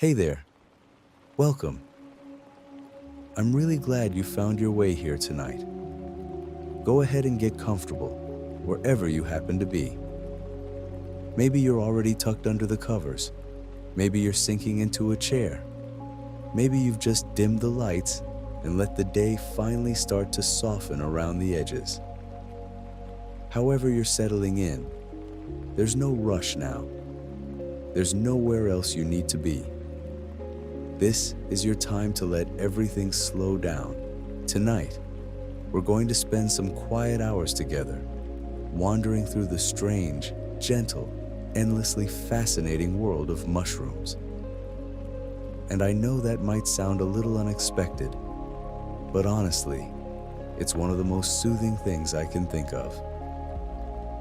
Hey there, welcome. I'm really glad you found your way here tonight. Go ahead and get comfortable, wherever you happen to be. Maybe you're already tucked under the covers. Maybe you're sinking into a chair. Maybe you've just dimmed the lights and let the day finally start to soften around the edges. However you're settling in, there's no rush now. There's nowhere else you need to be. This is your time to let everything slow down. Tonight, we're going to spend some quiet hours together, wandering through the strange, gentle, endlessly fascinating world of mushrooms. And I know that might sound a little unexpected, but honestly, it's one of the most soothing things I can think of.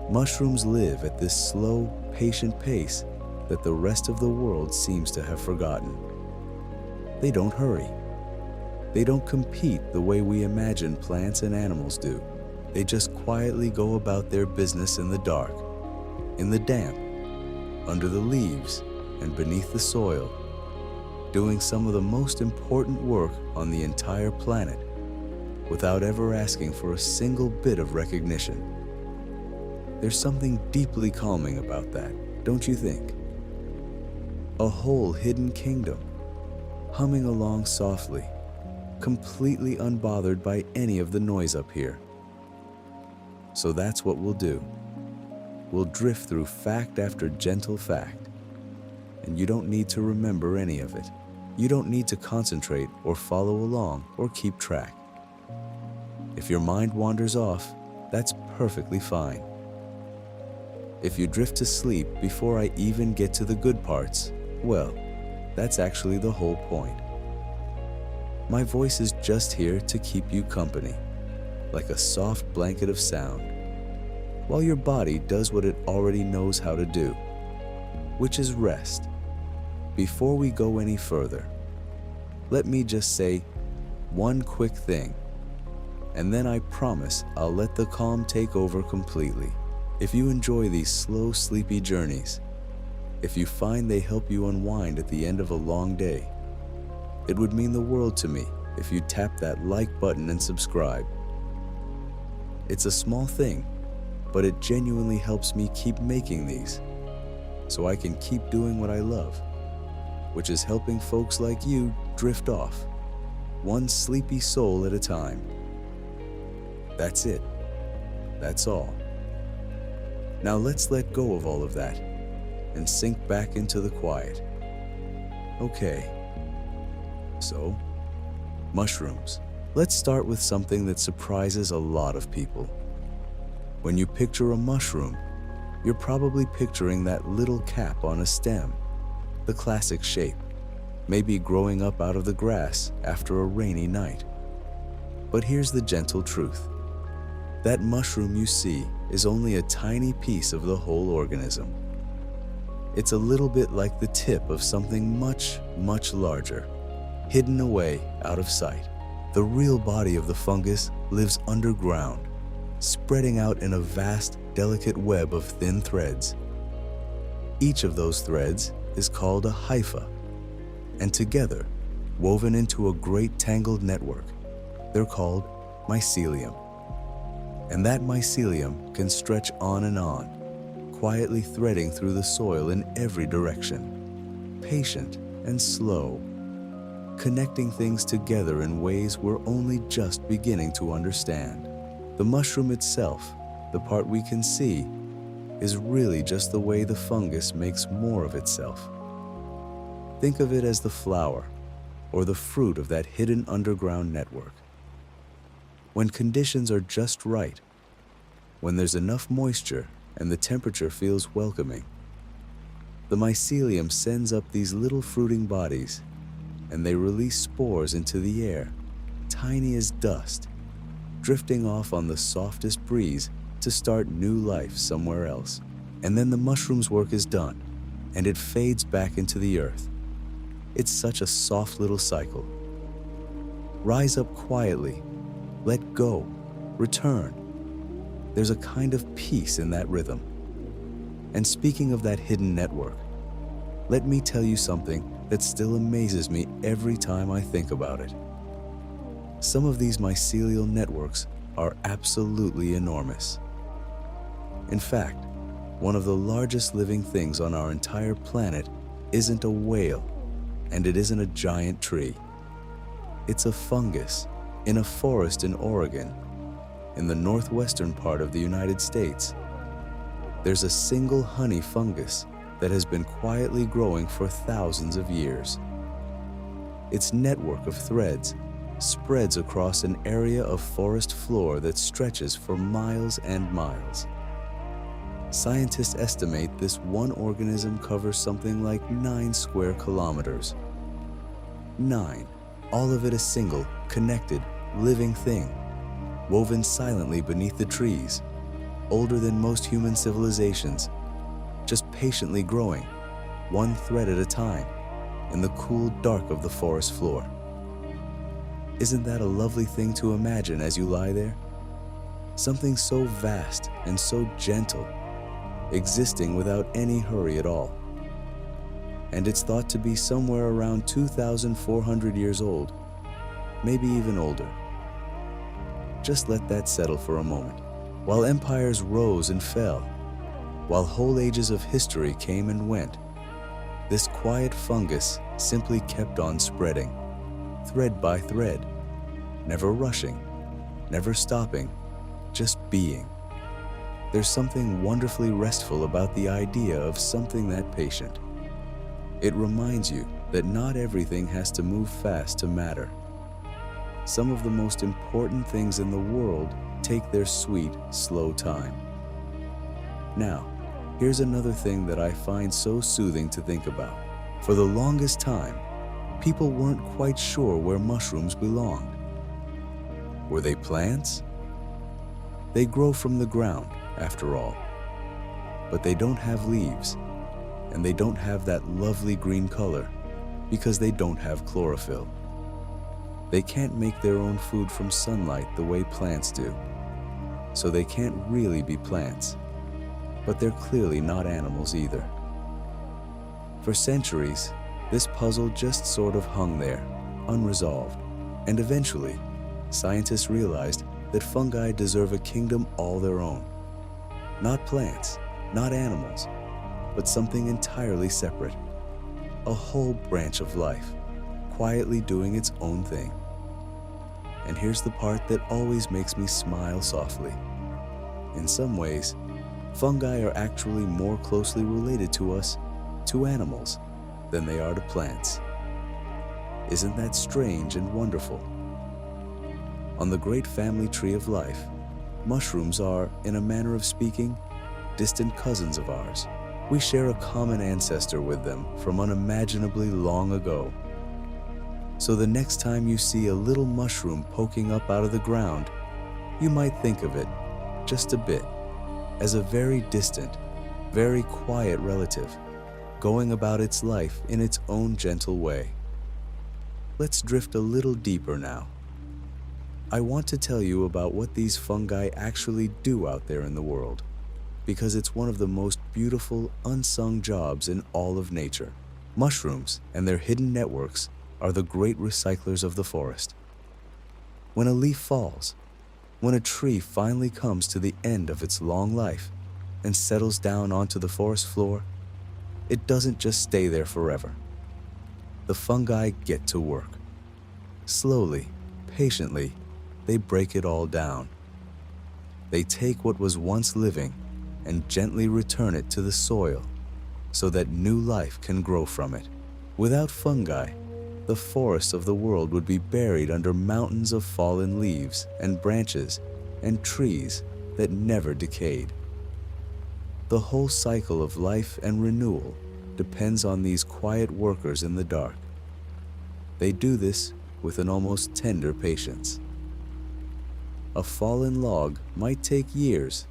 Mushrooms live at this slow, patient pace that the rest of the world seems to have forgotten. They don't hurry. They don't compete the way we imagine plants and animals do. They just quietly go about their business in the dark, in the damp, under the leaves, and beneath the soil, doing some of the most important work on the entire planet without ever asking for a single bit of recognition. There's something deeply calming about that, don't you think? A whole hidden kingdom, humming along softly, completely unbothered by any of the noise up here. So that's what we'll do. We'll drift through fact after gentle fact, and you don't need to remember any of it. You don't need to concentrate or follow along or keep track. If your mind wanders off, that's perfectly fine. If you drift to sleep before I even get to the good parts, well, that's actually the whole point. My voice is just here to keep you company, like a soft blanket of sound, while your body does what it already knows how to do, which is rest. Before we go any further, let me just say one quick thing, and then I promise I'll let the calm take over completely. If you enjoy these slow, sleepy journeys, if you find they help you unwind at the end of a long day, it would mean the world to me if you tap that like button and subscribe. It's a small thing, but it genuinely helps me keep making these, so I can keep doing what I love, which is helping folks like you drift off, one sleepy soul at a time. That's it. That's all. Now let's let go of all of that and sink back into the quiet. Okay, so, mushrooms. Let's start with something that surprises a lot of people. When you picture a mushroom, you're probably picturing that little cap on a stem, the classic shape, maybe growing up out of the grass after a rainy night. But here's the gentle truth. That mushroom you see is only a tiny piece of the whole organism. It's a little bit like the tip of something much, much larger, hidden away out of sight. The real body of the fungus lives underground, spreading out in a vast, delicate web of thin threads. Each of those threads is called a hypha, and together, woven into a great tangled network, they're called mycelium. And that mycelium can stretch on and on, quietly threading through the soil in every direction, patient and slow, connecting things together in ways we're only just beginning to understand. The mushroom itself, the part we can see, is really just the way the fungus makes more of itself. Think of it as the flower or the fruit of that hidden underground network. When conditions are just right, when there's enough moisture and the temperature feels welcoming, the mycelium sends up these little fruiting bodies, and they release spores into the air, tiny as dust, drifting off on the softest breeze to start new life somewhere else. And then the mushroom's work is done, and it fades back into the earth. It's such a soft little cycle. Rise up quietly, let go, return. There's a kind of peace in that rhythm. And speaking of that hidden network, let me tell you something that still amazes me every time I think about it. Some of these mycelial networks are absolutely enormous. In fact, one of the largest living things on our entire planet isn't a whale, and it isn't a giant tree. It's a fungus in a forest in Oregon, in the northwestern part of the United States. There's a single honey fungus that has been quietly growing for thousands of years. Its network of threads spreads across an area of forest floor that stretches for miles and miles. Scientists estimate this one organism covers something like 9 square kilometers. 9, all of it a single, connected, living thing, woven silently beneath the trees, older than most human civilizations, just patiently growing, one thread at a time, in the cool dark of the forest floor. Isn't that a lovely thing to imagine as you lie there? Something so vast and so gentle, existing without any hurry at all. And it's thought to be somewhere around 2,400 years old, maybe even older. Just let that settle for a moment. While empires rose and fell, while whole ages of history came and went, this quiet fungus simply kept on spreading, thread by thread, never rushing, never stopping, just being. There's something wonderfully restful about the idea of something that patient. It reminds you that not everything has to move fast to matter. Some of the most important things in the world take their sweet, slow time. Now, here's another thing that I find so soothing to think about. For the longest time, people weren't quite sure where mushrooms belonged. Were they plants? They grow from the ground, after all. But they don't have leaves, and they don't have that lovely green color because they don't have chlorophyll. They can't make their own food from sunlight the way plants do, so they can't really be plants. But they're clearly not animals either. For centuries, this puzzle just sort of hung there, unresolved, and eventually, scientists realized that fungi deserve a kingdom all their own. Not plants, not animals, but something entirely separate. A whole branch of life, quietly doing its own thing. And here's the part that always makes me smile softly. In some ways, fungi are actually more closely related to us, to animals, than they are to plants. Isn't that strange and wonderful? On the great family tree of life, mushrooms are, in a manner of speaking, distant cousins of ours. We share a common ancestor with them from unimaginably long ago. So the next time you see a little mushroom poking up out of the ground, you might think of it, just a bit, as a very distant, very quiet relative, going about its life in its own gentle way. Let's drift a little deeper now. I want to tell you about what these fungi actually do out there in the world, because it's one of the most beautiful, unsung jobs in all of nature. Mushrooms and their hidden networks are the great recyclers of the forest. When a leaf falls, when a tree finally comes to the end of its long life and settles down onto the forest floor, it doesn't just stay there forever. The fungi get to work. Slowly, patiently, they break it all down. They take what was once living and gently return it to the soil so that new life can grow from it. Without fungi, the forests of the world would be buried under mountains of fallen leaves and branches and trees that never decayed. The whole cycle of life and renewal depends on these quiet workers in the dark. They do this with an almost tender patience. A fallen log might take years,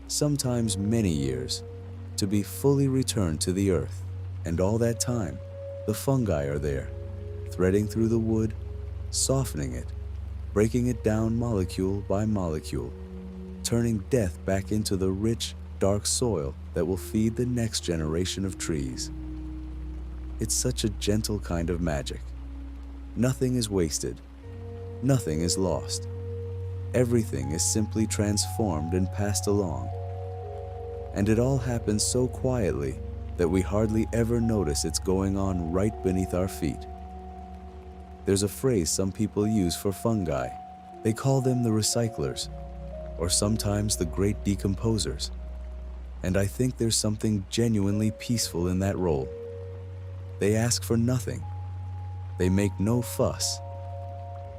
sometimes many years, to be fully returned to the earth, and all that time, the fungi are there, threading through the wood, softening it, breaking it down molecule by molecule, turning death back into the rich, dark soil that will feed the next generation of trees. It's such a gentle kind of magic. Nothing is wasted. Nothing is lost. Everything is simply transformed and passed along. And it all happens so quietly that we hardly ever notice it's going on right beneath our feet. There's a phrase some people use for fungi. They call them the recyclers, or sometimes the great decomposers. And I think there's something genuinely peaceful in that role. They ask for nothing. They make no fuss.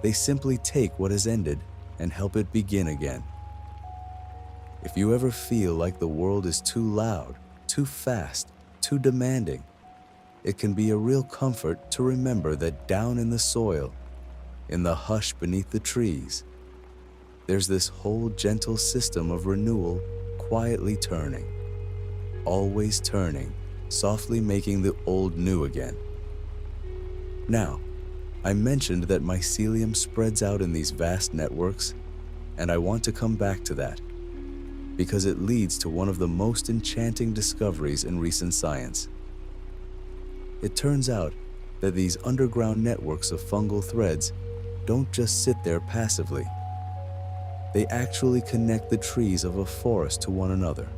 They simply take what has ended and help it begin again. If you ever feel like the world is too loud, too fast, too demanding, it can be a real comfort to remember that down in the soil, in the hush beneath the trees, there's this whole gentle system of renewal quietly turning, always turning, softly making the old new again. Now, I mentioned that mycelium spreads out in these vast networks, and I want to come back to that, because it leads to one of the most enchanting discoveries in recent science. It turns out that these underground networks of fungal threads don't just sit there passively. They actually connect the trees of a forest to one another.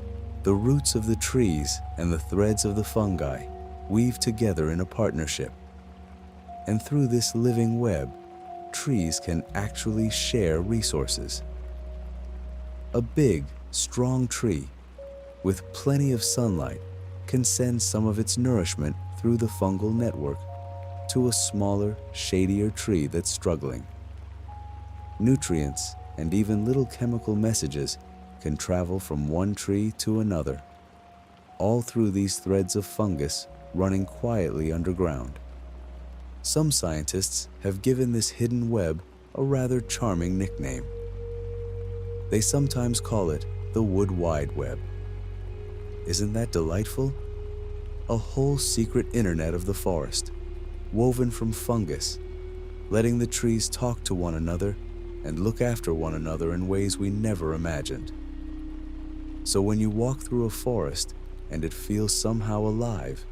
The roots of the trees and the threads of the fungi weave together in a partnership. And through this living web, trees can actually share resources. A big, strong tree with plenty of sunlight can send some of its nourishment through the fungal network to a smaller, shadier tree that's struggling. Nutrients and even little chemical messages can travel from one tree to another, all through these threads of fungus running quietly underground. Some scientists have given this hidden web a rather charming nickname. They sometimes call it the Wood Wide Web. Isn't that delightful? A whole secret internet of the forest, woven from fungus, letting the trees talk to one another and look after one another in ways we never imagined. So when you walk through a forest and it feels somehow alive,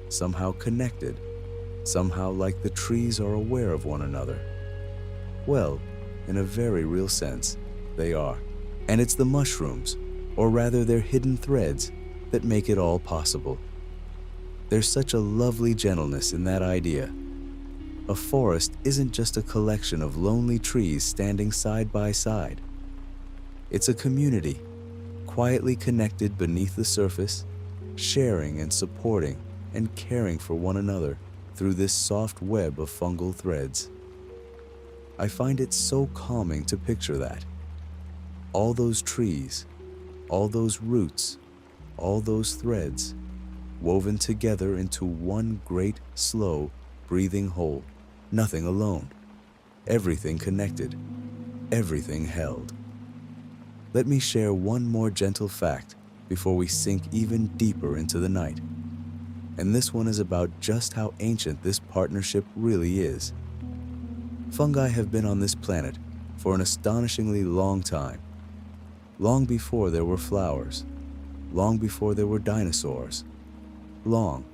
somehow connected, somehow like the trees are aware of one another, well, in a very real sense, they are. And it's the mushrooms, or rather their hidden threads, that make it all possible. There's such a lovely gentleness in that idea. A forest isn't just a collection of lonely trees standing side by side. It's a community, quietly connected beneath the surface, sharing and supporting and caring for one another through this soft web of fungal threads. I find it so calming to picture that. All those trees, all those roots, all those threads, woven together into one great, slow, breathing whole. Nothing alone. Everything connected. Everything held. Let me share one more gentle fact before we sink even deeper into the night. And this one is about just how ancient this partnership really is. Fungi have been on this planet for an astonishingly long time. Long before there were flowers. Long before there were dinosaurs. Long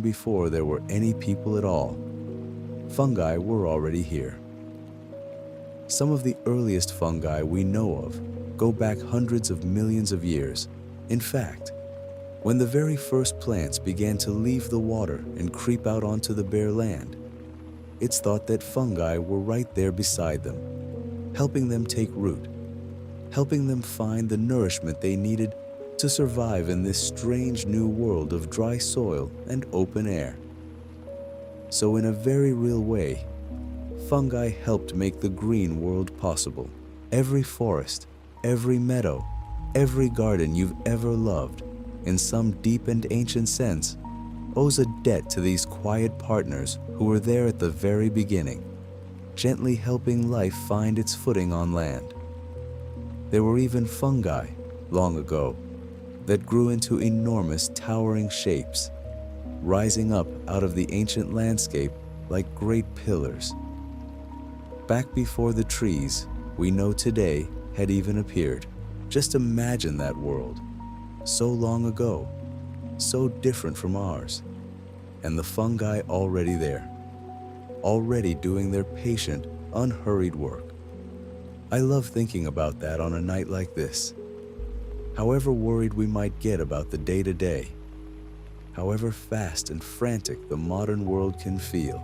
before there were any people at all. Fungi were already here. Some of the earliest fungi we know of go back hundreds of millions of years. In fact, when the very first plants began to leave the water and creep out onto the bare land, it's thought that fungi were right there beside them, helping them take root, helping them find the nourishment they needed to survive in this strange new world of dry soil and open air. So in a very real way, fungi helped make the green world possible. Every forest, every meadow, every garden you've ever loved, in some deep and ancient sense, owes a debt to these quiet partners who were there at the very beginning, gently helping life find its footing on land. There were even fungi, long ago, that grew into enormous towering shapes, rising up out of the ancient landscape like great pillars. Back before the trees we know today had even appeared. Just imagine that world, so long ago, so different from ours. and the fungi already there, already doing their patient, unhurried work. I love thinking about that on a night like this. However worried we might get about the day-to-day, however fast and frantic the modern world can feel,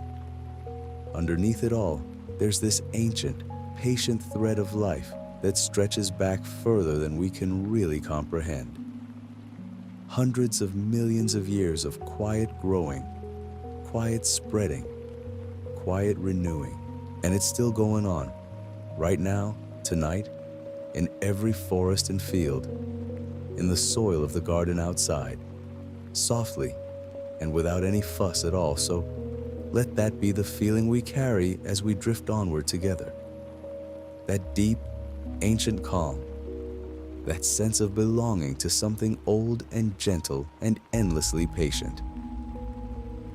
underneath it all, there's this ancient, patient thread of life that stretches back further than we can really comprehend. Hundreds of millions of years of quiet growing, quiet spreading, quiet renewing, and it's still going on, right now, tonight, in every forest and field, in the soil of the garden outside, softly and without any fuss at all. So let that be the feeling we carry as we drift onward together. That deep, ancient calm, that sense of belonging to something old and gentle and endlessly patient.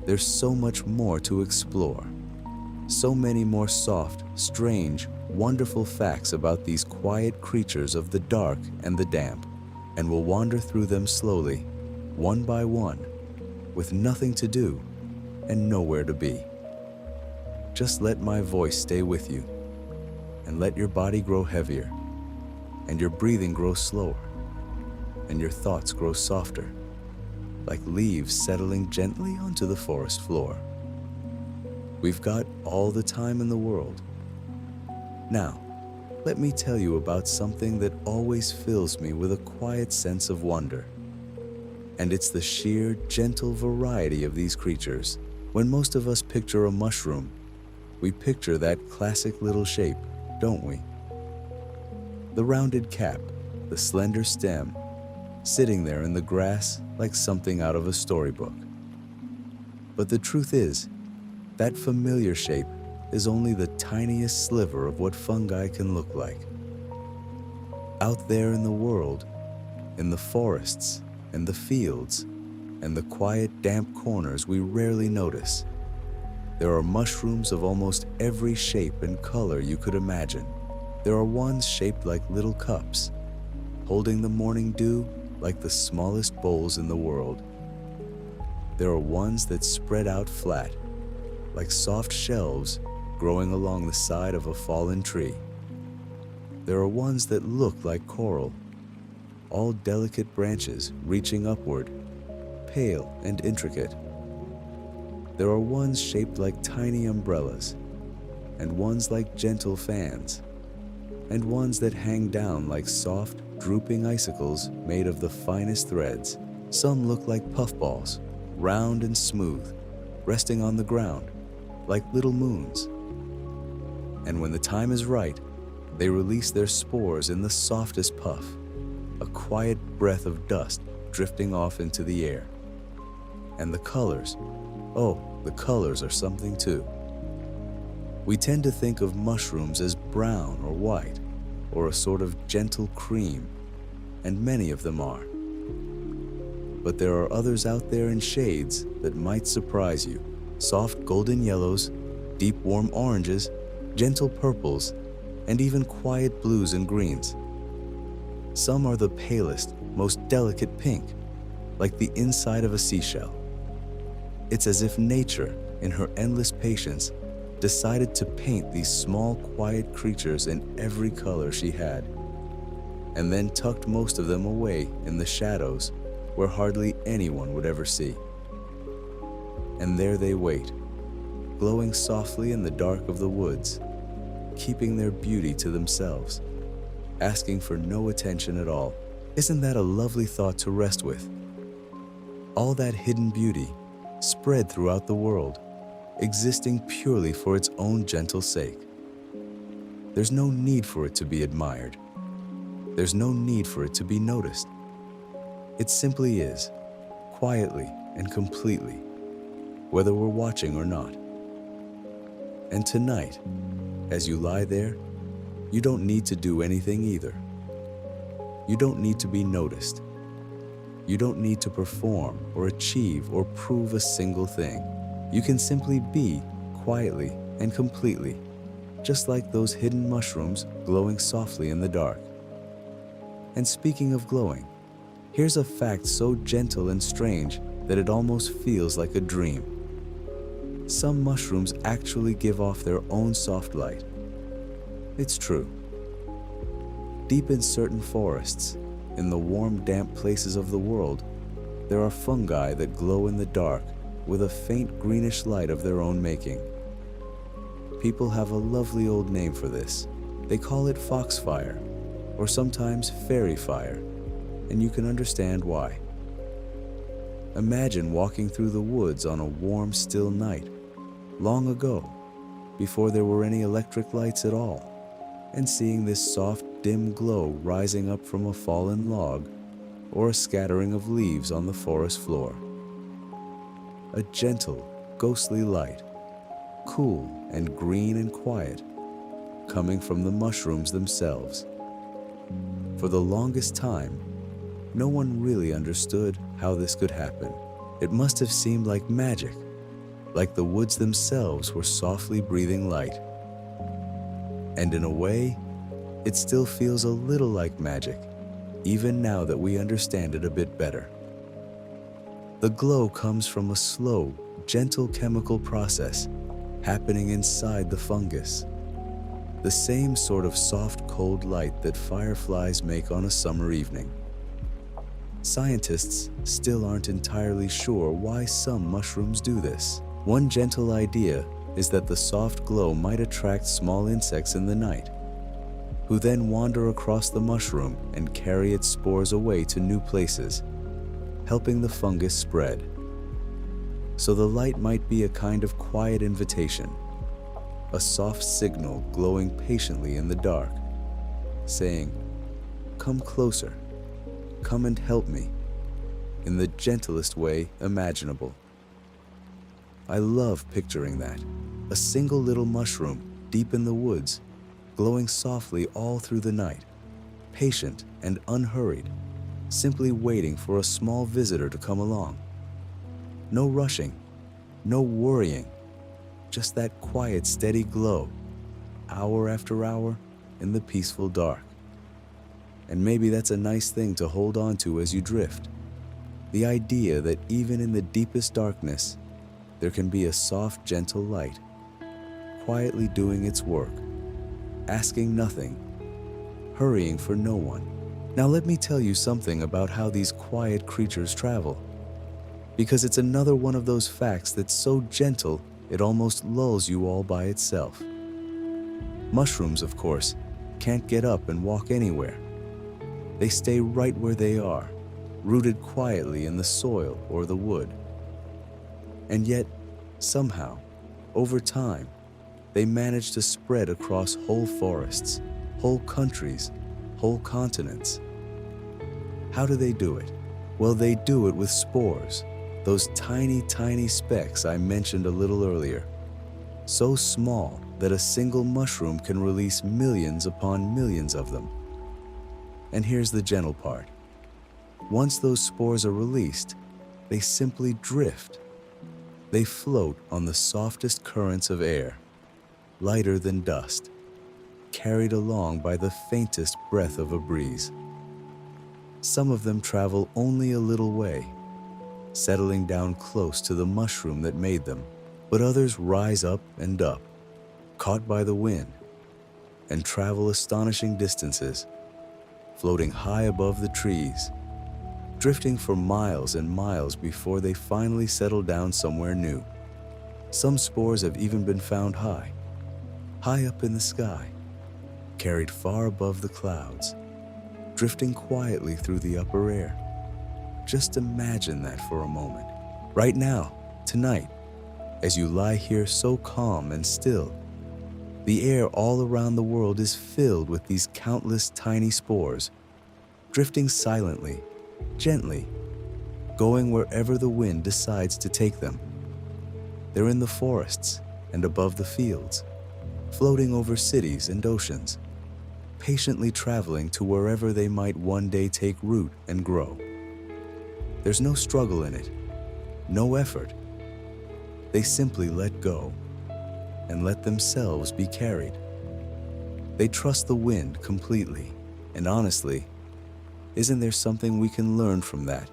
There's so much more to explore, so many more soft, strange, wonderful facts about these quiet creatures of the dark and the damp, and we'll wander through them slowly, one by one, with nothing to do and nowhere to be. Just let my voice stay with you, and let your body grow heavier, and your breathing grow slower, and your thoughts grow softer, like leaves settling gently onto the forest floor. We've got all the time in the world. Now, let me tell you about something that always fills me with a quiet sense of wonder. And it's the sheer, gentle variety of these creatures. When most of us picture a mushroom, we picture that classic little shape, don't we? The rounded cap, the slender stem, sitting there in the grass like something out of a storybook. But the truth is, that familiar shape is only the tiniest sliver of what fungi can look like. Out there in the world, in the forests and the fields and the quiet, damp corners we rarely notice, there are mushrooms of almost every shape and color you could imagine. There are ones shaped like little cups, holding the morning dew like the smallest bowls in the world. There are ones that spread out flat, like soft shelves growing along the side of a fallen tree. There are ones that look like coral, all delicate branches reaching upward, pale and intricate. There are ones shaped like tiny umbrellas, and ones like gentle fans, and ones that hang down like soft, drooping icicles made of the finest threads. Some look like puffballs, round and smooth, resting on the ground, like little moons. And when the time is right, they release their spores in the softest puff, a quiet breath of dust drifting off into the air. And the colors, oh, the colors are something too. We tend to think of mushrooms as brown or white, or a sort of gentle cream, and many of them are. But there are others out there in shades that might surprise you. Soft golden yellows, deep warm oranges, gentle purples, and even quiet blues and greens. Some are the palest, most delicate pink, like the inside of a seashell. It's as if nature, in her endless patience, decided to paint these small, quiet creatures in every color she had, and then tucked most of them away in the shadows where hardly anyone would ever see. And there they wait, glowing softly in the dark of the woods, keeping their beauty to themselves, asking for no attention at all. Isn't that a lovely thought to rest with? All that hidden beauty spread throughout the world, existing purely for its own gentle sake. There's no need for it to be admired. There's no need for it to be noticed. It simply is, quietly and completely, whether we're watching or not. And tonight, as you lie there, you don't need to do anything either. You don't need to be noticed. You don't need to perform or achieve or prove a single thing. You can simply be quietly and completely, just like those hidden mushrooms glowing softly in the dark. And speaking of glowing, here's a fact so gentle and strange that it almost feels like a dream. Some mushrooms actually give off their own soft light. It's true. Deep in certain forests, in the warm, damp places of the world, there are fungi that glow in the dark with a faint greenish light of their own making. People have a lovely old name for this. They call it foxfire, or sometimes fairy fire, and you can understand why. Imagine walking through the woods on a warm, still night, long ago, before there were any electric lights at all, and seeing this soft, dim glow rising up from a fallen log or a scattering of leaves on the forest floor. A gentle, ghostly light, cool and green and quiet, coming from the mushrooms themselves. For the longest time, no one really understood how this could happen. It must have seemed like magic, like the woods themselves were softly breathing light. And in a way, it still feels a little like magic, even now that we understand it a bit better. The glow comes from a slow, gentle chemical process happening inside the fungus. The same sort of soft, cold light that fireflies make on a summer evening. Scientists still aren't entirely sure why some mushrooms do this. One gentle idea is that the soft glow might attract small insects in the night, who then wander across the mushroom and carry its spores away to new places, helping the fungus spread. So the light might be a kind of quiet invitation, a soft signal glowing patiently in the dark, saying, "Come closer, come and help me," in the gentlest way imaginable. I love picturing that, a single little mushroom deep in the woods, glowing softly all through the night, patient and unhurried, simply waiting for a small visitor to come along. No rushing, no worrying, just that quiet, steady glow, hour after hour in the peaceful dark. And maybe that's a nice thing to hold on to as you drift. The idea that even in the deepest darkness, there can be a soft, gentle light, quietly doing its work, asking nothing, hurrying for no one. Now let me tell you something about how these quiet creatures travel, because it's another one of those facts that's so gentle it almost lulls you all by itself. Mushrooms, of course, can't get up and walk anywhere. They stay right where they are, rooted quietly in the soil or the wood. And yet, somehow, over time, they manage to spread across whole forests, whole countries, whole continents. How do they do it? Well, they do it with spores, those tiny, tiny specks I mentioned a little earlier. So small that a single mushroom can release millions upon millions of them. And here's the gentle part. Once those spores are released, they simply drift. They float on the softest currents of air, lighter than dust, carried along by the faintest breath of a breeze. Some of them travel only a little way, settling down close to the mushroom that made them, but others rise up and up, caught by the wind, and travel astonishing distances, floating high above the trees, drifting for miles and miles before they finally settle down somewhere new. Some spores have even been found high up in the sky, carried far above the clouds, drifting quietly through the upper air. Just imagine that for a moment. Right now, tonight, as you lie here so calm and still, the air all around the world is filled with these countless tiny spores, drifting silently, gently, going wherever the wind decides to take them. They're in the forests and above the fields, floating over cities and oceans, patiently traveling to wherever they might one day take root and grow. There's no struggle in it, no effort. They simply let go and let themselves be carried. They trust the wind completely, and honestly, isn't there something we can learn from that?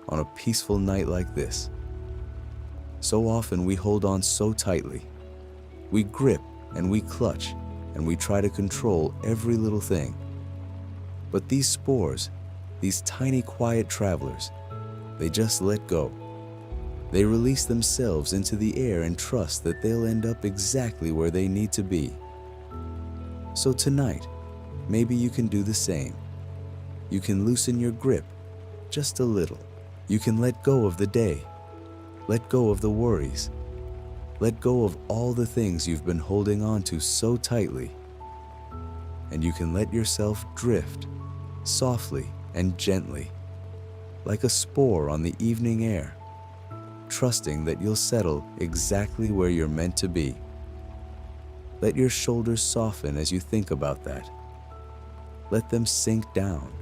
on a peaceful night like this. So often we hold on so tightly. We grip and we clutch and we try to control every little thing. But these spores, these tiny quiet travelers, they just let go. They release themselves into the air and trust that they'll end up exactly where they need to be. So tonight, maybe you can do the same. You can loosen your grip just a little. You can let go of the day. Let go of the worries. Let go of all the things you've been holding on to so tightly. And you can let yourself drift softly and gently, like a spore on the evening air, trusting that you'll settle exactly where you're meant to be. Let your shoulders soften as you think about that. Let them sink down,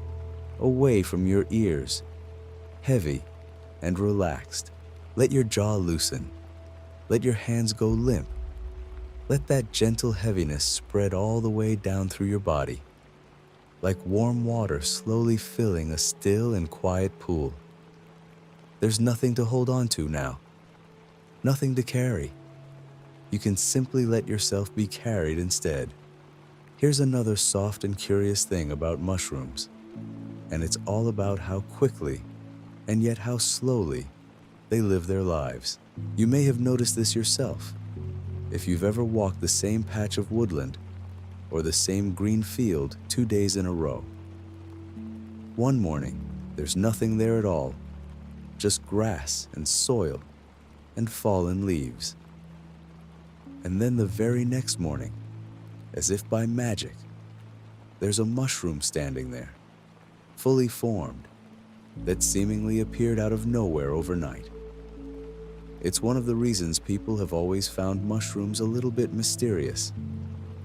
away from your ears, heavy and relaxed. Let your jaw loosen. Let your hands go limp. Let that gentle heaviness spread all the way down through your body, like warm water slowly filling a still and quiet pool. There's nothing to hold on to now, nothing to carry. You can simply let yourself be carried instead. Here's another soft and curious thing about mushrooms, and it's all about how quickly and yet how slowly they live their lives. You may have noticed this yourself if you've ever walked the same patch of woodland or the same green field 2 days in a row. One morning, there's nothing there at all, just grass and soil and fallen leaves. And then the very next morning, as if by magic, there's a mushroom standing there, fully formed, that seemingly appeared out of nowhere overnight. It's one of the reasons people have always found mushrooms a little bit mysterious,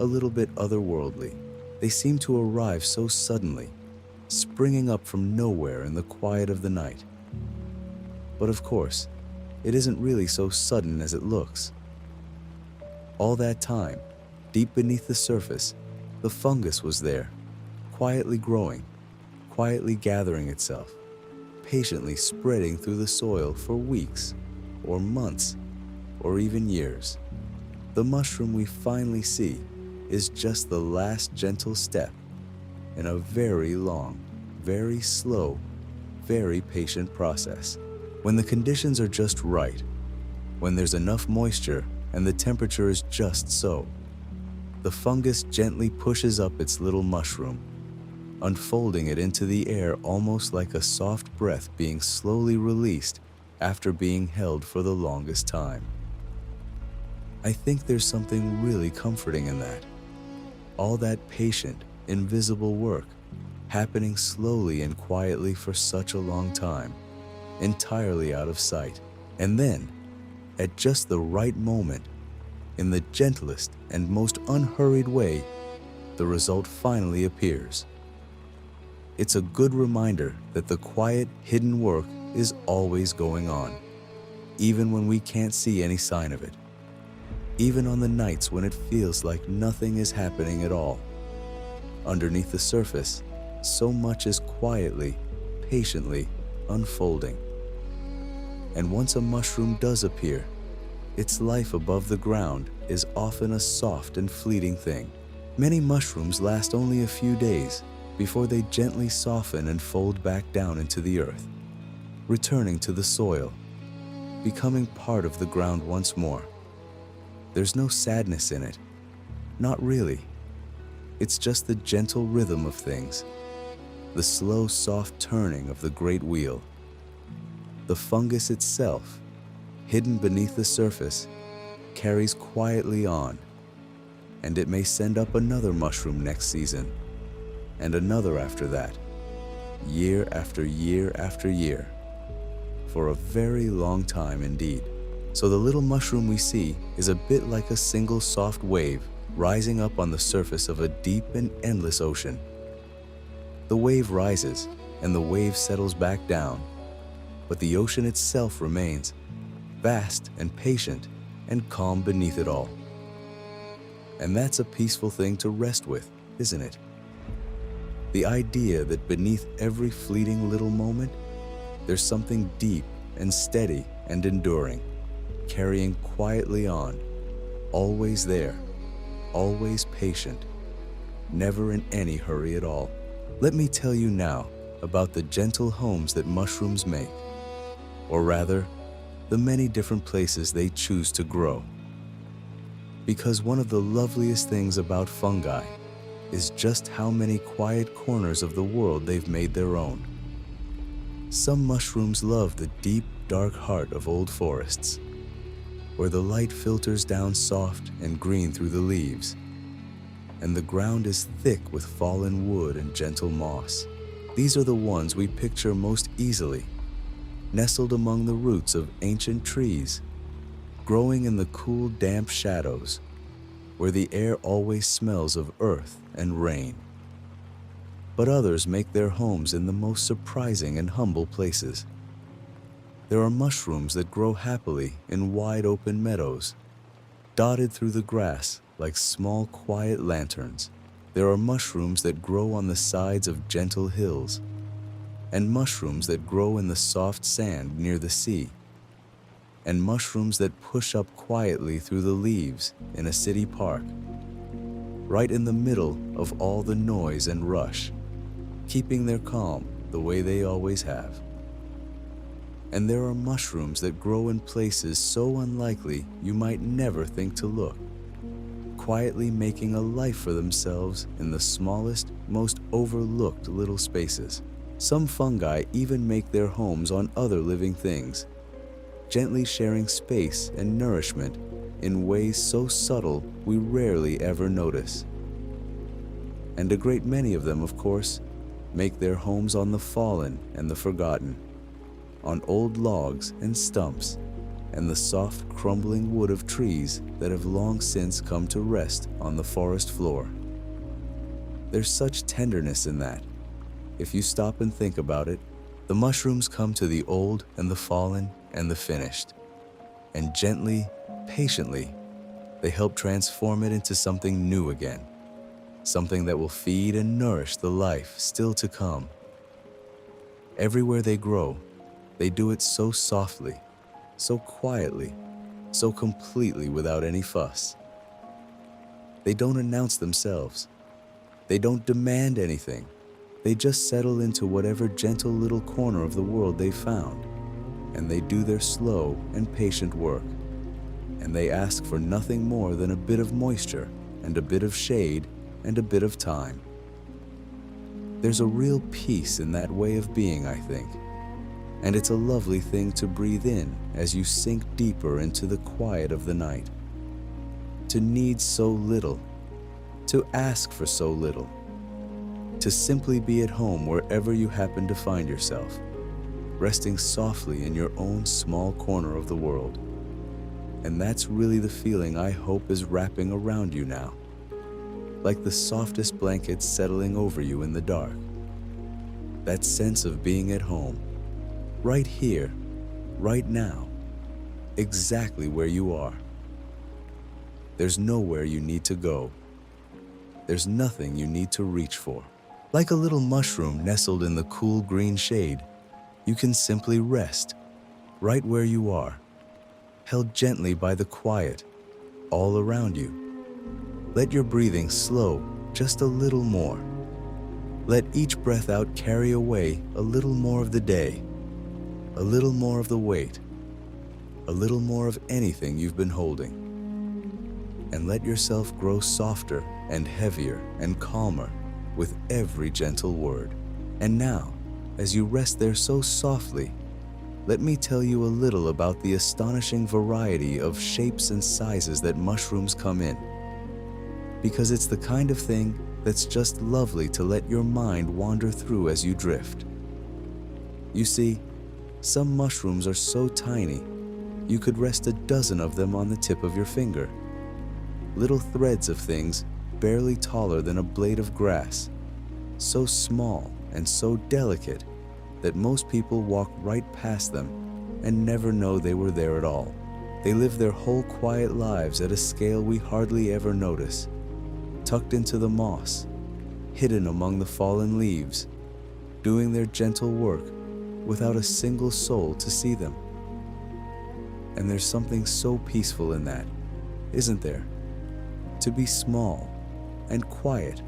a little bit otherworldly. They seem to arrive so suddenly, springing up from nowhere in the quiet of the night. But of course, it isn't really so sudden as it looks. All that time, deep beneath the surface, the fungus was there, quietly growing, quietly gathering itself, patiently spreading through the soil for weeks, or months, or even years. The mushroom we finally see is just the last gentle step in a very long, very slow, very patient process. When the conditions are just right, when there's enough moisture and the temperature is just so, the fungus gently pushes up its little mushroom, unfolding it into the air almost like a soft breath being slowly released after being held for the longest time. I think there's something really comforting in that. All that patient, invisible work happening slowly and quietly for such a long time, entirely out of sight. And then, at just the right moment, in the gentlest and most unhurried way, the result finally appears. It's a good reminder that the quiet, hidden work is always going on, even when we can't see any sign of it. Even on the nights when it feels like nothing is happening at all. Underneath the surface, so much is quietly, patiently unfolding. And once a mushroom does appear, its life above the ground is often a soft and fleeting thing. Many mushrooms last only a few days before they gently soften and fold back down into the earth, returning to the soil, becoming part of the ground once more. There's no sadness in it, not really. It's just the gentle rhythm of things, the slow, soft turning of the great wheel. The fungus itself, hidden beneath the surface, carries quietly on, and it may send up another mushroom next season, and another after that, year after year after year, for a very long time indeed. So the little mushroom we see is a bit like a single soft wave rising up on the surface of a deep and endless ocean. The wave rises, and the wave settles back down, but the ocean itself remains, vast and patient and calm beneath it all. And that's a peaceful thing to rest with, isn't it? The idea that beneath every fleeting little moment, There's something deep and steady and enduring, carrying quietly on, always there, always patient, never in any hurry at all. Let me tell you now about the gentle homes that mushrooms make, or rather, the many different places they choose to grow. Because one of the loveliest things about fungi is just how many quiet corners of the world they've made their own. Some mushrooms love the deep, dark heart of old forests, where the light filters down soft and green through the leaves, and the ground is thick with fallen wood and gentle moss. These are the ones we picture most easily, nestled among the roots of ancient trees, growing in the cool, damp shadows, where the air always smells of earth and rain. But others make their homes in the most surprising and humble places. There are mushrooms that grow happily in wide open meadows, dotted through the grass like small quiet lanterns. There are mushrooms that grow on the sides of gentle hills, and mushrooms that grow in the soft sand near the sea, and mushrooms that push up quietly through the leaves in a city park, right in the middle of all the noise and rush, keeping their calm the way they always have. And there are mushrooms that grow in places so unlikely you might never think to look, quietly making a life for themselves in the smallest, most overlooked little spaces. Some fungi even make their homes on other living things, gently sharing space and nourishment in ways so subtle we rarely ever notice. And a great many of them, of course, make their homes on the fallen and the forgotten, on old logs and stumps, and the soft, crumbling wood of trees that have long since come to rest on the forest floor. There's such tenderness in that. If you stop and think about it, the mushrooms come to the old and the fallen and the finished, and gently, patiently, they help transform it into something new again, something that will feed and nourish the life still to come. Everywhere they grow, they do it so softly, so quietly, so completely without any fuss. They don't announce themselves. They don't demand anything. They just settle into whatever gentle little corner of the world they found, and they do their slow and patient work. And they ask for nothing more than a bit of moisture and a bit of shade and a bit of time. There's a real peace in that way of being, I think. And it's a lovely thing to breathe in as you sink deeper into the quiet of the night. To need so little, to ask for so little, to simply be at home wherever you happen to find yourself, resting softly in your own small corner of the world. And that's really the feeling I hope is wrapping around you now, like the softest blankets settling over you in the dark. That sense of being at home, right here, right now, exactly where you are. There's nowhere you need to go. There's nothing you need to reach for. Like a little mushroom nestled in the cool green shade, you can simply rest, right where you are, held gently by the quiet, all around you. Let your breathing slow just a little more. Let each breath out carry away a little more of the day, a little more of the weight, a little more of anything you've been holding. And let yourself grow softer and heavier and calmer with every gentle word. And now, as you rest there so softly, let me tell you a little about the astonishing variety of shapes and sizes that mushrooms come in. Because it's the kind of thing that's just lovely to let your mind wander through as you drift. You see, some mushrooms are so tiny, you could rest a dozen of them on the tip of your finger. Little threads of things barely taller than a blade of grass, so small and so delicate that most people walk right past them and never know they were there at all. They live their whole quiet lives at a scale we hardly ever notice, tucked into the moss, hidden among the fallen leaves, doing their gentle work, without a single soul to see them. And there's something so peaceful in that, isn't there? To be small and quiet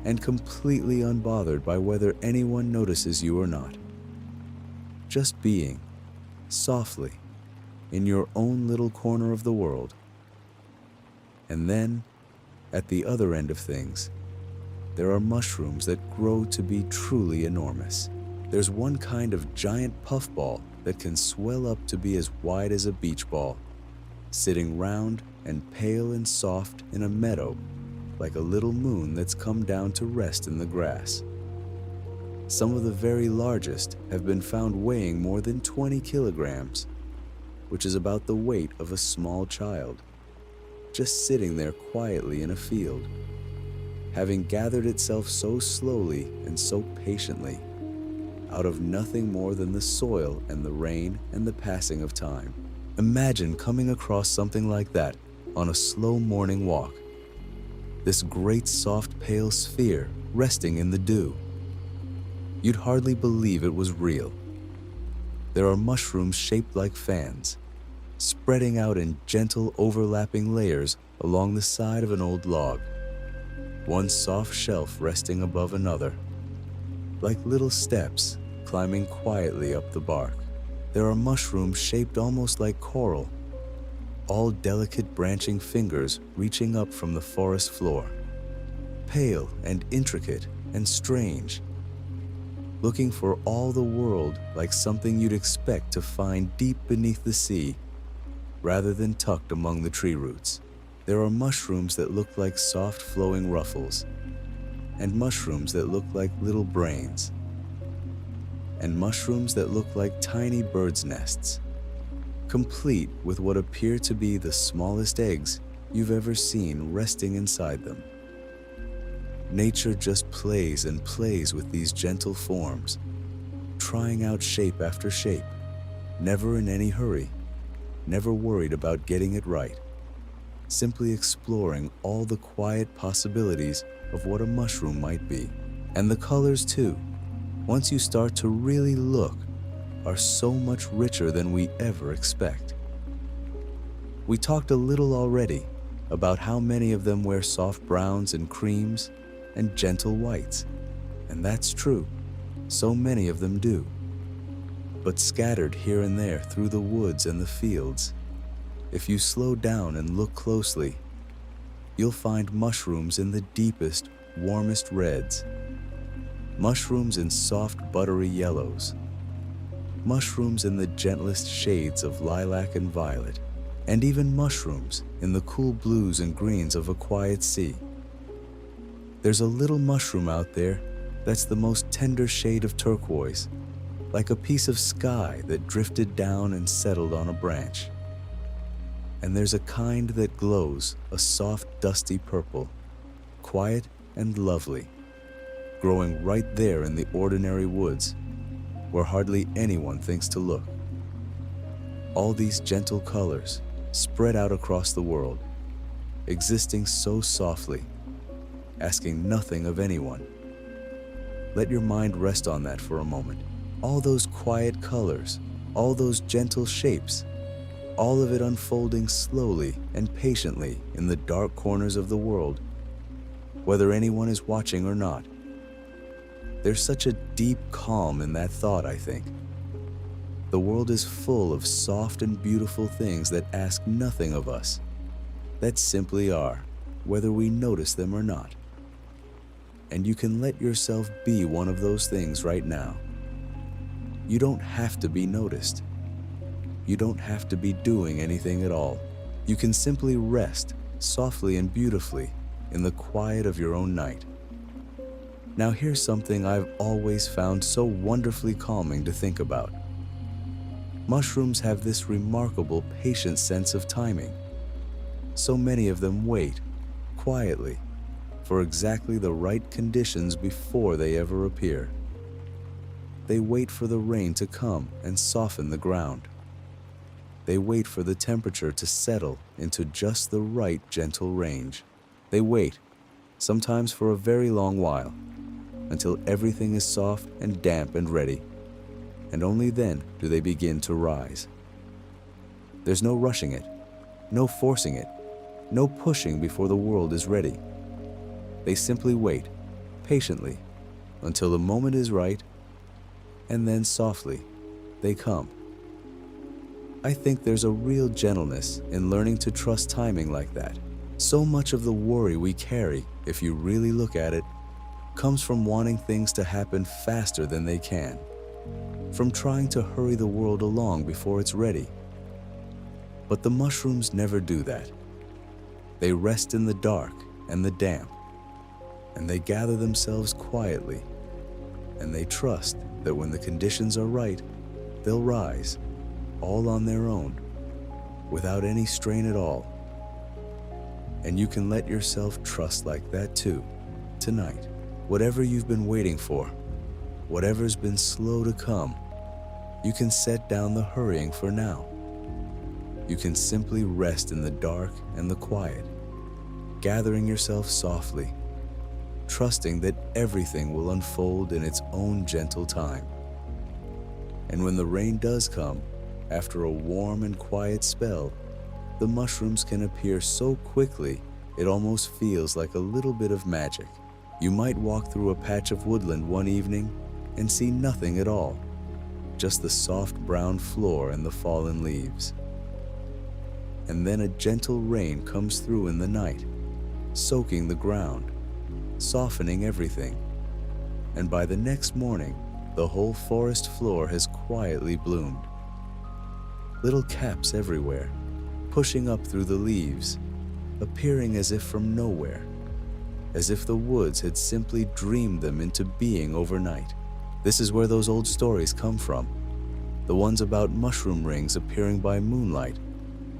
and completely unbothered by whether anyone notices you or not. Just being, softly, in your own little corner of the world. And then, at the other end of things, there are mushrooms that grow to be truly enormous. There's one kind of giant puffball that can swell up to be as wide as a beach ball, sitting round and pale and soft in a meadow like a little moon that's come down to rest in the grass. Some of the very largest have been found weighing more than 20 kilograms, which is about the weight of a small child, just sitting there quietly in a field, having gathered itself so slowly and so patiently, out of nothing more than the soil and the rain and the passing of time. Imagine coming across something like that on a slow morning walk. This great soft pale sphere resting in the dew. You'd hardly believe it was real. There are mushrooms shaped like fans, spreading out in gentle overlapping layers along the side of an old log, one soft shelf resting above another, like little steps climbing quietly up the bark. There are mushrooms shaped almost like coral, all delicate branching fingers reaching up from the forest floor, pale and intricate and strange, looking for all the world like something you'd expect to find deep beneath the sea rather than tucked among the tree roots. There are mushrooms that look like soft flowing ruffles, and mushrooms that look like little brains, and mushrooms that look like tiny birds' nests, complete with what appear to be the smallest eggs you've ever seen resting inside them. Nature just plays and plays with these gentle forms, trying out shape after shape, never in any hurry, never worried about getting it right, simply exploring all the quiet possibilities of what a mushroom might be. And the colors too, once you start to really look, are so much richer than we ever expect. We talked a little already about how many of them wear soft browns and creams and gentle whites, and that's true, so many of them do. But scattered here and there through the woods and the fields, if you slow down and look closely, you'll find mushrooms in the deepest, warmest reds, mushrooms in soft, buttery yellows, mushrooms in the gentlest shades of lilac and violet, and even mushrooms in the cool blues and greens of a quiet sea. There's a little mushroom out there that's the most tender shade of turquoise, like a piece of sky that drifted down and settled on a branch. And there's a kind that glows a soft, dusty purple, quiet and lovely, growing right there in the ordinary woods, where hardly anyone thinks to look. All these gentle colors spread out across the world, existing so softly, asking nothing of anyone. Let your mind rest on that for a moment. All those quiet colors, all those gentle shapes, all of it unfolding slowly and patiently in the dark corners of the world, whether anyone is watching or not. There's such a deep calm in that thought, I think. The world is full of soft and beautiful things that ask nothing of us, that simply are, whether we notice them or not. And you can let yourself be one of those things right now. You don't have to be noticed. You don't have to be doing anything at all. You can simply rest softly and beautifully in the quiet of your own night. Now here's something I've always found so wonderfully calming to think about. Mushrooms have this remarkable patient sense of timing. So many of them wait, quietly, for exactly the right conditions before they ever appear. They wait for the rain to come and soften the ground. They wait for the temperature to settle into just the right gentle range. They wait, sometimes for a very long while, until everything is soft and damp and ready. and only then do they begin to rise. There's no rushing it, no forcing it, no pushing before the world is ready. They simply wait, patiently, until the moment is right, and then softly, they come. I think there's a real gentleness in learning to trust timing like that. So much of the worry we carry, if you really look at it, comes from wanting things to happen faster than they can, from trying to hurry the world along before it's ready. But the mushrooms never do that. They rest in the dark and the damp, and they gather themselves quietly, and they trust that when the conditions are right, they'll rise, all on their own, without any strain at all. And you can let yourself trust like that too, tonight. Whatever you've been waiting for, whatever's been slow to come, you can set down the hurrying for now. You can simply rest in the dark and the quiet, gathering yourself softly, trusting that everything will unfold in its own gentle time. And when the rain does come, after a warm and quiet spell, the mushrooms can appear so quickly it almost feels like a little bit of magic. You might walk through a patch of woodland one evening and see nothing at all, just the soft brown floor and the fallen leaves. And then a gentle rain comes through in the night, soaking the ground, softening everything. And by the next morning, the whole forest floor has quietly bloomed. Little caps everywhere, pushing up through the leaves, appearing as if from nowhere, as if the woods had simply dreamed them into being overnight. This is where those old stories come from, the ones about mushroom rings appearing by moonlight,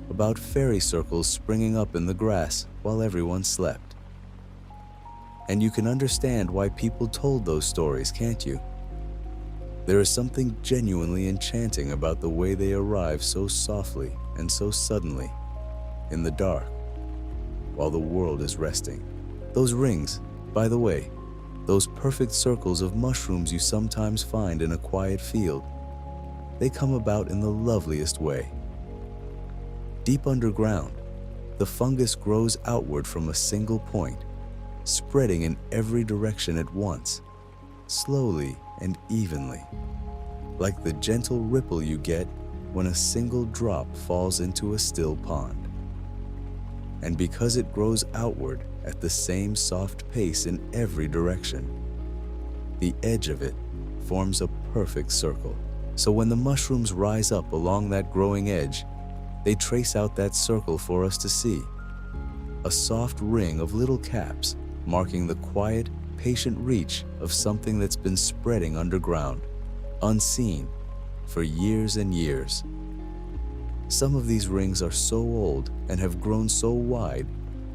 about fairy circles springing up in the grass while everyone slept. And you can understand why people told those stories, can't you? There is something genuinely enchanting about the way they arrive so softly and so suddenly, in the dark, while the world is resting. Those rings, by the way, those perfect circles of mushrooms you sometimes find in a quiet field, they come about in the loveliest way. Deep underground, the fungus grows outward from a single point, spreading in every direction at once, slowly and evenly, like the gentle ripple you get when a single drop falls into a still pond. And because it grows outward at the same soft pace in every direction, the edge of it forms a perfect circle. So when the mushrooms rise up along that growing edge, they trace out that circle for us to see, a soft ring of little caps marking the quiet, patient reach of something that's been spreading underground, unseen, for years and years. Some of these rings are so old and have grown so wide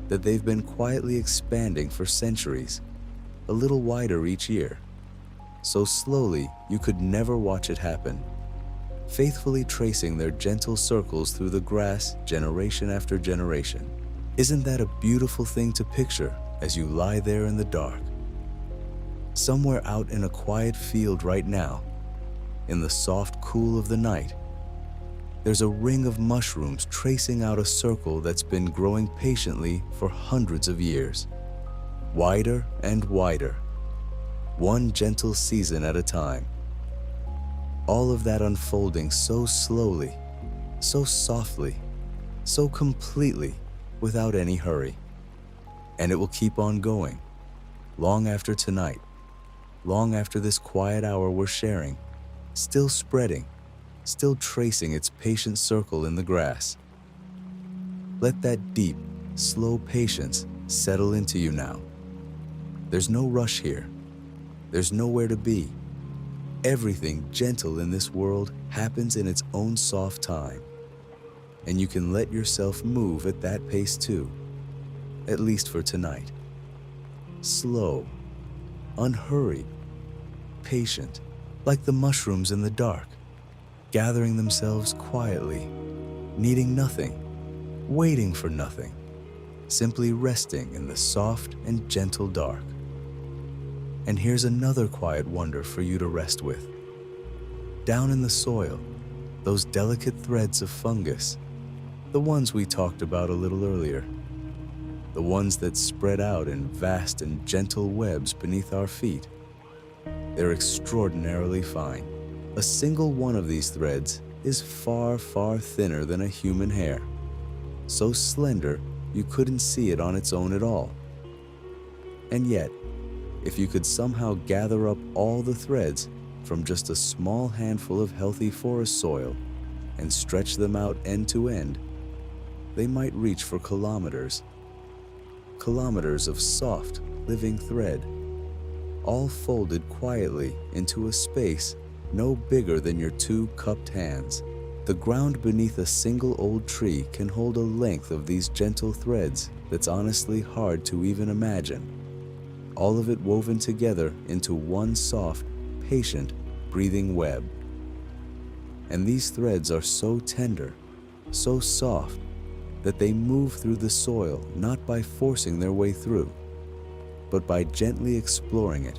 that they've been quietly expanding for centuries, a little wider each year, so slowly you could never watch it happen, faithfully tracing their gentle circles through the grass generation after generation. Isn't that a beautiful thing to picture as you lie there in the dark? Somewhere out in a quiet field right now, in the soft cool of the night, there's a ring of mushrooms tracing out a circle that's been growing patiently for hundreds of years, wider and wider, one gentle season at a time. All of that unfolding so slowly, so softly, so completely, without any hurry. And it will keep on going, long after tonight, long after this quiet hour we're sharing, still spreading, still tracing its patient circle in the grass. Let that deep, slow patience settle into you now. There's no rush here. There's nowhere to be. Everything gentle in this world happens in its own soft time. And you can let yourself move at that pace too, at least for tonight. Slow, unhurried, patient, like the mushrooms in the dark, gathering themselves quietly, needing nothing, waiting for nothing, simply resting in the soft and gentle dark. And here's another quiet wonder for you to rest with. Down in the soil, those delicate threads of fungus, the ones we talked about a little earlier, the ones that spread out in vast and gentle webs beneath our feet, they're extraordinarily fine. A single one of these threads is far, far thinner than a human hair, so slender you couldn't see it on its own at all. And yet, if you could somehow gather up all the threads from just a small handful of healthy forest soil and stretch them out end to end, they might reach for kilometers. Kilometers of soft, living thread, all folded quietly into a space no bigger than your two cupped hands. The ground beneath a single old tree can hold a length of these gentle threads that's honestly hard to even imagine. All of it woven together into one soft, patient, breathing web. And these threads are so tender, so soft, that they move through the soil not by forcing their way through, but by gently exploring it,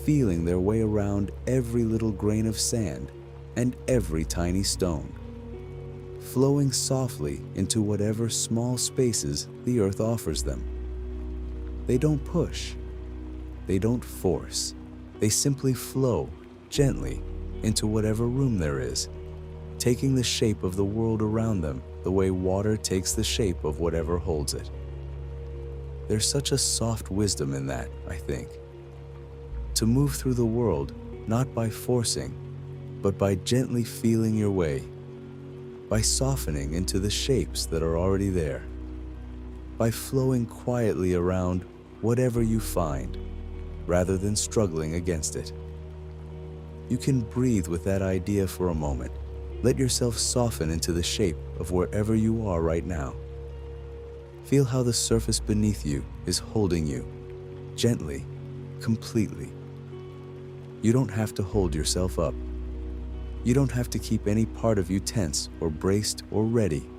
feeling their way around every little grain of sand and every tiny stone, flowing softly into whatever small spaces the earth offers them. They don't push, they don't force, they simply flow gently into whatever room there is, taking the shape of the world around them the way water takes the shape of whatever holds it. There's such a soft wisdom in that, I think. To move through the world not by forcing, but by gently feeling your way, by softening into the shapes that are already there, by flowing quietly around whatever you find, rather than struggling against it. You can breathe with that idea for a moment. Let yourself soften into the shape of wherever you are right now. Feel how the surface beneath you is holding you, gently, completely. You don't have to hold yourself up. You don't have to keep any part of you tense or braced or ready.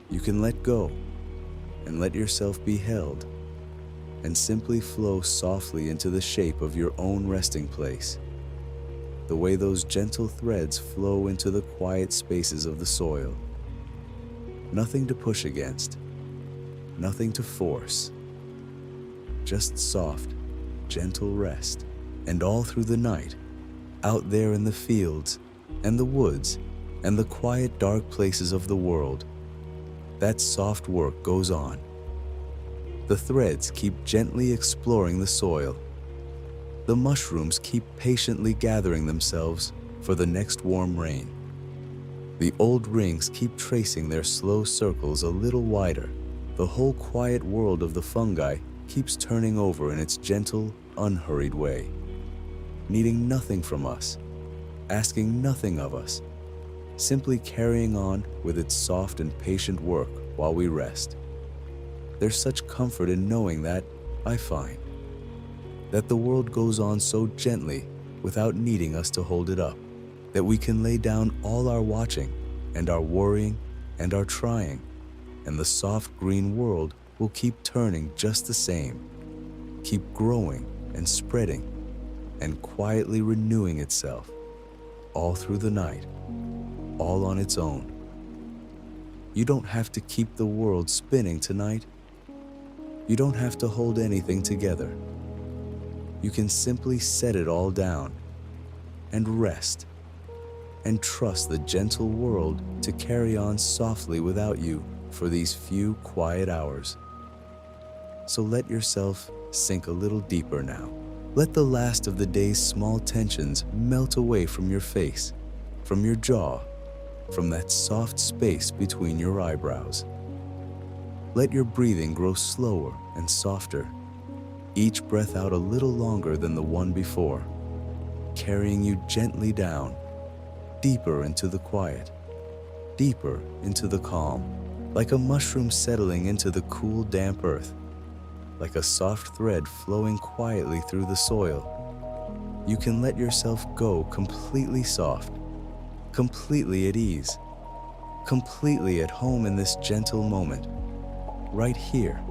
You can let go and let yourself be held and simply flow softly into the shape of your own resting place, the way those gentle threads flow into the quiet spaces of the soil. Nothing to push against, nothing to force, just soft, gentle rest. And all through the night, out there in the fields and the woods and the quiet, dark places of the world, that soft work goes on. The threads keep gently exploring the soil. The mushrooms keep patiently gathering themselves for the next warm rain. The old rings keep tracing their slow circles a little wider. The whole quiet world of the fungi keeps turning over in its gentle, unhurried way, needing nothing from us, asking nothing of us, simply carrying on with its soft and patient work while we rest. There's such comfort in knowing that, I find, that the world goes on so gently without needing us to hold it up, that we can lay down all our watching and our worrying and our trying, and the soft green world will keep turning just the same, keep growing and spreading and quietly renewing itself, all through the night, all on its own. You don't have to keep the world spinning tonight. You don't have to hold anything together. You can simply set it all down and rest and trust the gentle world to carry on softly without you for these few quiet hours. So let yourself sink a little deeper now. Let the last of the day's small tensions melt away from your face, from your jaw, from that soft space between your eyebrows. Let your breathing grow slower and softer, each breath out a little longer than the one before, carrying you gently down, deeper into the quiet, deeper into the calm, like a mushroom settling into the cool, damp earth, like a soft thread flowing quietly through the soil. You can let yourself go completely soft, completely at ease, completely at home in this gentle moment, right here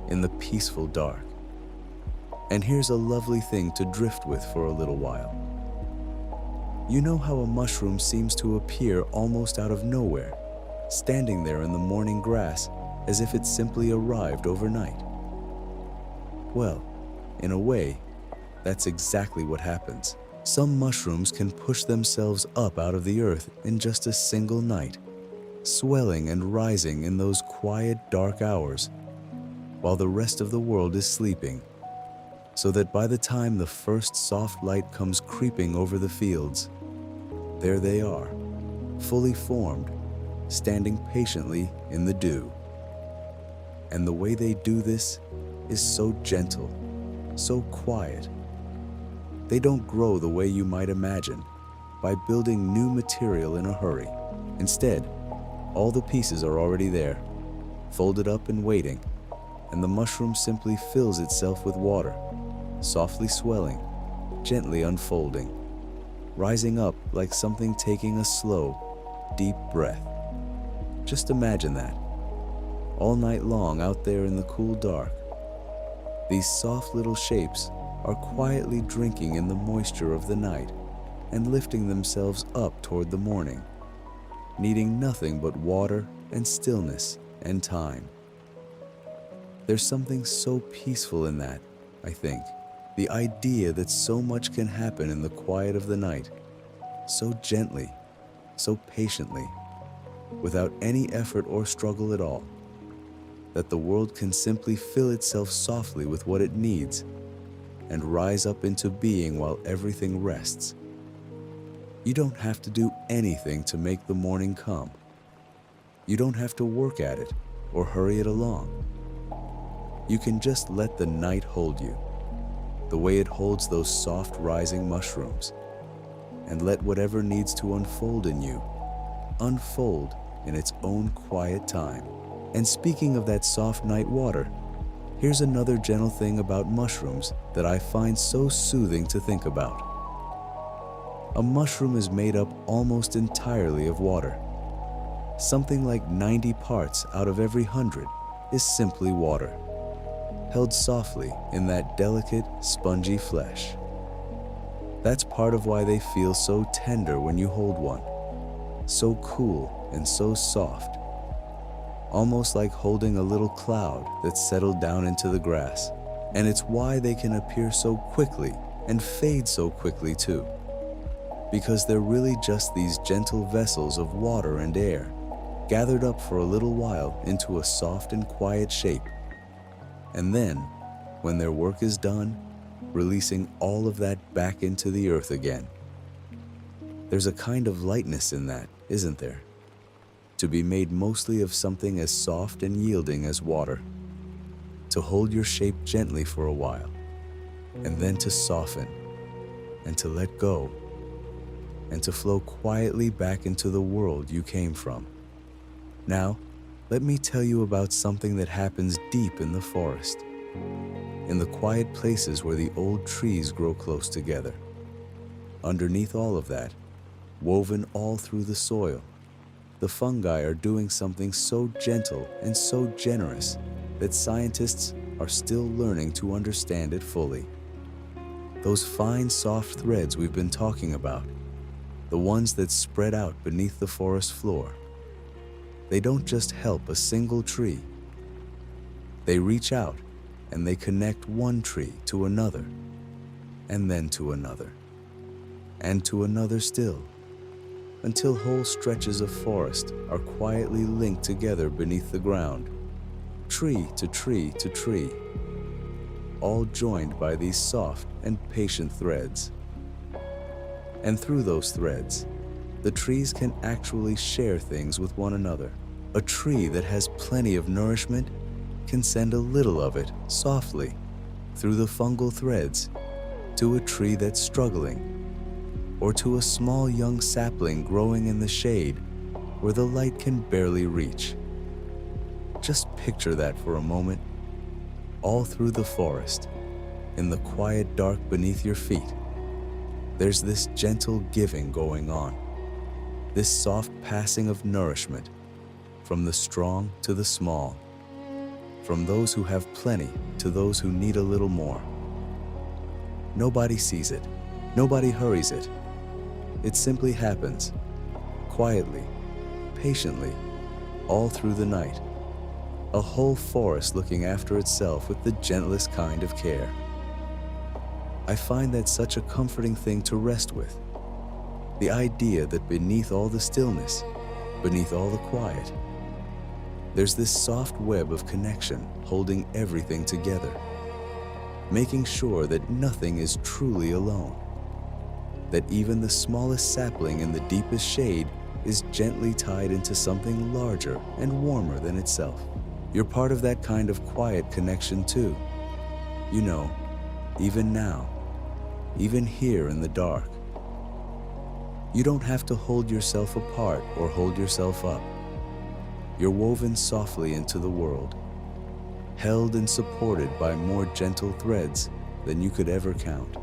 in the peaceful dark. And here's a lovely thing to drift with for a little while. You know how a mushroom seems to appear almost out of nowhere, standing there in the morning grass as if it simply arrived overnight? Well, in a way, that's exactly what happens. Some mushrooms can push themselves up out of the earth in just a single night, swelling and rising in those quiet, dark hours, while the rest of the world is sleeping, so that by the time the first soft light comes creeping over the fields, there they are, fully formed, standing patiently in the dew. And the way they do this is so gentle, so quiet. They don't grow the way you might imagine, by building new material in a hurry. Instead, all the pieces are already there, folded up and waiting, and the mushroom simply fills itself with water, softly swelling, gently unfolding, rising up like something taking a slow, deep breath. Just imagine that, all night long out there in the cool dark. These soft little shapes are quietly drinking in the moisture of the night and lifting themselves up toward the morning, needing nothing but water and stillness and time. There's something so peaceful in that, I think. The idea that so much can happen in the quiet of the night, so gently, so patiently, without any effort or struggle at all. That the world can simply fill itself softly with what it needs and rise up into being while everything rests. You don't have to do anything to make the morning come. You don't have to work at it or hurry it along. You can just let the night hold you, the way it holds those soft rising mushrooms, and let whatever needs to unfold in you, unfold in its own quiet time. And speaking of that soft night water, here's another gentle thing about mushrooms that I find so soothing to think about. A mushroom is made up almost entirely of water. Something like 90 parts out of every 100 is simply water, held softly in that delicate, spongy flesh. That's part of why they feel so tender when you hold one, so cool and so soft, almost like holding a little cloud that's settled down into the grass. And it's why they can appear so quickly and fade so quickly too, because they're really just these gentle vessels of water and air, gathered up for a little while into a soft and quiet shape, and then, when their work is done, releasing all of that back into the earth again. There's a kind of lightness in that, isn't there? To be made mostly of something as soft and yielding as water, to hold your shape gently for a while, and then to soften, and to let go, and to flow quietly back into the world you came from. Now, let me tell you about something that happens deep in the forest, in the quiet places where the old trees grow close together. Underneath all of that, woven all through the soil, the fungi are doing something so gentle and so generous that scientists are still learning to understand it fully. Those fine, soft threads we've been talking about, the ones that spread out beneath the forest floor, they don't just help a single tree. They reach out and they connect one tree to another, and then to another, and to another still, until whole stretches of forest are quietly linked together beneath the ground, tree to tree to tree, all joined by these soft and patient threads. And through those threads, the trees can actually share things with one another. A tree that has plenty of nourishment can send a little of it softly through the fungal threads to a tree that's struggling, or to a small young sapling growing in the shade where the light can barely reach. Just picture that for a moment. All through the forest, in the quiet dark beneath your feet, there's this gentle giving going on, this soft passing of nourishment from the strong to the small, from those who have plenty to those who need a little more. Nobody sees it, nobody hurries it, It simply happens, quietly, patiently, all through the night. A whole forest looking after itself with the gentlest kind of care. I find that such a comforting thing to rest with. The idea that beneath all the stillness, beneath all the quiet, there's this soft web of connection holding everything together, making sure that nothing is truly alone, that even the smallest sapling in the deepest shade is gently tied into something larger and warmer than itself. You're part of that kind of quiet connection too. You know, even now, even here in the dark. You don't have to hold yourself apart or hold yourself up. You're woven softly into the world, held and supported by more gentle threads than you could ever count.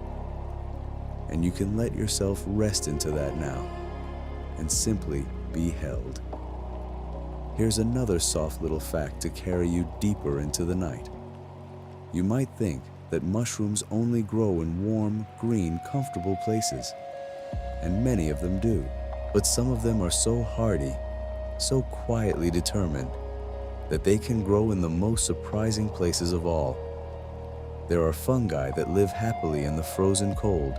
And you can let yourself rest into that now and simply be held. Here's another soft little fact to carry you deeper into the night. You might think that mushrooms only grow in warm, green, comfortable places, and many of them do. But some of them are so hardy, so quietly determined, that they can grow in the most surprising places of all. There are fungi that live happily in the frozen cold,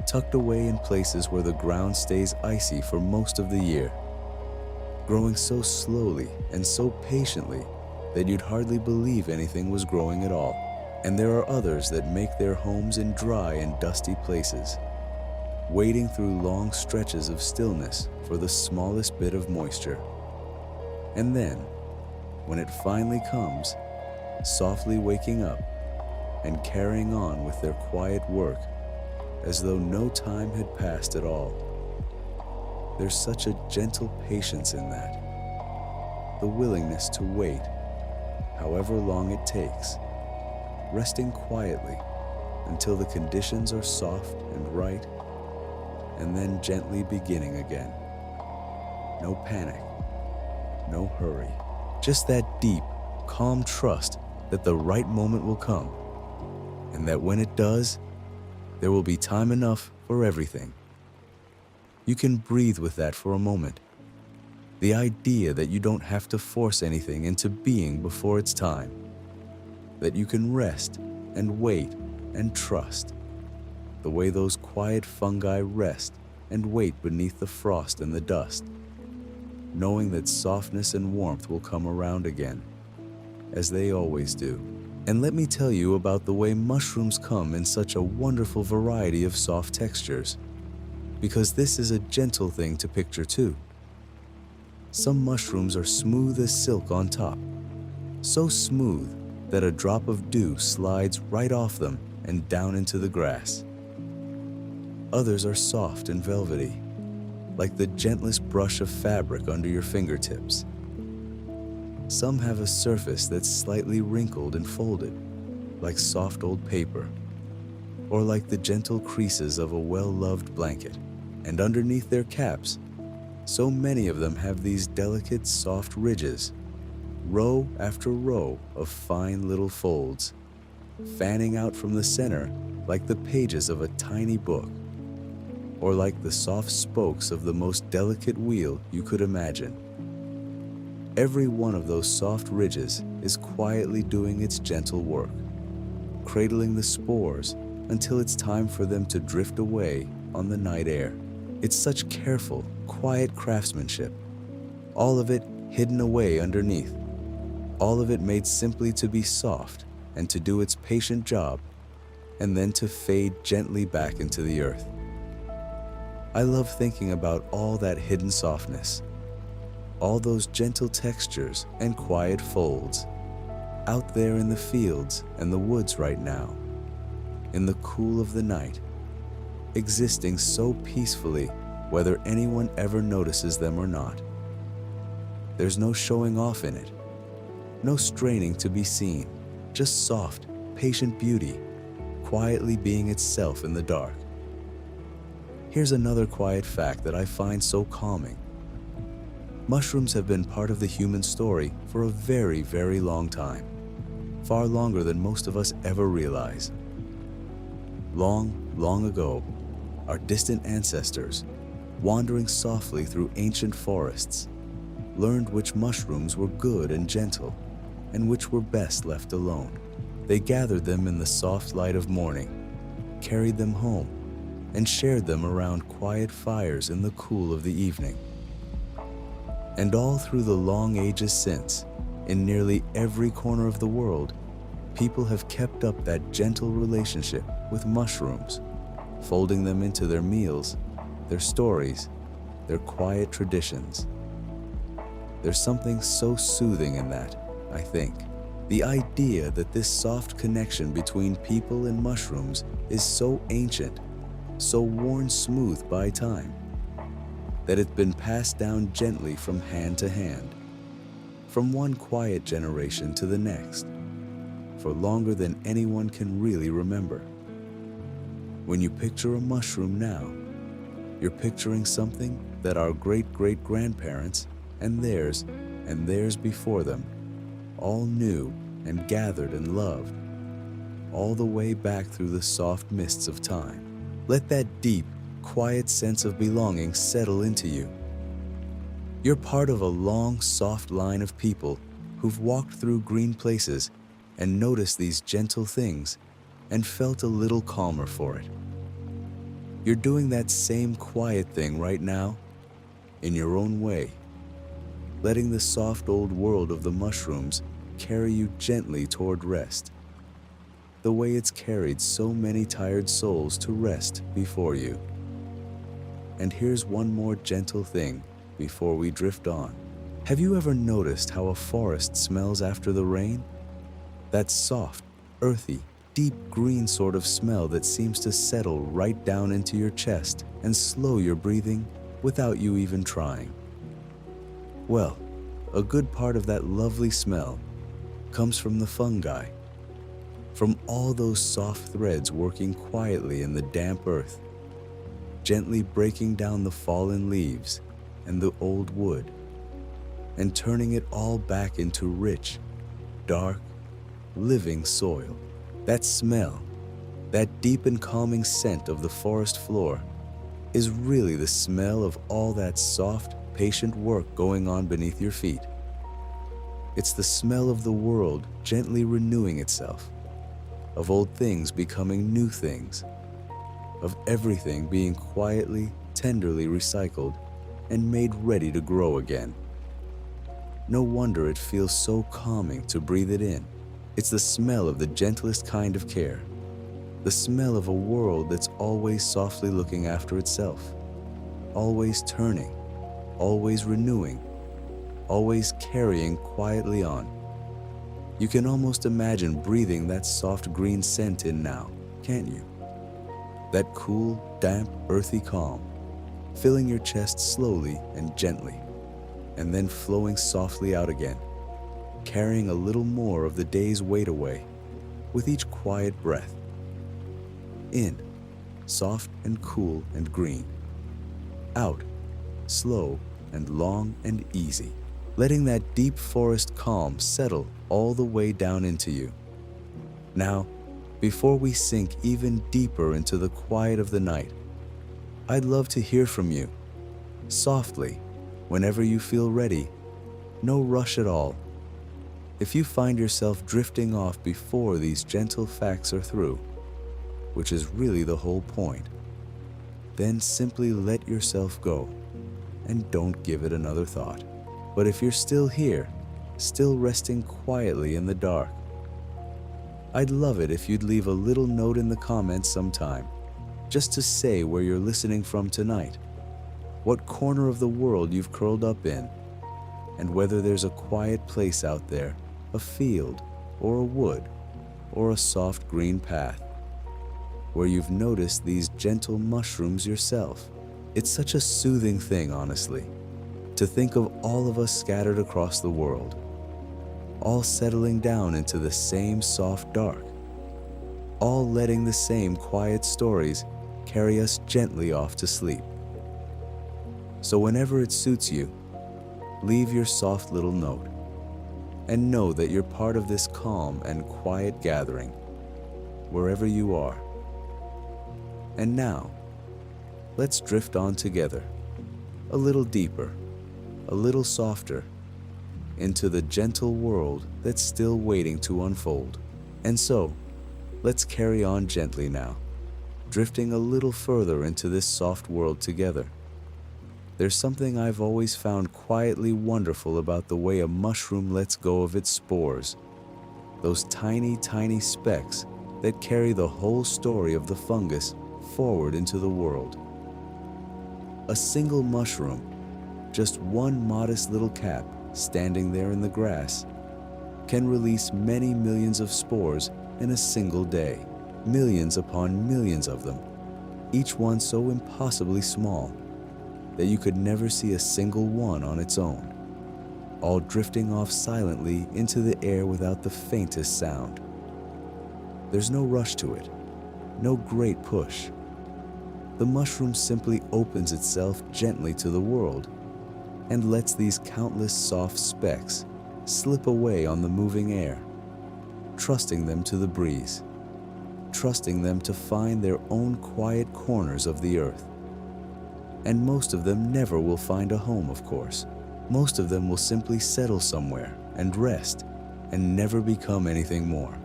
tucked away in places where the ground stays icy for most of the year, growing so slowly and so patiently that you'd hardly believe anything was growing at all. And there are others that make their homes in dry and dusty places, wading through long stretches of stillness for the smallest bit of moisture. And then, when it finally comes, softly waking up and carrying on with their quiet work as though no time had passed at all. There's such a gentle patience in that, the willingness to wait, however long it takes, resting quietly until the conditions are soft and right, and then gently beginning again. No panic, no hurry, just that deep, calm trust that the right moment will come, and that when it does, there will be time enough for everything. You can breathe with that for a moment. The idea that you don't have to force anything into being before it's time, that you can rest and wait and trust, the way those quiet fungi rest and wait beneath the frost and the dust, knowing that softness and warmth will come around again, as they always do. And let me tell you about the way mushrooms come in such a wonderful variety of soft textures, because this is a gentle thing to picture too. Some mushrooms are smooth as silk on top, so smooth that a drop of dew slides right off them and down into the grass. Others are soft and velvety, like the gentlest brush of fabric under your fingertips. Some have a surface that's slightly wrinkled and folded, like soft old paper, or like the gentle creases of a well-loved blanket. And underneath their caps, so many of them have these delicate, soft ridges, row after row of fine little folds, fanning out from the center like the pages of a tiny book, or like the soft spokes of the most delicate wheel you could imagine. Every one of those soft ridges is quietly doing its gentle work, cradling the spores until it's time for them to drift away on the night air. It's such careful, quiet craftsmanship, all of it hidden away underneath, all of it made simply to be soft and to do its patient job, and then to fade gently back into the earth. I love thinking about all that hidden softness, all those gentle textures and quiet folds, out there in the fields and the woods right now, in the cool of the night, existing so peacefully whether anyone ever notices them or not. There's no showing off in it, no straining to be seen, just soft, patient beauty, quietly being itself in the dark. Here's another quiet fact that I find so calming. Mushrooms have been part of the human story for a very, very long time, far longer than most of us ever realize. Long, long ago, Our distant ancestors, wandering softly through ancient forests, learned which mushrooms were good and gentle and which were best left alone. They gathered them in the soft light of morning, carried them home, and shared them around quiet fires in the cool of the evening. And all through the long ages since, in nearly every corner of the world, people have kept up that gentle relationship with mushrooms, folding them into their meals, their stories, their quiet traditions. There's something so soothing in that, I think. The idea that this soft connection between people and mushrooms is so ancient, so worn smooth by time, that it's been passed down gently from hand to hand, from one quiet generation to the next, for longer than anyone can really remember. When you picture a mushroom now, you're picturing something that our great-great-grandparents and theirs before them all knew and gathered and loved, all the way back through the soft mists of time. Let that deep, quiet sense of belonging settle into you. You're part of a long, soft line of people who've walked through green places and noticed these gentle things and felt a little calmer for it. You're doing that same quiet thing right now, in your own way, letting the soft old world of the mushrooms carry you gently toward rest, the way it's carried so many tired souls to rest before you. And here's one more gentle thing before we drift on. Have you ever noticed how a forest smells after the rain? That soft, earthy, deep green sort of smell that seems to settle right down into your chest and slow your breathing without you even trying. Well, a good part of that lovely smell comes from the fungi, from all those soft threads working quietly in the damp earth, gently breaking down the fallen leaves and the old wood, and turning it all back into rich, dark, living soil. That smell, that deep and calming scent of the forest floor, is really the smell of all that soft, patient work going on beneath your feet. It's the smell of the world gently renewing itself, of old things becoming new things, of everything being quietly, tenderly recycled and made ready to grow again. No wonder it feels so calming to breathe it in. It's the smell of the gentlest kind of care, the smell of a world that's always softly looking after itself, always turning, always renewing, always carrying quietly on. You can almost imagine breathing that soft green scent in now, can't you? That cool, damp, earthy calm, filling your chest slowly and gently, and then flowing softly out again, carrying a little more of the day's weight away with each quiet breath. In, soft and cool and green. Out, slow and long and easy, letting that deep forest calm settle all the way down into you. Now, before we sink even deeper into the quiet of the night, I'd love to hear from you, softly, whenever you feel ready, no rush at all. If you find yourself drifting off before these gentle facts are through, which is really the whole point, then simply let yourself go and don't give it another thought. But if you're still here, still resting quietly in the dark, I'd love it if you'd leave a little note in the comments sometime, just to say where you're listening from tonight, what corner of the world you've curled up in, and whether there's a quiet place out there, a field, or a wood, or a soft green path, where you've noticed these gentle mushrooms yourself. It's such a soothing thing, honestly, to think of all of us scattered across the world, all settling down into the same soft dark, all letting the same quiet stories carry us gently off to sleep. So whenever it suits you, leave your soft little note, and know that you're part of this calm and quiet gathering, wherever you are. And now, Let's drift on together, a little deeper, a little softer, into the gentle world that's still waiting to unfold. And so, let's carry on gently now, drifting a little further into this soft world together. There's something I've always found quietly wonderful about the way a mushroom lets go of its spores, those tiny, tiny specks that carry the whole story of the fungus forward into the world. A single mushroom, just one modest little cap standing there in the grass, can release many millions of spores in a single day, millions upon millions of them, each one so impossibly small that you could never see a single one on its own, all drifting off silently into the air without the faintest sound. There's no rush to it, no great push. The mushroom simply opens itself gently to the world and lets these countless soft specks slip away on the moving air, trusting them to the breeze, trusting them to find their own quiet corners of the earth. And most of them never will find a home, of course. Most of them will simply settle somewhere and rest and never become anything more.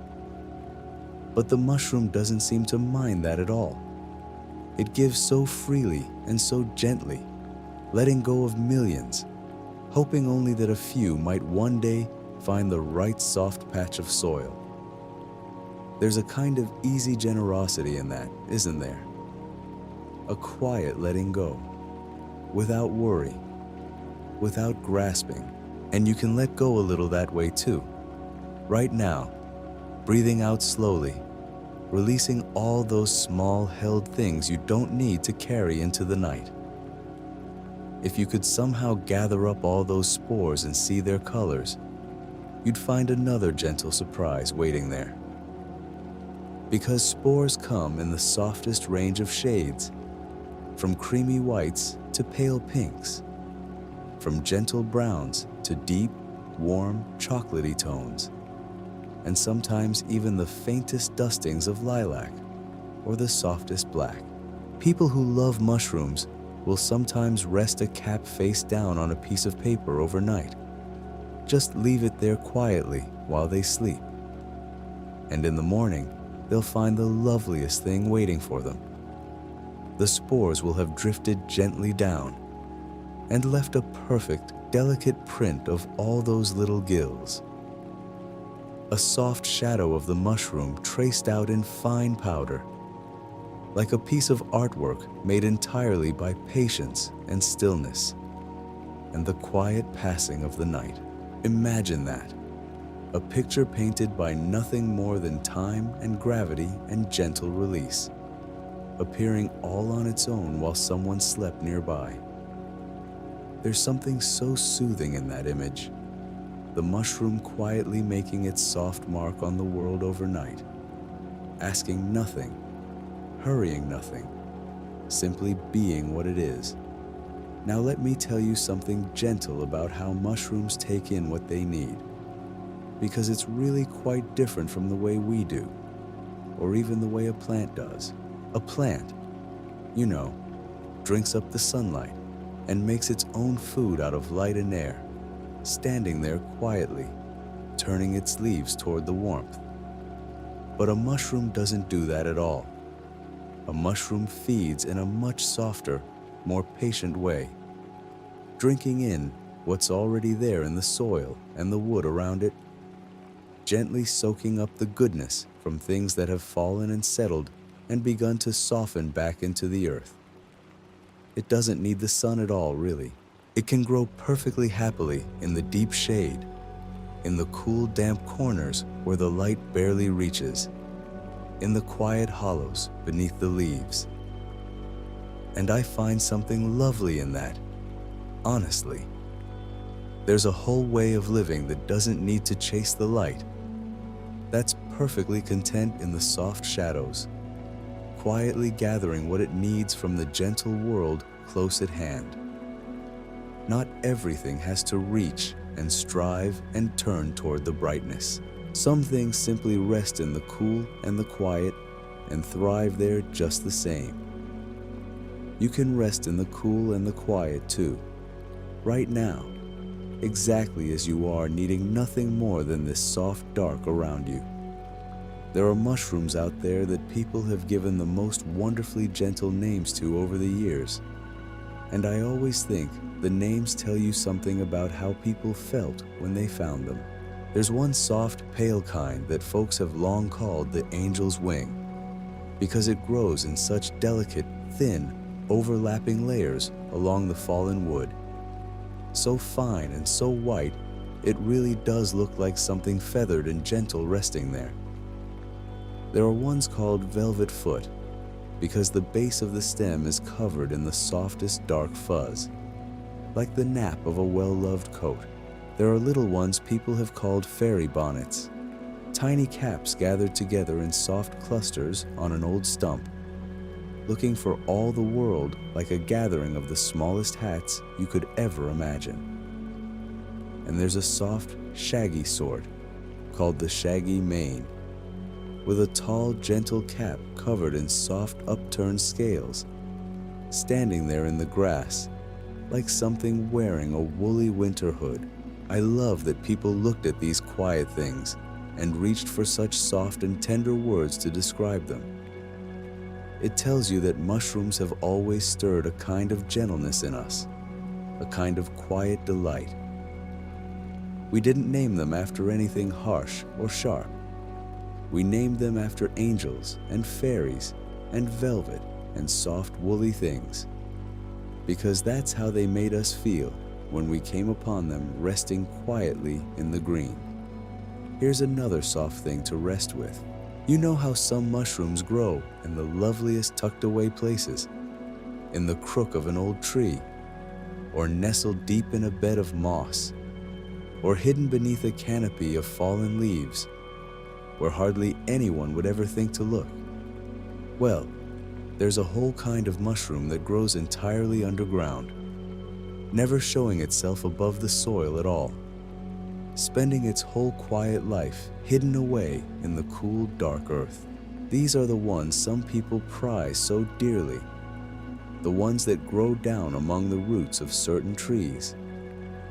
But the mushroom doesn't seem to mind that at all. It gives so freely and so gently, letting go of millions, hoping only that a few might one day find the right soft patch of soil. There's a kind of easy generosity in that, isn't there? A quiet letting go, without worry, without grasping. And you can let go a little that way too. Right now, breathing out slowly, releasing all those small held things you don't need to carry into the night. If you could somehow gather up all those spores and see their colors, you'd find another gentle surprise waiting there. Because spores come in the softest range of shades, from creamy whites to pale pinks, from gentle browns to deep, warm, chocolatey tones, and sometimes even the faintest dustings of lilac or the softest black. People who love mushrooms will sometimes rest a cap face down on a piece of paper overnight. Just leave it there quietly while they sleep. And in the morning, they'll find the loveliest thing waiting for them. The spores will have drifted gently down and left a perfect, delicate print of all those little gills. A soft shadow of the mushroom traced out in fine powder, like a piece of artwork made entirely by patience and stillness, and the quiet passing of the night. Imagine that. A picture painted by nothing more than time and gravity and gentle release, appearing all on its own while someone slept nearby. There's something so soothing in that image, the mushroom quietly making its soft mark on the world overnight, asking nothing, hurrying nothing, simply being what it is. Now let me tell you something gentle about how mushrooms take in what they need, because it's really quite different from the way we do, or even the way a plant does. A plant, you know, drinks up the sunlight and makes its own food out of light and air, standing there quietly, turning its leaves toward the warmth. But a mushroom doesn't do that at all. A mushroom feeds in a much softer, more patient way, drinking in what's already there in the soil and the wood around it, gently soaking up the goodness from things that have fallen and settled and begun to soften back into the earth. It doesn't need the sun at all, really. It can grow perfectly happily in the deep shade, in the cool, damp corners where the light barely reaches, in the quiet hollows beneath the leaves. And I find something lovely in that, honestly. There's a whole way of living that doesn't need to chase the light, that's perfectly content in the soft shadows, quietly gathering what it needs from the gentle world close at hand. Not everything has to reach and strive and turn toward the brightness. Some things simply rest in the cool and the quiet and thrive there just the same. You can rest in the cool and the quiet too, right now, exactly as you are, needing nothing more than this soft dark around you. There are mushrooms out there that people have given the most wonderfully gentle names to over the years. And I always think the names tell you something about how people felt when they found them. There's one soft, pale kind that folks have long called the angel's wing, because it grows in such delicate, thin, overlapping layers along the fallen wood. So fine and so white, it really does look like something feathered and gentle resting there. There are ones called velvet foot, because the base of the stem is covered in the softest dark fuzz, like the nap of a well-loved coat. There are little ones people have called fairy bonnets, tiny caps gathered together in soft clusters on an old stump, looking for all the world like a gathering of the smallest hats you could ever imagine. And there's a soft, shaggy sort called the shaggy mane, with a tall, gentle cap covered in soft, upturned scales, standing there in the grass like something wearing a woolly winter hood. I love that people looked at these quiet things and reached for such soft and tender words to describe them. It tells you that mushrooms have always stirred a kind of gentleness in us, a kind of quiet delight. We didn't name them after anything harsh or sharp. We named them after angels and fairies and velvet and soft woolly things, because that's how they made us feel when we came upon them resting quietly in the green. Here's another soft thing to rest with. You know how some mushrooms grow in the loveliest tucked away places, in the crook of an old tree, or nestled deep in a bed of moss, or hidden beneath a canopy of fallen leaves, where hardly anyone would ever think to look? Well, there's a whole kind of mushroom that grows entirely underground, never showing itself above the soil at all, spending its whole quiet life hidden away in the cool, dark earth. These are the ones some people prize so dearly, the ones that grow down among the roots of certain trees,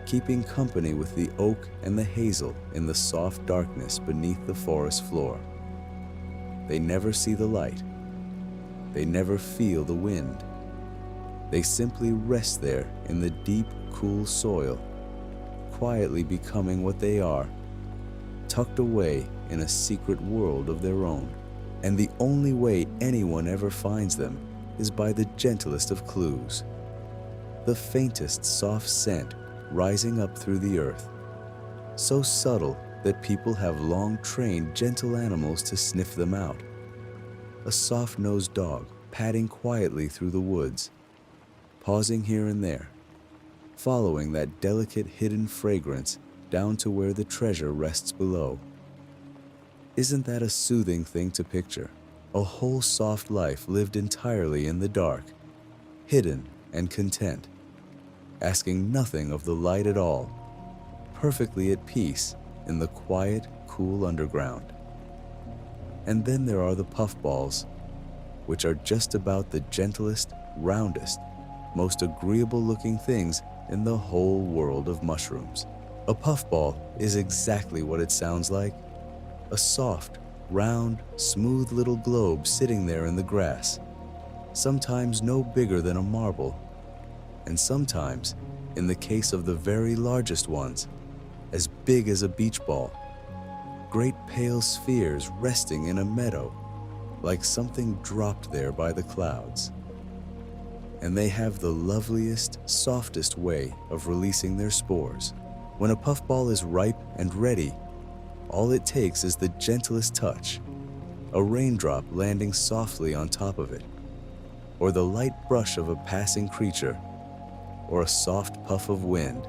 keeping company with the oak and the hazel in the soft darkness beneath the forest floor. They never see the light. They never feel the wind. They simply rest there in the deep, cool soil, quietly becoming what they are, tucked away in a secret world of their own. And the only way anyone ever finds them is by the gentlest of clues, the faintest soft scent rising up through the earth, so subtle that people have long trained gentle animals to sniff them out. A soft-nosed dog padding quietly through the woods, pausing here and there, following that delicate hidden fragrance down to where the treasure rests below. Isn't that a soothing thing to picture? A whole soft life lived entirely in the dark, hidden and content, asking nothing of the light at all, perfectly at peace in the quiet, cool underground. And then there are the puffballs, which are just about the gentlest, roundest, most agreeable-looking things in the whole world of mushrooms. A puffball is exactly what it sounds like, a soft, round, smooth little globe sitting there in the grass, sometimes no bigger than a marble, and sometimes, in the case of the very largest ones, as big as a beach ball. Great pale spheres resting in a meadow, like something dropped there by the clouds. And they have the loveliest, softest way of releasing their spores. When a puffball is ripe and ready, all it takes is the gentlest touch, a raindrop landing softly on top of it, or the light brush of a passing creature, or a soft puff of wind,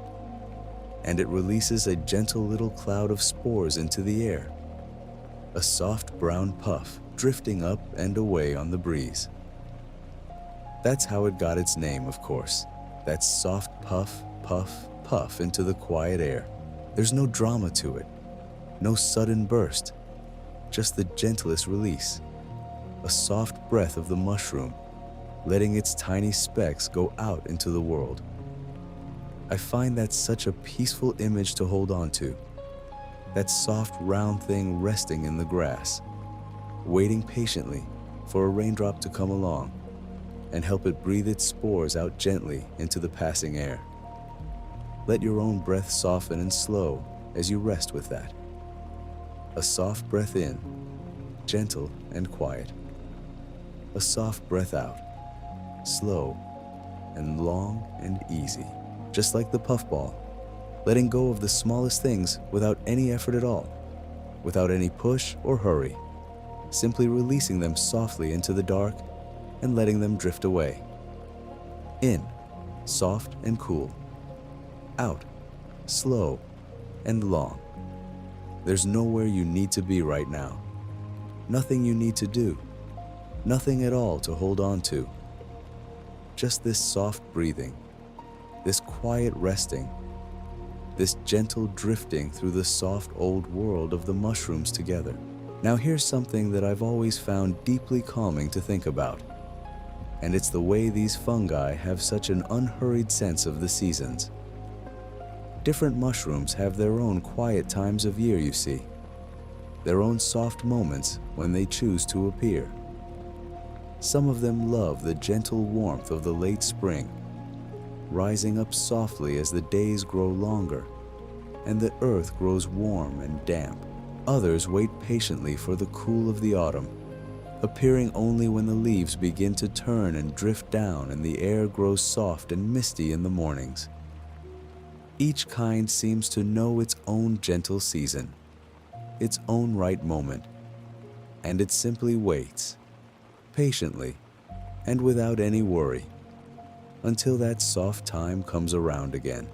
and it releases a gentle little cloud of spores into the air, a soft brown puff drifting up and away on the breeze. That's how it got its name, of course, that soft puff, puff, puff into the quiet air. There's no drama to it, no sudden burst, just the gentlest release, a soft breath of the mushroom, letting its tiny specks go out into the world. I find that such a peaceful image to hold on to. That soft, round thing resting in the grass, waiting patiently for a raindrop to come along and help it breathe its spores out gently into the passing air. Let your own breath soften and slow as you rest with that. A soft breath in, gentle and quiet. A soft breath out, slow and long and easy, just like the puffball, letting go of the smallest things without any effort at all, without any push or hurry, simply releasing them softly into the dark and letting them drift away. In, soft and cool. Out, slow and long. There's nowhere you need to be right now. Nothing you need to do. Nothing at all to hold on to. Just this soft breathing, this quiet resting, this gentle drifting through the soft old world of the mushrooms together. Now here's something that I've always found deeply calming to think about. And it's the way these fungi have such an unhurried sense of the seasons. Different mushrooms have their own quiet times of year, you see. Their own soft moments when they choose to appear. Some of them love the gentle warmth of the late spring, rising up softly as the days grow longer and the earth grows warm and damp. Others wait patiently for the cool of the autumn, appearing only when the leaves begin to turn and drift down and the air grows soft and misty in the mornings. Each kind seems to know its own gentle season, its own right moment, and it simply waits, patiently and without any worry, until that soft time comes around again.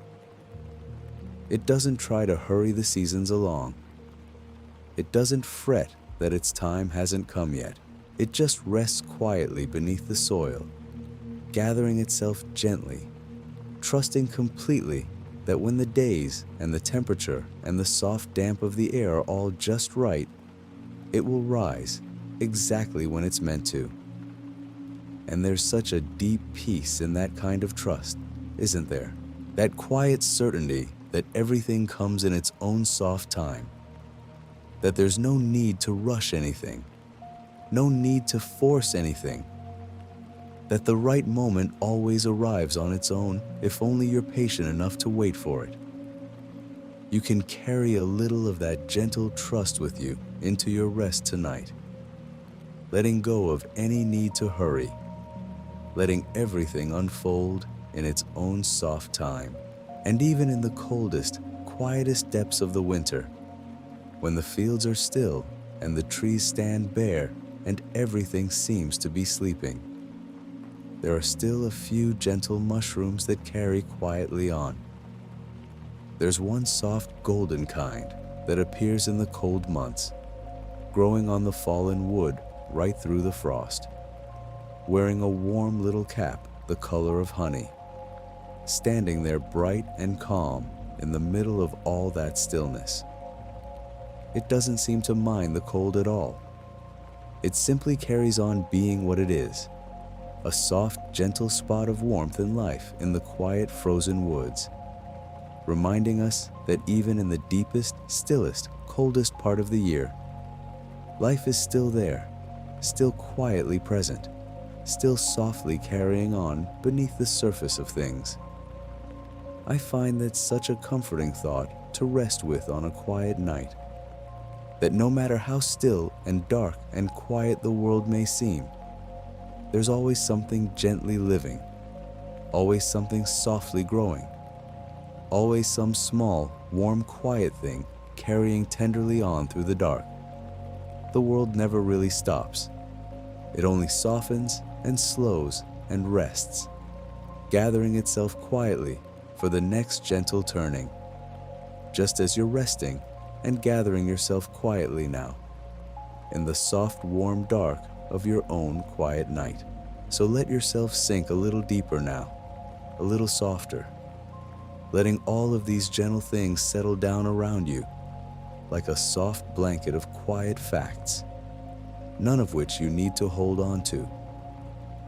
It doesn't try to hurry the seasons along. It doesn't fret that its time hasn't come yet. It just rests quietly beneath the soil, gathering itself gently, trusting completely that when the days and the temperature and the soft damp of the air are all just right, it will rise exactly when it's meant to. And there's such a deep peace in that kind of trust, isn't there? That quiet certainty that everything comes in its own soft time, that there's no need to rush anything, no need to force anything, that the right moment always arrives on its own if only you're patient enough to wait for it. You can carry a little of that gentle trust with you into your rest tonight, letting go of any need to hurry, letting everything unfold in its own soft time. And even in the coldest, quietest depths of the winter, when the fields are still and the trees stand bare and everything seems to be sleeping, there are still a few gentle mushrooms that carry quietly on. There's one soft golden kind that appears in the cold months, growing on the fallen wood right through the frost, wearing a warm little cap the color of honey, standing there bright and calm in the middle of all that stillness. It doesn't seem to mind the cold at all. It simply carries on being what it is, a soft, gentle spot of warmth and life in the quiet, frozen woods, reminding us that even in the deepest, stillest, coldest part of the year, life is still there, still quietly present, still softly carrying on beneath the surface of things. I find that such a comforting thought to rest with on a quiet night, that no matter how still and dark and quiet the world may seem, there's always something gently living, always something softly growing, always some small, warm, quiet thing carrying tenderly on through the dark. The world never really stops. It only softens and slows and rests, gathering itself quietly for the next gentle turning, just as you're resting and gathering yourself quietly now, in the soft, warm dark of your own quiet night. So let yourself sink a little deeper now, a little softer, letting all of these gentle things settle down around you like a soft blanket of quiet facts, none of which you need to hold on to,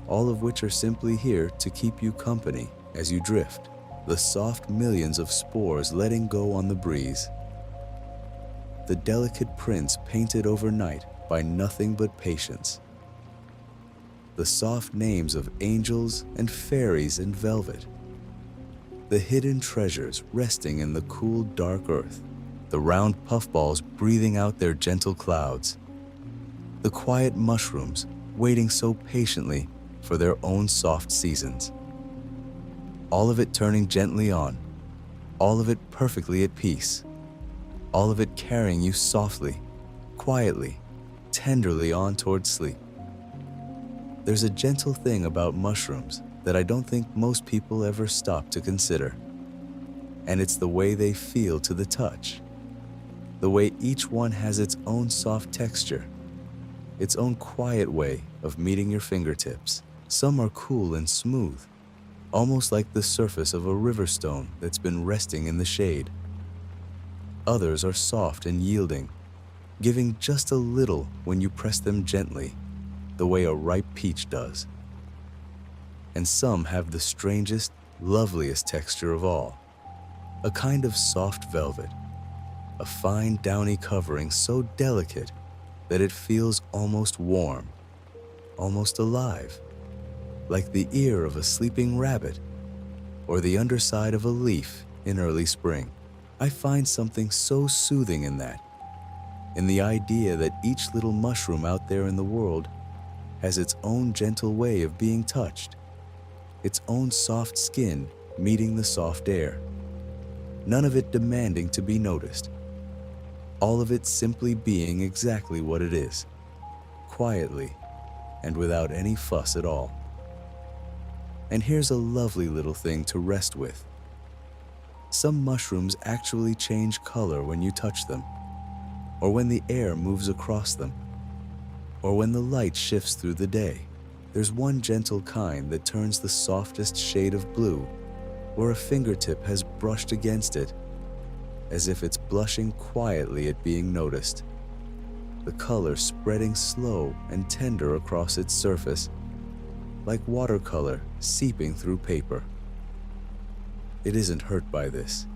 all of which are simply here to keep you company as you drift, the soft millions of spores letting go on the breeze. The delicate prints painted overnight by nothing but patience. The soft names of angels and fairies in velvet. The hidden treasures resting in the cool, dark earth. The round puffballs breathing out their gentle clouds. The quiet mushrooms waiting so patiently for their own soft seasons. All of it turning gently on, all of it perfectly at peace, all of it carrying you softly, quietly, tenderly on toward sleep. There's a gentle thing about mushrooms that I don't think most people ever stop to consider, and it's the way they feel to the touch. The way each one has its own soft texture, its own quiet way of meeting your fingertips. Some are cool and smooth, almost like the surface of a river stone that's been resting in the shade. Others are soft and yielding, giving just a little when you press them gently, the way a ripe peach does. And some have the strangest, loveliest texture of all, a kind of soft velvet, a fine downy covering so delicate that it feels almost warm, almost alive, like the ear of a sleeping rabbit or the underside of a leaf in early spring. I find something so soothing in that, in the idea that each little mushroom out there in the world has its own gentle way of being touched, its own soft skin meeting the soft air, none of it demanding to be noticed, all of it simply being exactly what it is, quietly and without any fuss at all. And here's a lovely little thing to rest with. Some mushrooms actually change color when you touch them, or when the air moves across them, or when the light shifts through the day. There's one gentle kind that turns the softest shade of blue, where a fingertip has brushed against it, as if it's blushing quietly at being noticed, the color spreading slow and tender across its surface, like watercolor seeping through paper. It isn't hurt by this.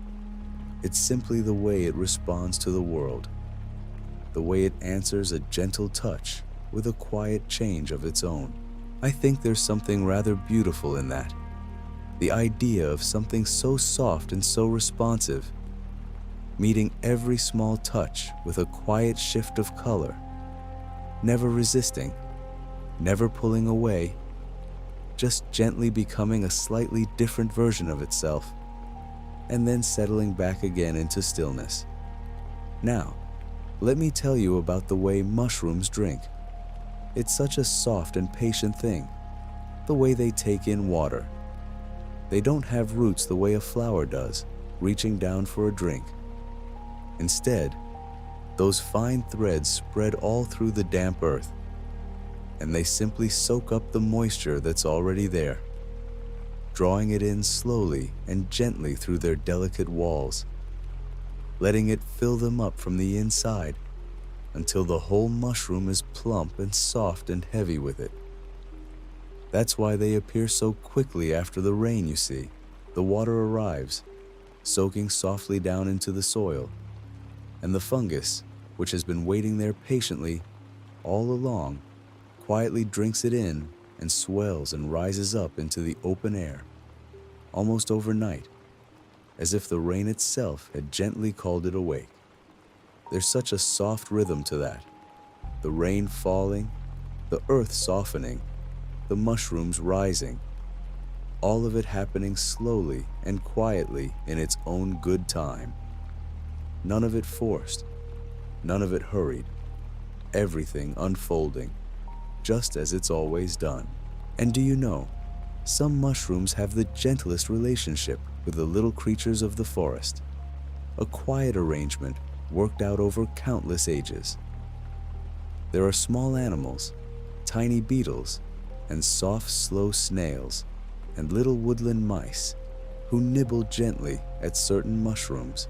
It's simply the way it responds to the world, the way it answers a gentle touch with a quiet change of its own. I think there's something rather beautiful in that. The idea of something so soft and so responsive, meeting every small touch with a quiet shift of color, never resisting, never pulling away, just gently becoming a slightly different version of itself, and then settling back again into stillness. Now, let me tell you about the way mushrooms drink. It's such a soft and patient thing, the way they take in water. They don't have roots the way a flower does, reaching down for a drink. Instead, those fine threads spread all through the damp earth, and they simply soak up the moisture that's already there, drawing it in slowly and gently through their delicate walls, letting it fill them up from the inside until the whole mushroom is plump and soft and heavy with it. That's why they appear so quickly after the rain, you see. The water arrives, soaking softly down into the soil, and the fungus, which has been waiting there patiently all along, quietly drinks it in and swells and rises up into the open air, almost overnight, as if the rain itself had gently called it awake. There's such a soft rhythm to that. The rain falling, the earth softening, the mushrooms rising, all of it happening slowly and quietly in its own good time. None of it forced, none of it hurried, everything unfolding, just as it's always done. And do you know, some mushrooms have the gentlest relationship with the little creatures of the forest, a quiet arrangement worked out over countless ages. There are small animals, tiny beetles, and soft, slow snails, and little woodland mice who nibble gently at certain mushrooms,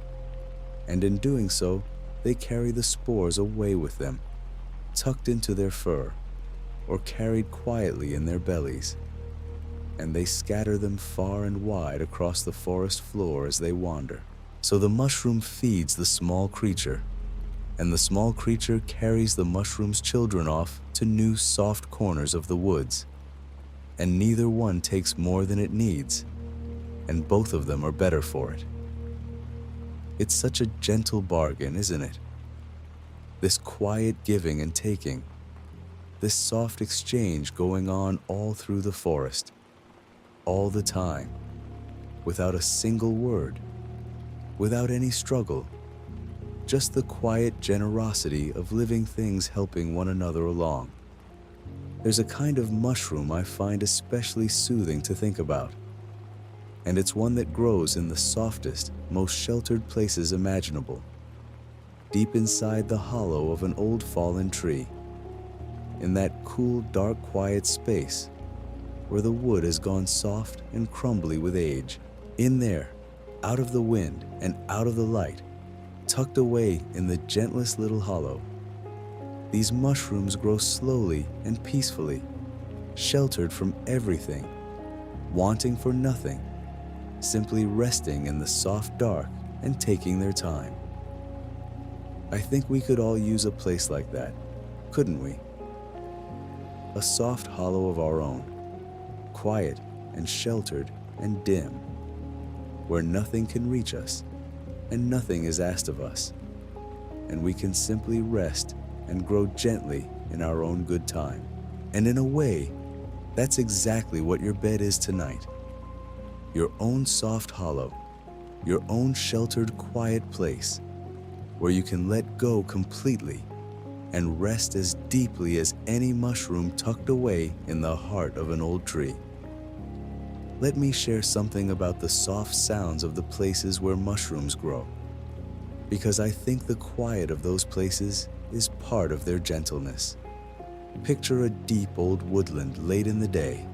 and in doing so, they carry the spores away with them, tucked into their fur, or carried quietly in their bellies, and they scatter them far and wide across the forest floor as they wander. So the mushroom feeds the small creature, and the small creature carries the mushroom's children off to new soft corners of the woods, and neither one takes more than it needs, and both of them are better for it. It's such a gentle bargain, isn't it? This quiet giving and taking, this soft exchange going on all through the forest, all the time, without a single word, without any struggle, just the quiet generosity of living things helping one another along. There's a kind of mushroom I find especially soothing to think about, and it's one that grows in the softest, most sheltered places imaginable, deep inside the hollow of an old fallen tree, in that cool, dark, quiet space where the wood has gone soft and crumbly with age. In there, out of the wind and out of the light, tucked away in the gentlest little hollow, these mushrooms grow slowly and peacefully, sheltered from everything, wanting for nothing, simply resting in the soft dark and taking their time. I think we could all use a place like that, couldn't we? A soft hollow of our own, quiet and sheltered and dim, where nothing can reach us and nothing is asked of us, and we can simply rest and grow gently in our own good time. And in a way, that's exactly what your bed is tonight. Your own soft hollow, your own sheltered, quiet place where you can let go completely and rest as deeply as any mushroom tucked away in the heart of an old tree. Let me share something about the soft sounds of the places where mushrooms grow, because I think the quiet of those places is part of their gentleness. Picture a deep old woodland late in the day,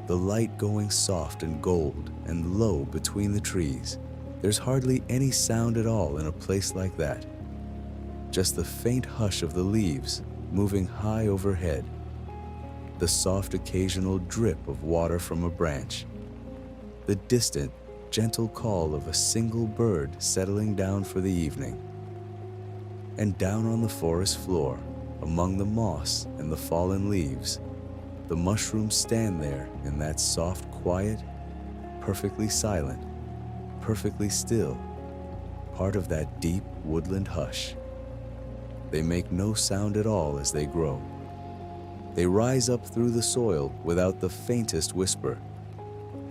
the light going soft and gold and low between the trees. There's hardly any sound at all in a place like that. Just the faint hush of the leaves moving high overhead, the soft occasional drip of water from a branch, the distant, gentle call of a single bird settling down for the evening. And down on the forest floor, among the moss and the fallen leaves, the mushrooms stand there in that soft quiet, perfectly silent, perfectly still, part of that deep woodland hush. They make no sound at all as they grow. They rise up through the soil without the faintest whisper.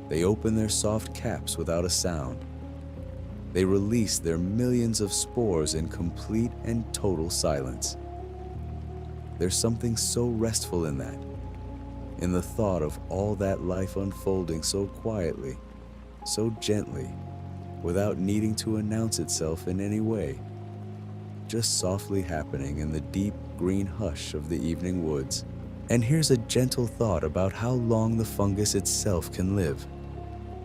They open their soft caps without a sound. They release their millions of spores in complete and total silence. There's something so restful in that, in the thought of all that life unfolding so quietly, so gently, without needing to announce itself in any way, just softly happening in the deep green hush of the evening woods. And here's a gentle thought about how long the fungus itself can live,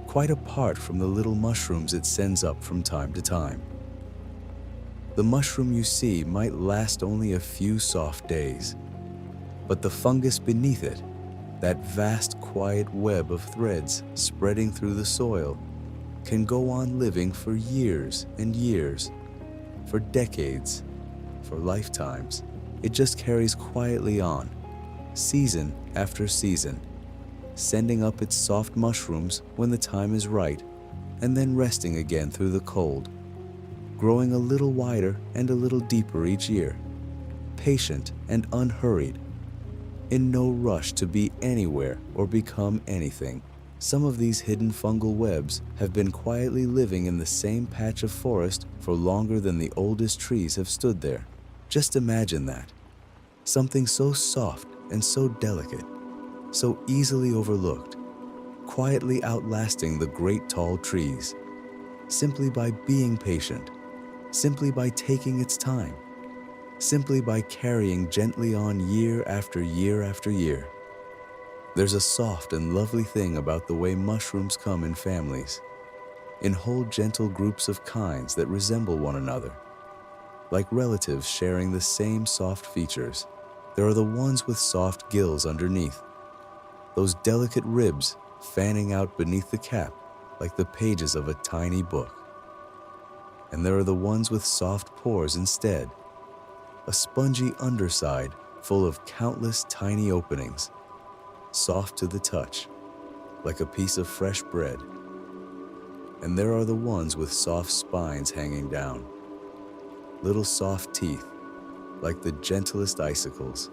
quite apart from the little mushrooms it sends up from time to time. The mushroom you see might last only a few soft days, but the fungus beneath it, that vast quiet web of threads spreading through the soil, can go on living for years and years, for decades, for lifetimes. It just carries quietly on, season after season, sending up its soft mushrooms when the time is right, and then resting again through the cold, growing a little wider and a little deeper each year, patient and unhurried, in no rush to be anywhere or become anything. Some of these hidden fungal webs have been quietly living in the same patch of forest for longer than the oldest trees have stood there. Just imagine that. Something so soft and so delicate, so easily overlooked, quietly outlasting the great tall trees, simply by being patient, simply by taking its time, simply by carrying gently on year after year after year. There's a soft and lovely thing about the way mushrooms come in families, in whole gentle groups of kinds that resemble one another, like relatives sharing the same soft features, There are the ones with soft gills underneath, those delicate ribs fanning out beneath the cap like the pages of a tiny book. And there are the ones with soft pores instead, a spongy underside full of countless tiny openings, soft to the touch, like a piece of fresh bread. And there are the ones with soft spines hanging down, little soft teeth, like the gentlest icicles,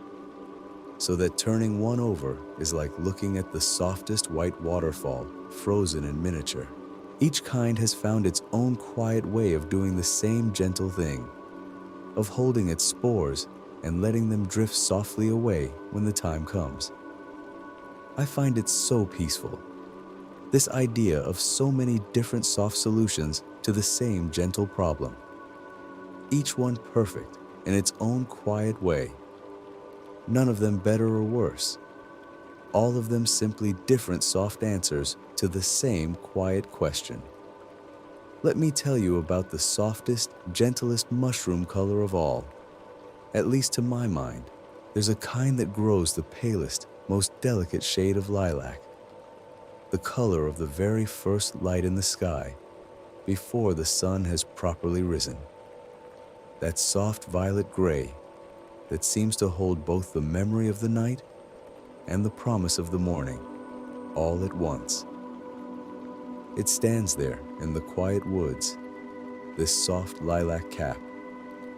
so that turning one over is like looking at the softest white waterfall frozen in miniature. Each kind has found its own quiet way of doing the same gentle thing, of holding its spores and letting them drift softly away when the time comes. I find it so peaceful, this idea of so many different soft solutions to the same gentle problem, each one perfect in its own quiet way, none of them better or worse, all of them simply different soft answers to the same quiet question. Let me tell you about the softest, gentlest mushroom color of all. At least to my mind, there's a kind that grows the palest, most delicate shade of lilac, the color of the very first light in the sky before the sun has properly risen. That soft violet gray that seems to hold both the memory of the night and the promise of the morning all at once. It stands there in the quiet woods, this soft lilac cap,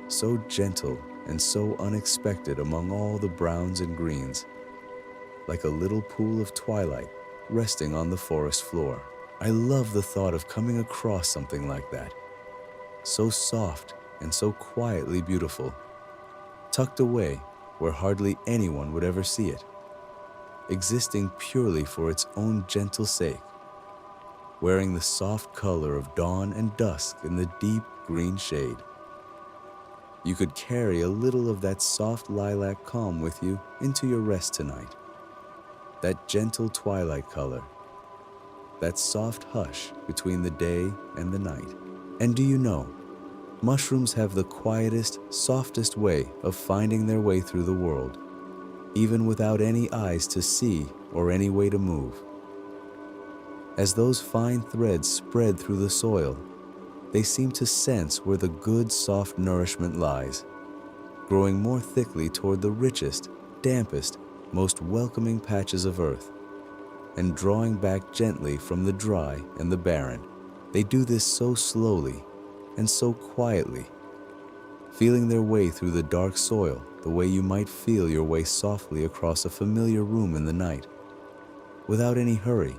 so gentle and so unexpected among all the browns and greens, like a little pool of twilight resting on the forest floor. I love the thought of coming across something like that, so soft and so quietly beautiful, tucked away where hardly anyone would ever see it, existing purely for its own gentle sake, wearing the soft color of dawn and dusk in the deep green shade. You could carry a little of that soft lilac calm with you into your rest tonight, that gentle twilight color, that soft hush between the day and the night. And do you know, mushrooms have the quietest, softest way of finding their way through the world, even without any eyes to see or any way to move. As those fine threads spread through the soil, they seem to sense where the good, soft nourishment lies, growing more thickly toward the richest, dampest, most welcoming patches of earth, and drawing back gently from the dry and the barren. They do this so slowly and so quietly, feeling their way through the dark soil the way you might feel your way softly across a familiar room in the night, without any hurry,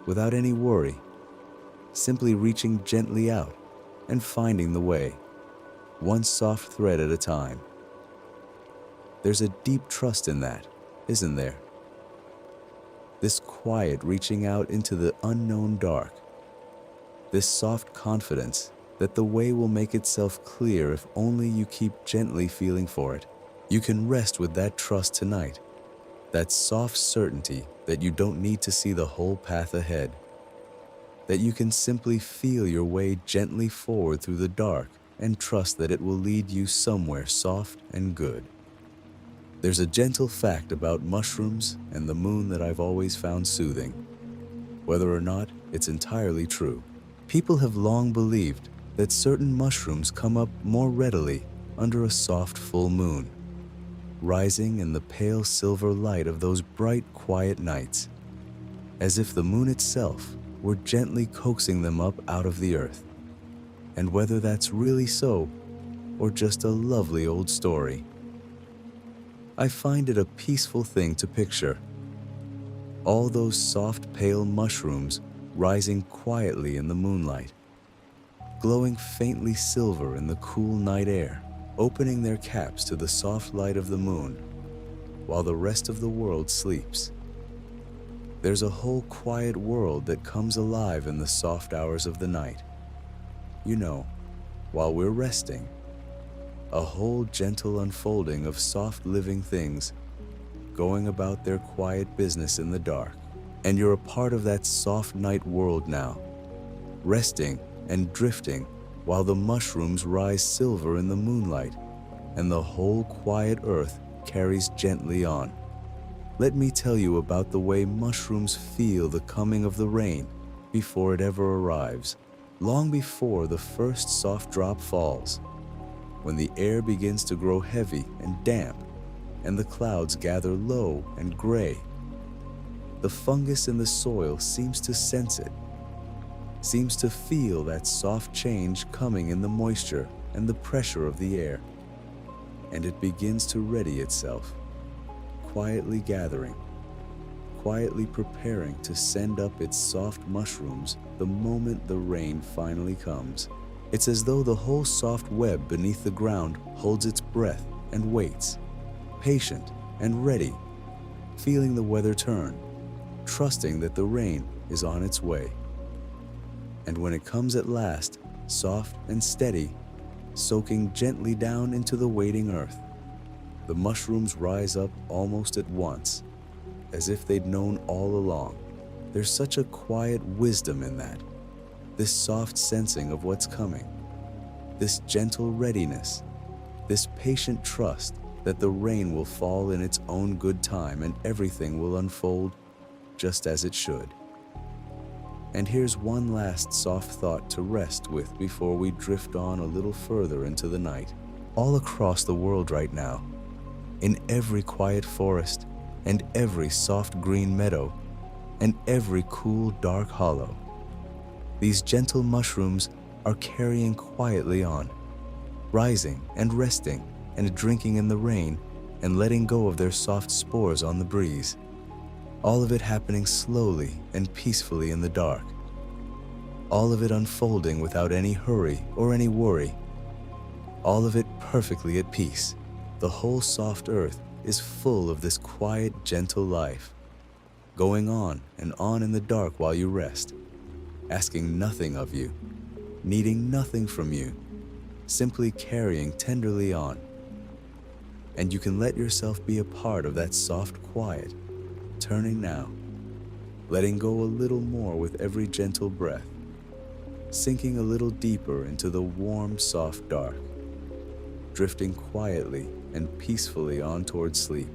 without any worry, simply reaching gently out and finding the way, one soft thread at a time. There's a deep trust in that, isn't there? This quiet reaching out into the unknown dark, this soft confidence that the way will make itself clear if only you keep gently feeling for it. You can rest with that trust tonight, that soft certainty that you don't need to see the whole path ahead, that you can simply feel your way gently forward through the dark and trust that it will lead you somewhere soft and good. There's a gentle fact about mushrooms and the moon that I've always found soothing, whether or not it's entirely true. People have long believed that certain mushrooms come up more readily under a soft full moon, rising in the pale silver light of those bright, quiet nights, as if the moon itself were gently coaxing them up out of the earth. And whether that's really so, or just a lovely old story, I find it a peaceful thing to picture. All those soft, pale mushrooms rising quietly in the moonlight, glowing faintly silver in the cool night air, opening their caps to the soft light of the moon, while the rest of the world sleeps. There's a whole quiet world that comes alive in the soft hours of the night. You know, while we're resting, a whole gentle unfolding of soft living things going about their quiet business in the dark. And you're a part of that soft night world now, resting and drifting while the mushrooms rise silver in the moonlight and the whole quiet earth carries gently on. Let me tell you about the way mushrooms feel the coming of the rain before it ever arrives, long before the first soft drop falls. When the air begins to grow heavy and damp, and the clouds gather low and gray, the fungus in the soil seems to sense it, seems to feel that soft change coming in the moisture and the pressure of the air, and it begins to ready itself, quietly gathering, quietly preparing to send up its soft mushrooms the moment the rain finally comes. It's as though the whole soft web beneath the ground holds its breath and waits, patient and ready, feeling the weather turn, trusting that the rain is on its way. And when it comes at last, soft and steady, soaking gently down into the waiting earth, the mushrooms rise up almost at once, as if they'd known all along. There's such a quiet wisdom in that, this soft sensing of what's coming, this gentle readiness, this patient trust that the rain will fall in its own good time and everything will unfold just as it should. And here's one last soft thought to rest with before we drift on a little further into the night. All across the world right now, in every quiet forest and every soft green meadow and every cool dark hollow, these gentle mushrooms are carrying quietly on, rising and resting and drinking in the rain and letting go of their soft spores on the breeze. All of it happening slowly and peacefully in the dark. All of it unfolding without any hurry or any worry. All of it perfectly at peace. The whole soft earth is full of this quiet, gentle life, going on and on in the dark while you rest, asking nothing of you, needing nothing from you, simply carrying tenderly on. And you can let yourself be a part of that soft quiet, turning now, letting go a little more with every gentle breath, sinking a little deeper into the warm, soft dark, drifting quietly and peacefully on towards sleep.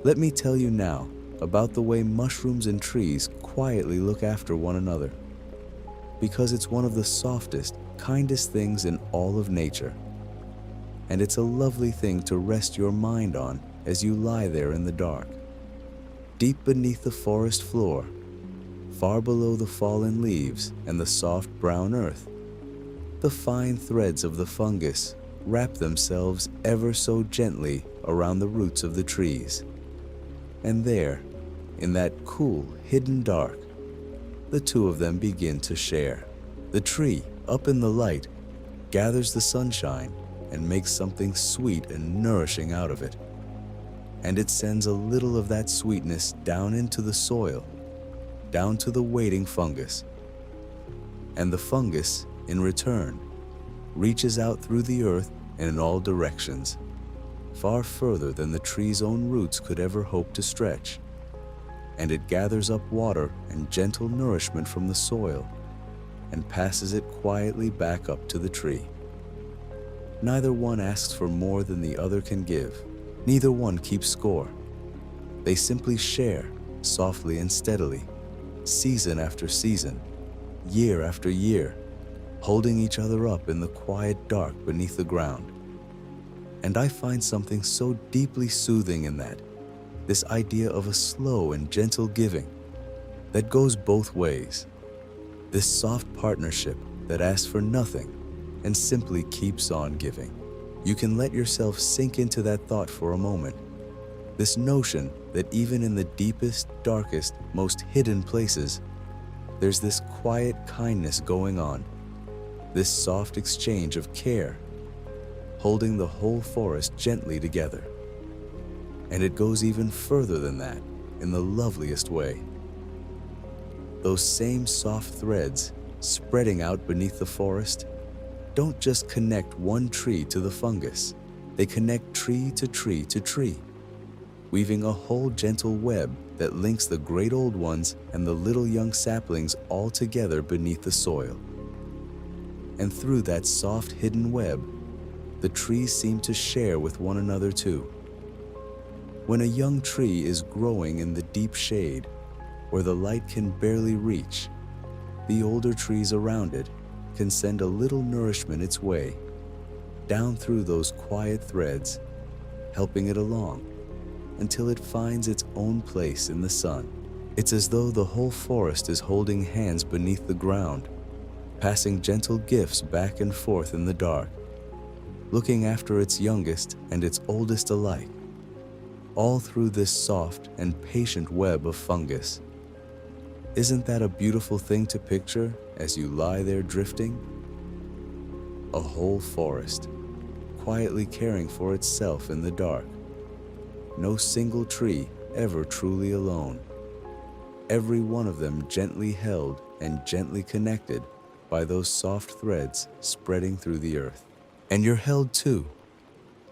Let me tell you now about the way mushrooms and trees quietly look after one another, because it's one of the softest, kindest things in all of nature. And it's a lovely thing to rest your mind on as you lie there in the dark, deep beneath the forest floor, far below the fallen leaves and the soft brown earth. The fine threads of the fungus wrap themselves ever so gently around the roots of the trees. And there, in that cool, hidden dark, the two of them begin to share. The tree, up in the light, gathers the sunshine and makes something sweet and nourishing out of it. And it sends a little of that sweetness down into the soil, down to the waiting fungus. And the fungus, in return, reaches out through the earth and in all directions, far further than the tree's own roots could ever hope to stretch. And it gathers up water and gentle nourishment from the soil and passes it quietly back up to the tree. Neither one asks for more than the other can give. Neither one keeps score. They simply share, softly and steadily, season after season, year after year, holding each other up in the quiet dark beneath the ground. And I find something so deeply soothing in that, this idea of a slow and gentle giving that goes both ways, this soft partnership that asks for nothing and simply keeps on giving. You can let yourself sink into that thought for a moment, this notion that even in the deepest, darkest, most hidden places, there's this quiet kindness going on, this soft exchange of care, holding the whole forest gently together. And it goes even further than that in the loveliest way. Those same soft threads spreading out beneath the forest don't just connect one tree to the fungus, they connect tree to tree to tree, weaving a whole gentle web that links the great old ones and the little young saplings all together beneath the soil. And through that soft hidden web, the trees seem to share with one another too. When a young tree is growing in the deep shade, where the light can barely reach, the older trees around it can send a little nourishment its way, down through those quiet threads, helping it along until it finds its own place in the sun. It's as though the whole forest is holding hands beneath the ground, passing gentle gifts back and forth in the dark, looking after its youngest and its oldest alike, all through this soft and patient web of fungus. Isn't that a beautiful thing to picture as you lie there drifting? A whole forest, quietly caring for itself in the dark. No single tree ever truly alone. Every one of them gently held and gently connected by those soft threads spreading through the earth. And you're held too,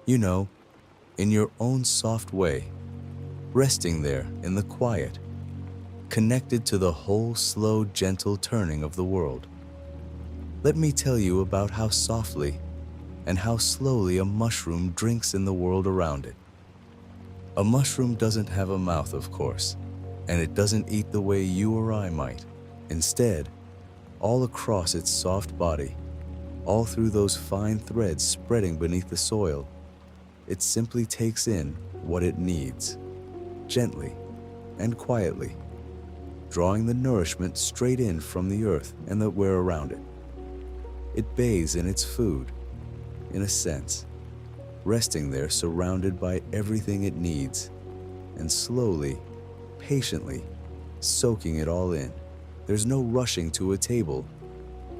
you know, in your own soft way, resting there in the quiet, connected to the whole slow, gentle turning of the world. Let me tell you about how softly and how slowly a mushroom drinks in the world around it. A mushroom doesn't have a mouth, of course, and it doesn't eat the way you or I might. Instead, all across its soft body, all through those fine threads spreading beneath the soil, it simply takes in what it needs, gently and quietly, drawing the nourishment straight in from the earth and the air around it. It bathes in its food, in a sense, resting there surrounded by everything it needs, and slowly, patiently, soaking it all in. There's no rushing to a table,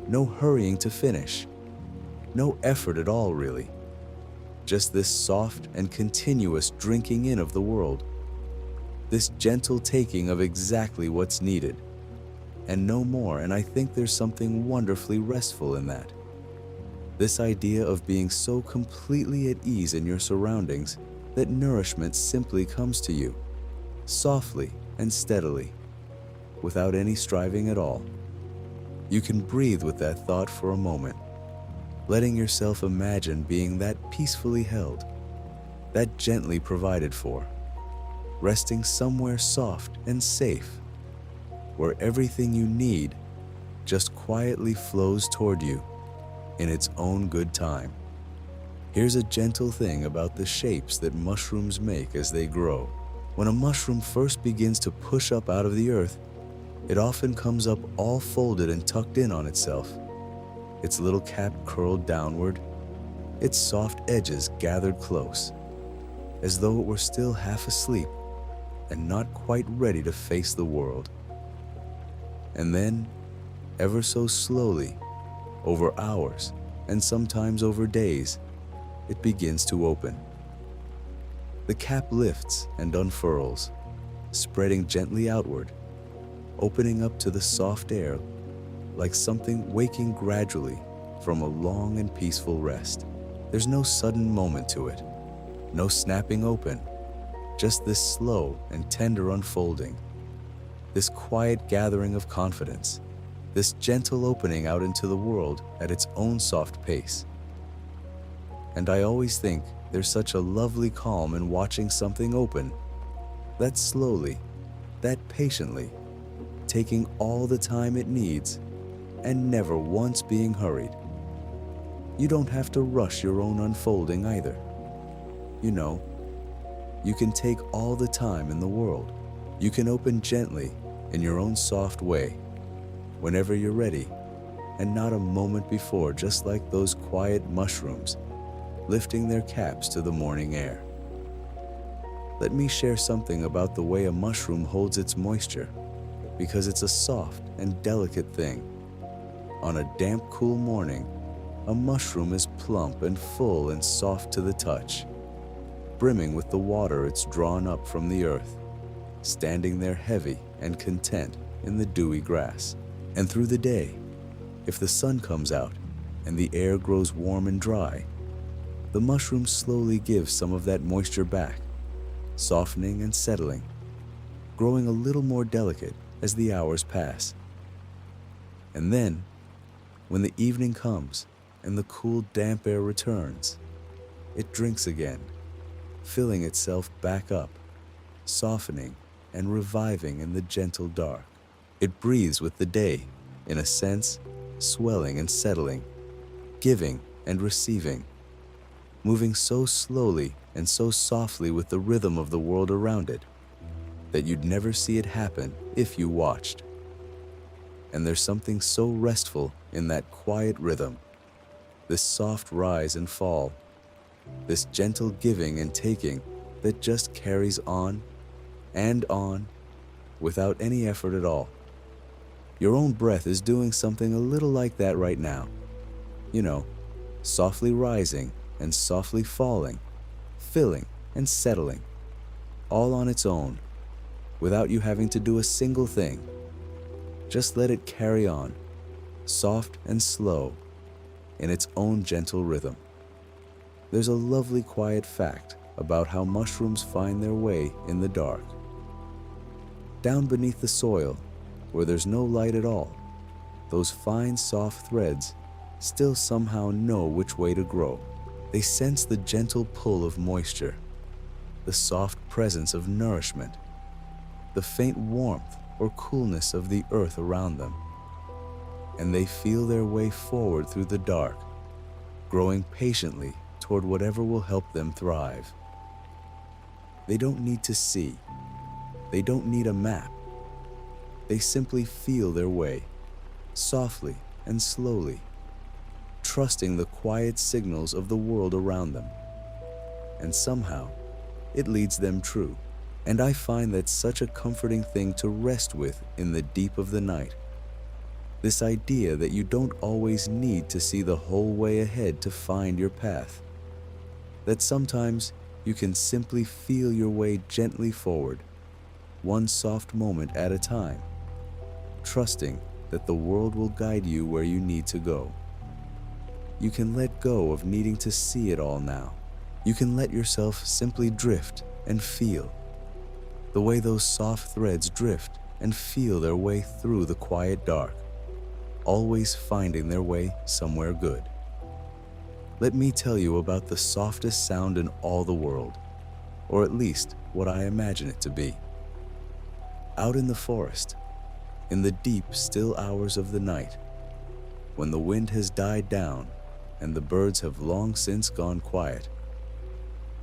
no hurrying to finish, no effort at all really. Just this soft and continuous drinking in of the world, this gentle taking of exactly what's needed, and no more. And I think there's something wonderfully restful in that. This idea of being so completely at ease in your surroundings that nourishment simply comes to you, softly and steadily, without any striving at all. You can breathe with that thought for a moment, letting yourself imagine being that peacefully held, that gently provided for, resting somewhere soft and safe, where everything you need just quietly flows toward you in its own good time. Here's a gentle thing about the shapes that mushrooms make as they grow. When a mushroom first begins to push up out of the earth, it often comes up all folded and tucked in on itself, its little cap curled downward, its soft edges gathered close, as though it were still half asleep and not quite ready to face the world. And then, ever so slowly, over hours and sometimes over days, it begins to open. The cap lifts and unfurls, spreading gently outward, opening up to the soft air like something waking gradually from a long and peaceful rest. There's no sudden moment to it, no snapping open, just this slow and tender unfolding, this quiet gathering of confidence, this gentle opening out into the world at its own soft pace. And I always think there's such a lovely calm in watching something open, that slowly, that patiently, taking all the time it needs and never once being hurried. You don't have to rush your own unfolding either. You know, you can take all the time in the world. You can open gently in your own soft way, whenever you're ready, and not a moment before, just like those quiet mushrooms lifting their caps to the morning air. Let me share something about the way a mushroom holds its moisture, because it's a soft and delicate thing. On a damp, cool morning, a mushroom is plump and full and soft to the touch, brimming with the water it's drawn up from the earth, standing there heavy and content in the dewy grass. And through the day, if the sun comes out and the air grows warm and dry, the mushroom slowly gives some of that moisture back, softening and settling, growing a little more delicate as the hours pass. And then, when the evening comes and the cool, damp air returns, it drinks again, filling itself back up softening and reviving in the gentle dark. It breathes with the day, in a sense, swelling and settling, giving and receiving, moving so slowly and so softly with the rhythm of the world around it that you'd never see it happen if you watched. And there's something so restful in that quiet rhythm, this soft rise and fall, this gentle giving and taking that just carries on and on without any effort at all. Your own breath is doing something a little like that right now. You know, softly rising and softly falling, filling and settling, all on its own, without you having to do a single thing. Just let it carry on, soft and slow, in its own gentle rhythm. There's a lovely quiet fact about how mushrooms find their way in the dark. Down beneath the soil, where there's no light at all, those fine soft threads still somehow know which way to grow. They sense the gentle pull of moisture, the soft presence of nourishment, the faint warmth or coolness of the earth around them, and they feel their way forward through the dark, growing patiently toward whatever will help them thrive. They don't need to see. They don't need a map. They simply feel their way, softly and slowly, trusting the quiet signals of the world around them. And somehow, it leads them true. And I find that such a comforting thing to rest with in the deep of the night. This idea that you don't always need to see the whole way ahead to find your path. That sometimes you can simply feel your way gently forward, one soft moment at a time, trusting that the world will guide you where you need to go. You can let go of needing to see it all now. You can let yourself simply drift and feel, the way those soft threads drift and feel their way through the quiet dark, always finding their way somewhere good. Let me tell you about the softest sound in all the world, or at least what I imagine it to be. Out in the forest, in the deep, still hours of the night, when the wind has died down and the birds have long since gone quiet,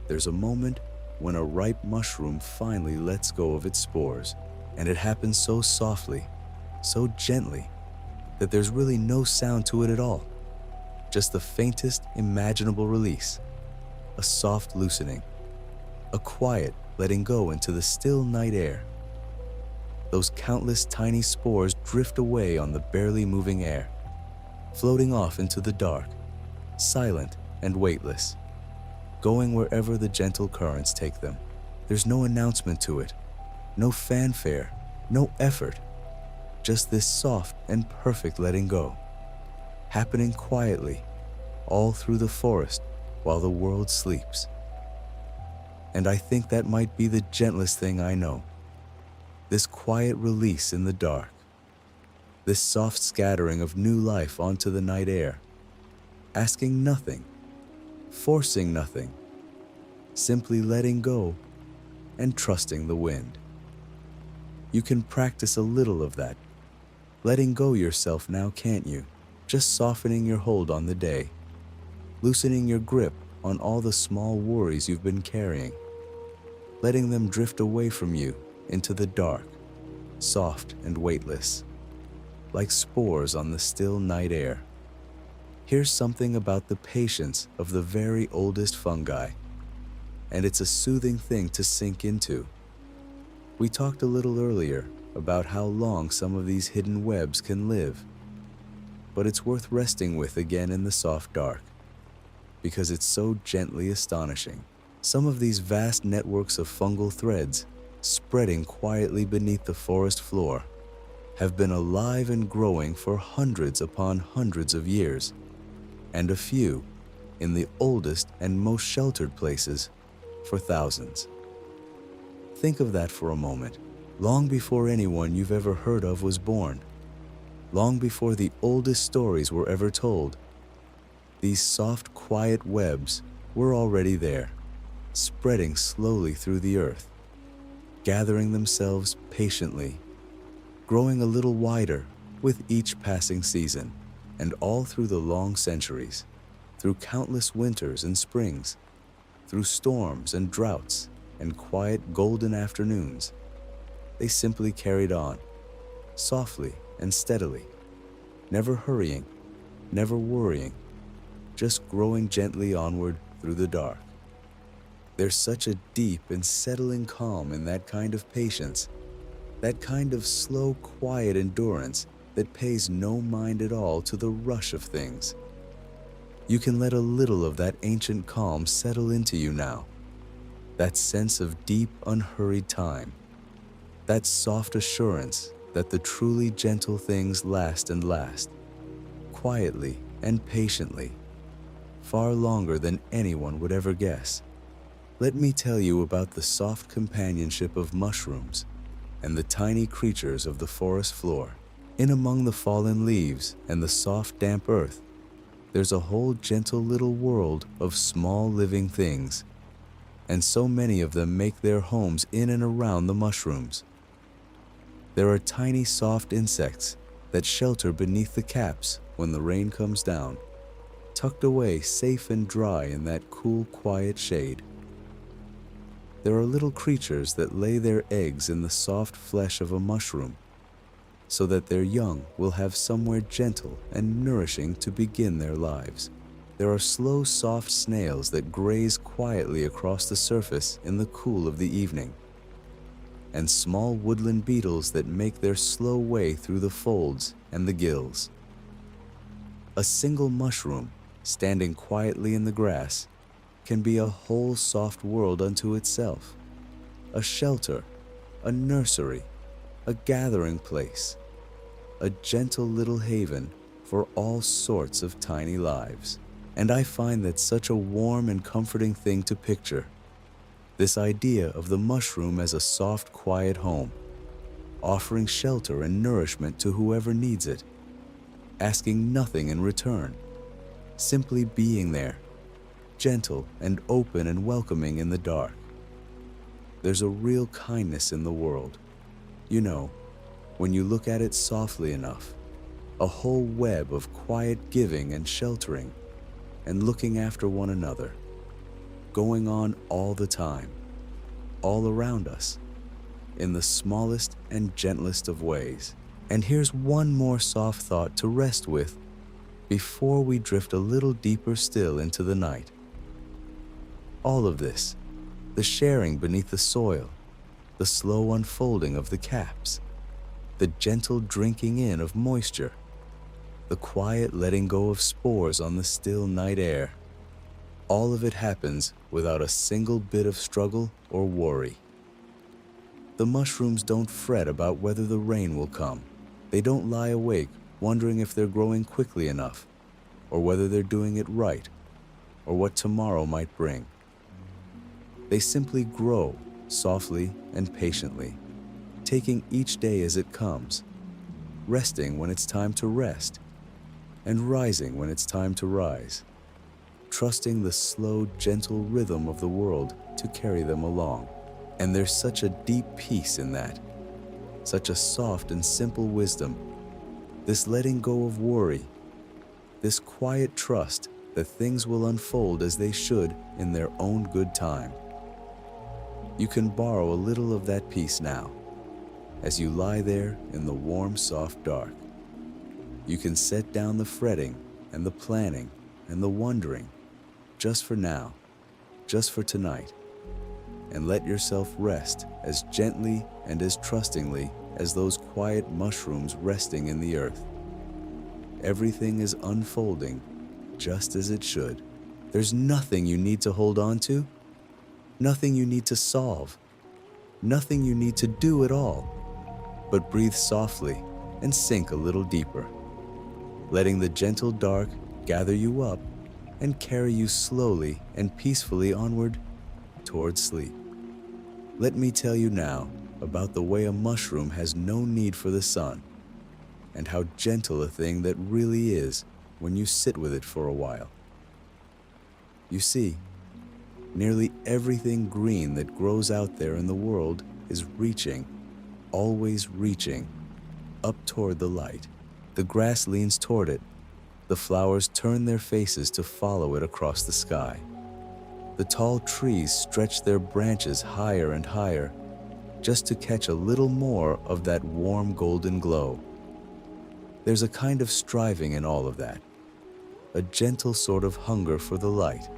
there's a moment when a ripe mushroom finally lets go of its spores, and it happens so softly, so gently, that there's really no sound to it at all, just the faintest imaginable release, a soft loosening, a quiet letting go into the still night air. Those countless tiny spores drift away on the barely moving air, floating off into the dark, silent and weightless, going wherever the gentle currents take them. There's no announcement to it, no fanfare, no effort, just this soft and perfect letting go, happening quietly, all through the forest while the world sleeps. And I think that might be the gentlest thing I know, this quiet release in the dark, this soft scattering of new life onto the night air, asking nothing, forcing nothing, simply letting go and trusting the wind. You can practice a little of that, letting go yourself now, can't you? Just softening your hold on the day, loosening your grip on all the small worries you've been carrying, letting them drift away from you into the dark, soft and weightless, like spores on the still night air. Here's something about the patience of the very oldest fungi, and it's a soothing thing to sink into. We talked a little earlier about how long some of these hidden webs can live, but it's worth resting with again in the soft dark, because it's so gently astonishing. Some of these vast networks of fungal threads, spreading quietly beneath the forest floor, have been alive and growing for hundreds upon hundreds of years, and a few, in the oldest and most sheltered places, for thousands. Think of that for a moment. Long before anyone you've ever heard of was born, long before the oldest stories were ever told, these soft, quiet webs were already there, spreading slowly through the earth, gathering themselves patiently, growing a little wider with each passing season, and all through the long centuries, through countless winters and springs, through storms and droughts and quiet golden afternoons, they simply carried on, softly and steadily, never hurrying, never worrying, just growing gently onward through the dark. There's such a deep and settling calm in that kind of patience, that kind of slow, quiet endurance that pays no mind at all to the rush of things. You can let a little of that ancient calm settle into you now, that sense of deep, unhurried time, that soft assurance that the truly gentle things last and last, quietly and patiently, far longer than anyone would ever guess. Let me tell you about the soft companionship of mushrooms and the tiny creatures of the forest floor. In among the fallen leaves and the soft, damp earth, there's a whole gentle little world of small living things, and so many of them make their homes in and around the mushrooms. There are tiny soft insects that shelter beneath the caps when the rain comes down, tucked away safe and dry in that cool, quiet shade. There are little creatures that lay their eggs in the soft flesh of a mushroom, so that their young will have somewhere gentle and nourishing to begin their lives. There are slow, soft snails that graze quietly across the surface in the cool of the evening, and small woodland beetles that make their slow way through the folds and the gills. A single mushroom, standing quietly in the grass, can be a whole soft world unto itself, a shelter, a nursery, a gathering place, a gentle little haven for all sorts of tiny lives. And I find that such a warm and comforting thing to picture, this idea of the mushroom as a soft, quiet home, offering shelter and nourishment to whoever needs it, asking nothing in return, simply being there, gentle and open and welcoming in the dark. There's a real kindness in the world. You know, when you look at it softly enough, a whole web of quiet giving and sheltering and looking after one another, going on all the time, all around us, in the smallest and gentlest of ways. And here's one more soft thought to rest with before we drift a little deeper still into the night. All of this, the sharing beneath the soil, the slow unfolding of the caps, the gentle drinking in of moisture, the quiet letting go of spores on the still night air, all of it happens without a single bit of struggle or worry. The mushrooms don't fret about whether the rain will come. They don't lie awake wondering if they're growing quickly enough, or whether they're doing it right, or what tomorrow might bring. They simply grow softly and patiently, taking each day as it comes, resting when it's time to rest, and rising when it's time to rise, trusting the slow, gentle rhythm of the world to carry them along. And there's such a deep peace in that, such a soft and simple wisdom, this letting go of worry, this quiet trust that things will unfold as they should in their own good time. You can borrow a little of that peace now, as you lie there in the warm, soft dark. You can set down the fretting and the planning and the wondering, just for now, just for tonight, and let yourself rest as gently and as trustingly as those quiet mushrooms resting in the earth. Everything is unfolding just as it should. There's nothing you need to hold on to, nothing you need to solve, nothing you need to do at all, but breathe softly and sink a little deeper, letting the gentle dark gather you up and carry you slowly and peacefully onward towards sleep. Let me tell you now about the way a mushroom has no need for the sun, and how gentle a thing that really is when you sit with it for a while. You see, Nearly everything green that grows out there in the world is reaching, always reaching, up toward the light. The grass leans toward it. The flowers turn their faces to follow it across the sky. The tall trees stretch their branches higher and higher, just to catch a little more of that warm golden glow. There's a kind of striving in all of that, a gentle sort of hunger for the light.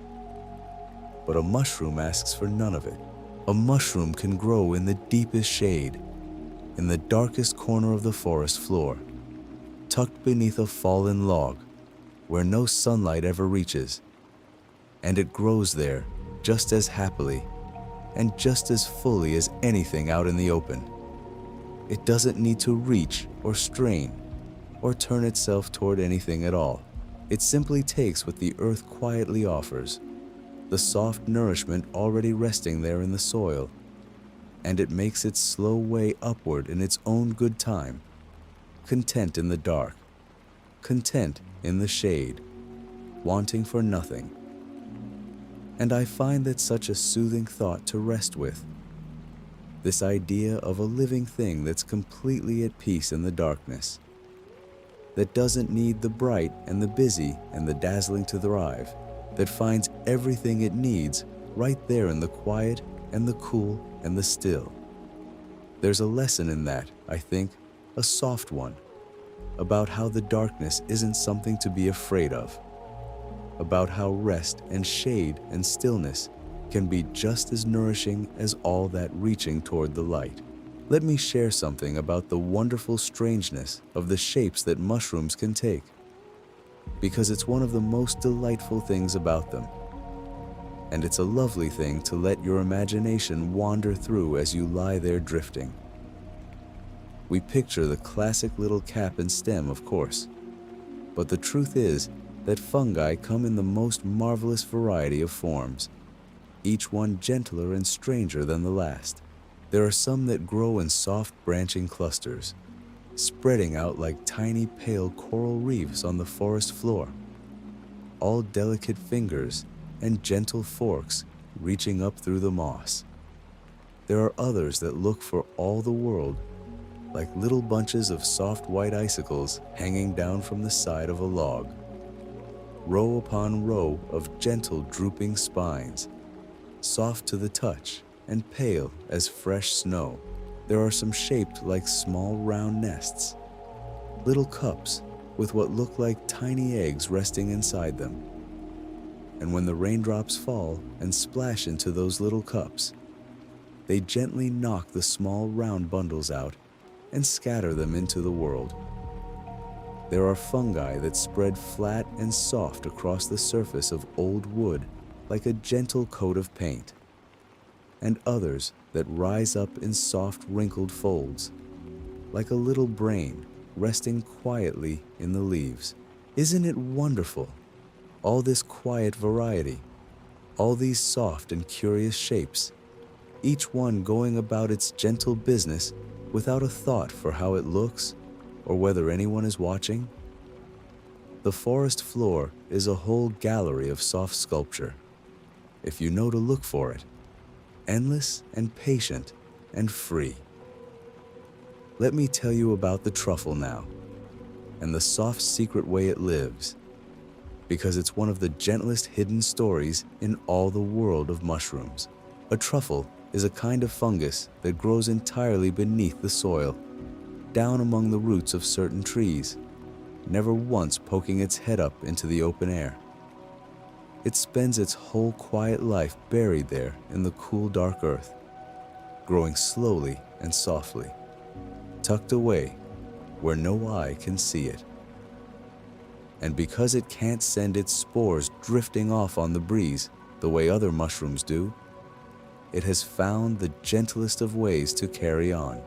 But a mushroom asks for none of it. A mushroom can grow in the deepest shade, in the darkest corner of the forest floor, tucked beneath a fallen log, where no sunlight ever reaches. And it grows there just as happily and just as fully as anything out in the open. It doesn't need to reach or strain or turn itself toward anything at all. It simply takes what the earth quietly offers, the soft nourishment already resting there in the soil, and it makes its slow way upward in its own good time, content in the dark, content in the shade, wanting for nothing. And I find that such a soothing thought to rest with. This idea of a living thing that's completely at peace in the darkness, that doesn't need the bright and the busy and the dazzling to thrive, that finds everything it needs right there in the quiet and the cool and the still. There's a lesson in that, I think, a soft one, about how the darkness isn't something to be afraid of, about how rest and shade and stillness can be just as nourishing as all that reaching toward the light. Let me share something about the wonderful strangeness of the shapes that mushrooms can take, because it's one of the most delightful things about them. And it's a lovely thing to let your imagination wander through as you lie there drifting. We picture the classic little cap and stem, of course, but the truth is that fungi come in the most marvelous variety of forms, each one gentler and stranger than the last. There are some that grow in soft branching clusters, spreading out like tiny pale coral reefs on the forest floor, all delicate fingers and gentle forks reaching up through the moss. There are others that look for all the world like little bunches of soft white icicles hanging down from the side of a log, row upon row of gentle drooping spines, soft to the touch and pale as fresh snow. There are some shaped like small round nests, little cups with what look like tiny eggs resting inside them. And when the raindrops fall and splash into those little cups, they gently knock the small round bundles out and scatter them into the world. There are fungi that spread flat and soft across the surface of old wood like a gentle coat of paint, and others that rise up in soft wrinkled folds, like a little brain resting quietly in the leaves. Isn't it wonderful, all this quiet variety, all these soft and curious shapes, each one going about its gentle business without a thought for how it looks or whether anyone is watching? The forest floor is a whole gallery of soft sculpture, if you know to look for it, endless and patient and free. Let me tell you about the truffle now, and the soft secret way it lives, because it's one of the gentlest hidden stories in all the world of mushrooms. A truffle is a kind of fungus that grows entirely beneath the soil, down among the roots of certain trees, never once poking its head up into the open air. It spends its whole quiet life buried there in the cool, dark earth, growing slowly and softly, tucked away where no eye can see it. And because it can't send its spores drifting off on the breeze the way other mushrooms do, it has found the gentlest of ways to carry on.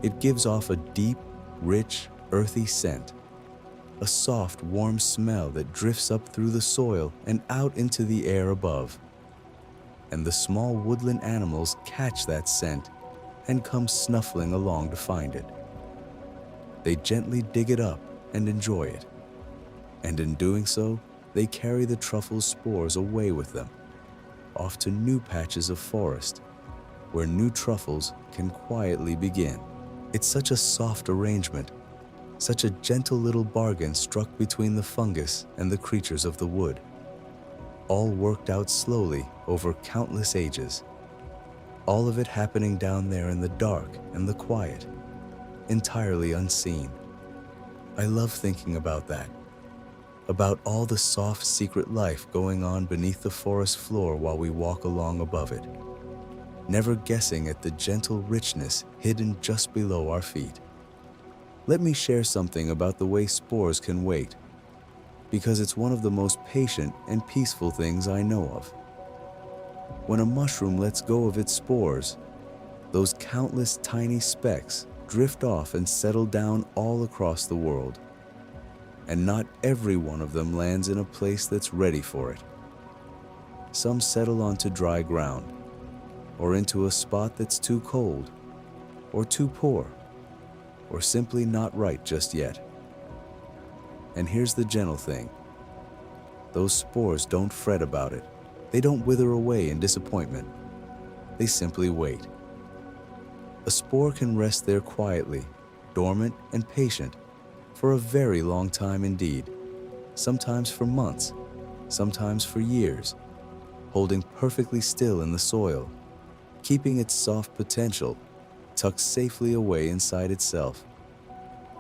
It gives off a deep, rich, earthy scent, a soft, warm smell that drifts up through the soil and out into the air above. And the small woodland animals catch that scent and come snuffling along to find it. They gently dig it up and enjoy it. And in doing so, they carry the truffle's spores away with them, off to new patches of forest where new truffles can quietly begin. It's such a soft arrangement, such a gentle little bargain struck between the fungus and the creatures of the wood, all worked out slowly over countless ages. All of it happening down there in the dark and the quiet, entirely unseen. I love thinking about that, about all the soft secret life going on beneath the forest floor while we walk along above it, never guessing at the gentle richness hidden just below our feet. Let me share something about the way spores can wait, because it's one of the most patient and peaceful things I know of. When a mushroom lets go of its spores, those countless tiny specks drift off and settle down all across the world. And not every one of them lands in a place that's ready for it. Some settle onto dry ground, or into a spot that's too cold, or too poor, or simply not right just yet. And here's the gentle thing. Those spores don't fret about it. They don't wither away in disappointment. They simply wait. A spore can rest there quietly, dormant and patient, for a very long time indeed, sometimes for months, sometimes for years, holding perfectly still in the soil, keeping its soft potential tucked safely away inside itself,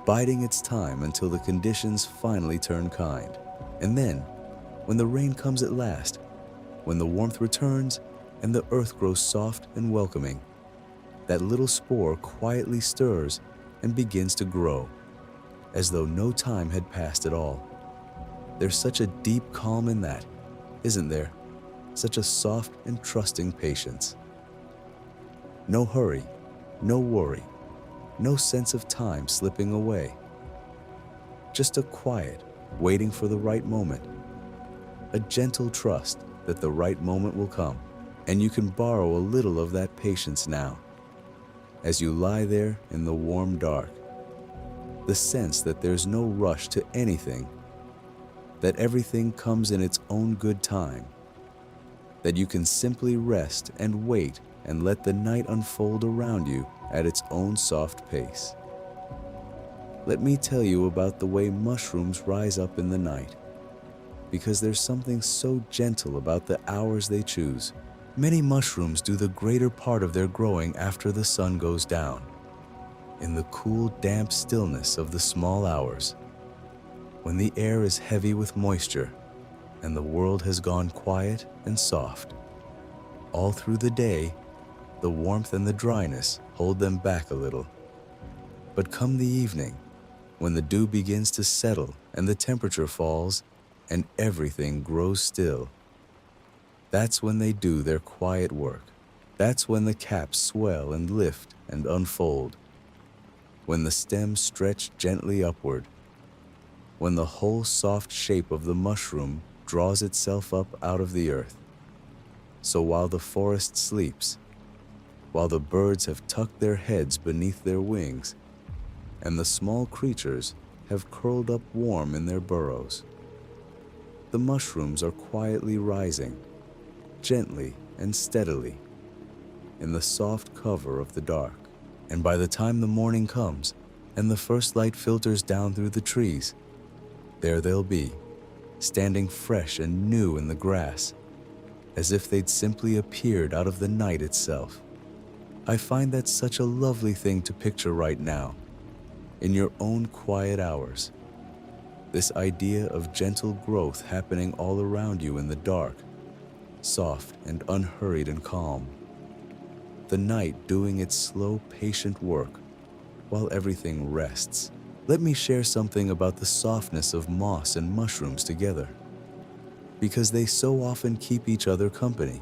biding its time until the conditions finally turn kind. And then, when the rain comes at last, when the warmth returns and the earth grows soft and welcoming, that little spore quietly stirs and begins to grow, as though no time had passed at all. There's such a deep calm in that, isn't there? Such a soft and trusting patience. No hurry, no worry, no sense of time slipping away. Just a quiet, waiting for the right moment. A gentle trust that the right moment will come, and you can borrow a little of that patience now. As you lie there in the warm dark, the sense that there's no rush to anything, that everything comes in its own good time, that you can simply rest and wait and let the night unfold around you at its own soft pace. Let me tell you about the way mushrooms rise up in the night, because there's something so gentle about the hours they choose. Many mushrooms do the greater part of their growing after the sun goes down, in the cool, damp stillness of the small hours, when the air is heavy with moisture and the world has gone quiet and soft. All through the day, the warmth and the dryness hold them back a little. But come the evening, when the dew begins to settle and the temperature falls and everything grows still, that's when they do their quiet work. That's when the caps swell and lift and unfold, when the stems stretch gently upward, when the whole soft shape of the mushroom draws itself up out of the earth. So while the forest sleeps, while the birds have tucked their heads beneath their wings, and the small creatures have curled up warm in their burrows, the mushrooms are quietly rising, gently and steadily, in the soft cover of the dark. And by the time the morning comes and the first light filters down through the trees, there they'll be, standing fresh and new in the grass, as if they'd simply appeared out of the night itself. I find that such a lovely thing to picture right now, in your own quiet hours. This idea of gentle growth happening all around you in the dark, soft and unhurried and calm. The night doing its slow, patient work while everything rests. Let me share something about the softness of moss and mushrooms together, because they so often keep each other company.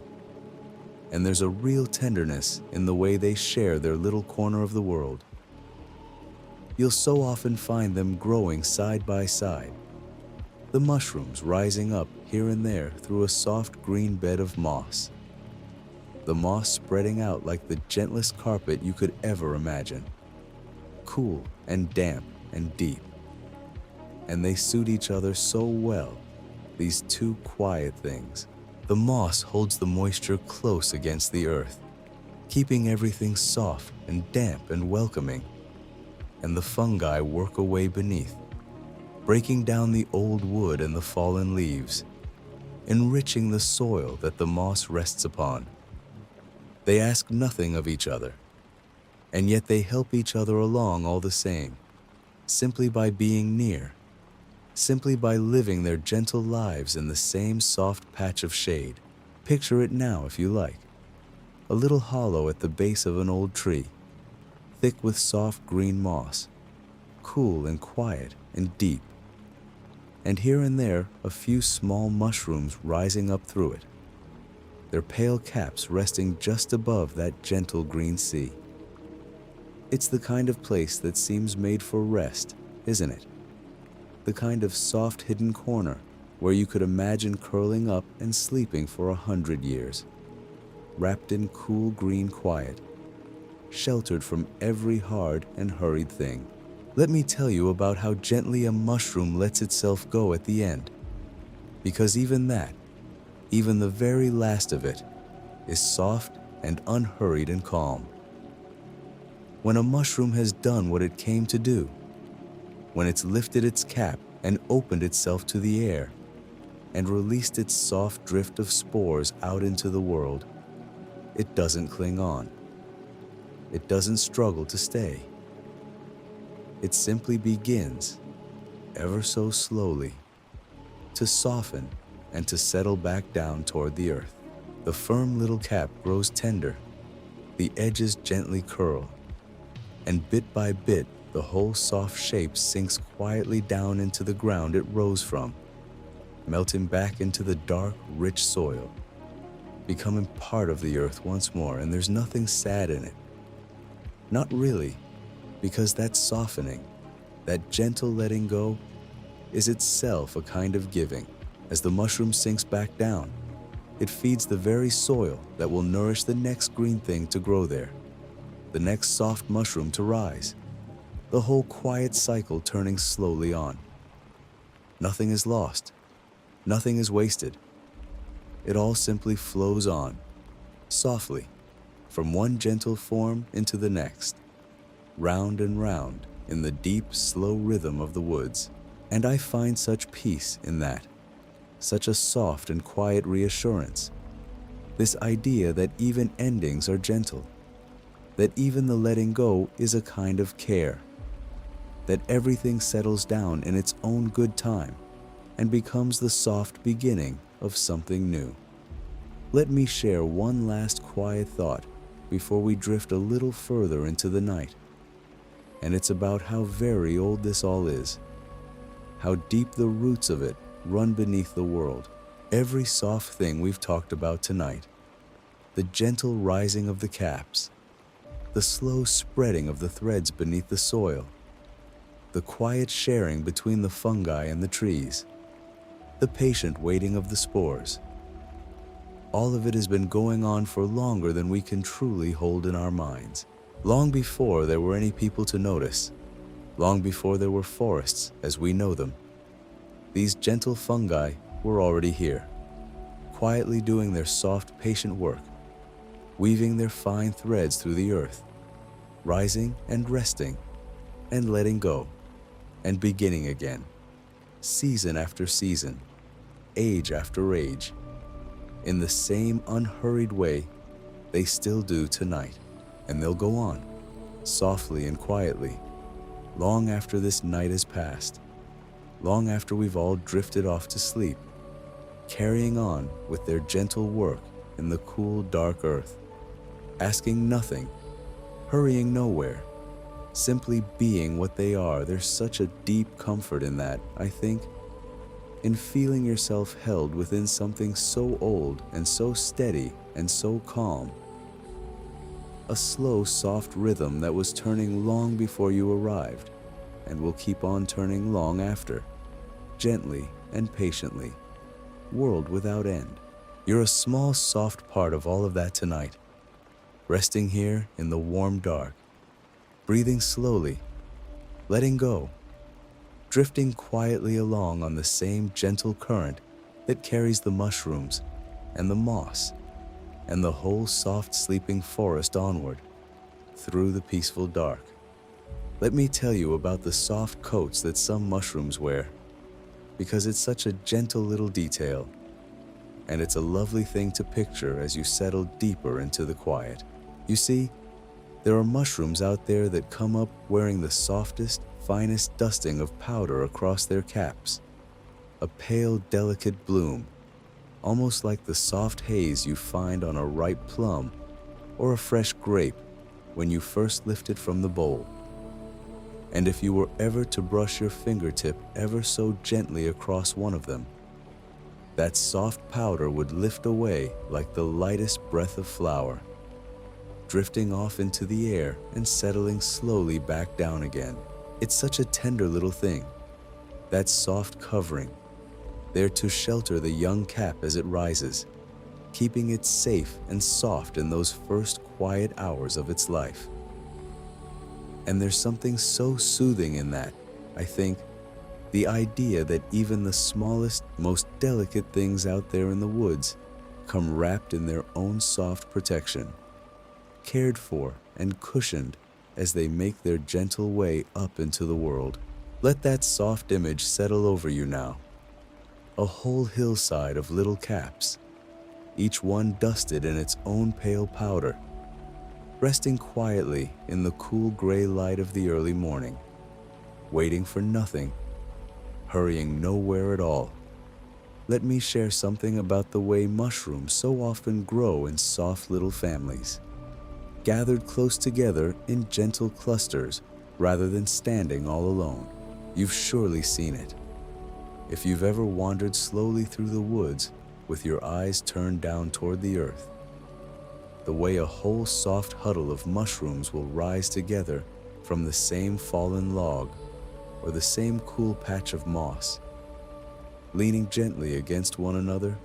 And there's a real tenderness in the way they share their little corner of the world. You'll so often find them growing side by side, the mushrooms rising up here and there through a soft green bed of moss, the moss spreading out like the gentlest carpet you could ever imagine, cool and damp and deep. And they suit each other so well, these two quiet things. The moss holds the moisture close against the earth, keeping everything soft and damp and welcoming, and the fungi work away beneath, breaking down the old wood and the fallen leaves, enriching the soil that the moss rests upon. They ask nothing of each other, and yet they help each other along all the same, simply by being near, simply by living their gentle lives in the same soft patch of shade. Picture it now if you like. A little hollow at the base of an old tree, thick with soft green moss, cool and quiet and deep, and here and there a few small mushrooms rising up through it, their pale caps resting just above that gentle green sea. It's the kind of place that seems made for rest, isn't it? The kind of soft hidden corner where you could imagine curling up and sleeping for 100 years, wrapped in cool green quiet, sheltered from every hard and hurried thing. Let me tell you about how gently a mushroom lets itself go at the end, because even that, even the very last of it, is soft and unhurried and calm. When a mushroom has done what it came to do, when it's lifted its cap and opened itself to the air and released its soft drift of spores out into the world, it doesn't cling on. It doesn't struggle to stay. It simply begins, ever so slowly, to soften and to settle back down toward the earth. The firm little cap grows tender, the edges gently curl, and bit by bit the whole soft shape sinks quietly down into the ground it rose from, melting back into the dark, rich soil, becoming part of the earth once more. And there's nothing sad in it. Not really, because that softening, that gentle letting go, is itself a kind of giving. As the mushroom sinks back down, it feeds the very soil that will nourish the next green thing to grow there, the next soft mushroom to rise, the whole quiet cycle turning slowly on. Nothing is lost. Nothing is wasted. It all simply flows on, softly, from one gentle form into the next, round and round in the deep, slow rhythm of the woods. And I find such peace in that, such a soft and quiet reassurance, this idea that even endings are gentle, that even the letting go is a kind of care, that everything settles down in its own good time and becomes the soft beginning of something new. Let me share one last quiet thought before we drift a little further into the night. And it's about how very old this all is, how deep the roots of it run beneath the world. Every soft thing we've talked about tonight, the gentle rising of the caps, the slow spreading of the threads beneath the soil, the quiet sharing between the fungi and the trees, the patient waiting of the spores. All of it has been going on for longer than we can truly hold in our minds. Long before there were any people to notice, long before there were forests as we know them, these gentle fungi were already here, quietly doing their soft, patient work, weaving their fine threads through the earth, rising and resting, and letting go, and beginning again, season after season, age after age, in the same unhurried way they still do tonight. And they'll go on, softly and quietly, long after this night has passed, long after we've all drifted off to sleep, carrying on with their gentle work in the cool, dark earth, asking nothing, hurrying nowhere, simply being what they are. There's such a deep comfort in that, I think, in feeling yourself held within something so old and so steady and so calm. A slow, soft rhythm that was turning long before you arrived and will keep on turning long after, gently and patiently, world without end. You're a small, soft part of all of that tonight, resting here in the warm dark, breathing slowly, letting go, drifting quietly along on the same gentle current that carries the mushrooms, and the moss, and the whole soft sleeping forest onward, through the peaceful dark. Let me tell you about the soft coats that some mushrooms wear, because it's such a gentle little detail, and it's a lovely thing to picture as you settle deeper into the quiet. You see, there are mushrooms out there that come up wearing the softest, finest dusting of powder across their caps, a pale, delicate bloom, almost like the soft haze you find on a ripe plum or a fresh grape when you first lift it from the bowl. And if you were ever to brush your fingertip ever so gently across one of them, that soft powder would lift away like the lightest breath of flower, drifting off into the air and settling slowly back down again. It's such a tender little thing, that soft covering, there to shelter the young cap as it rises, keeping it safe and soft in those first quiet hours of its life. And there's something so soothing in that, I think, the idea that even the smallest, most delicate things out there in the woods come wrapped in their own soft protection, cared for and cushioned as they make their gentle way up into the world. Let that soft image settle over you now. A whole hillside of little caps, each one dusted in its own pale powder, resting quietly in the cool gray light of the early morning, waiting for nothing, hurrying nowhere at all. Let me share something about the way mushrooms so often grow in soft little families, gathered close together in gentle clusters rather than standing all alone. You've surely seen it. If you've ever wandered slowly through the woods with your eyes turned down toward the earth, the way a whole soft huddle of mushrooms will rise together from the same fallen log or the same cool patch of moss, leaning gently against one another,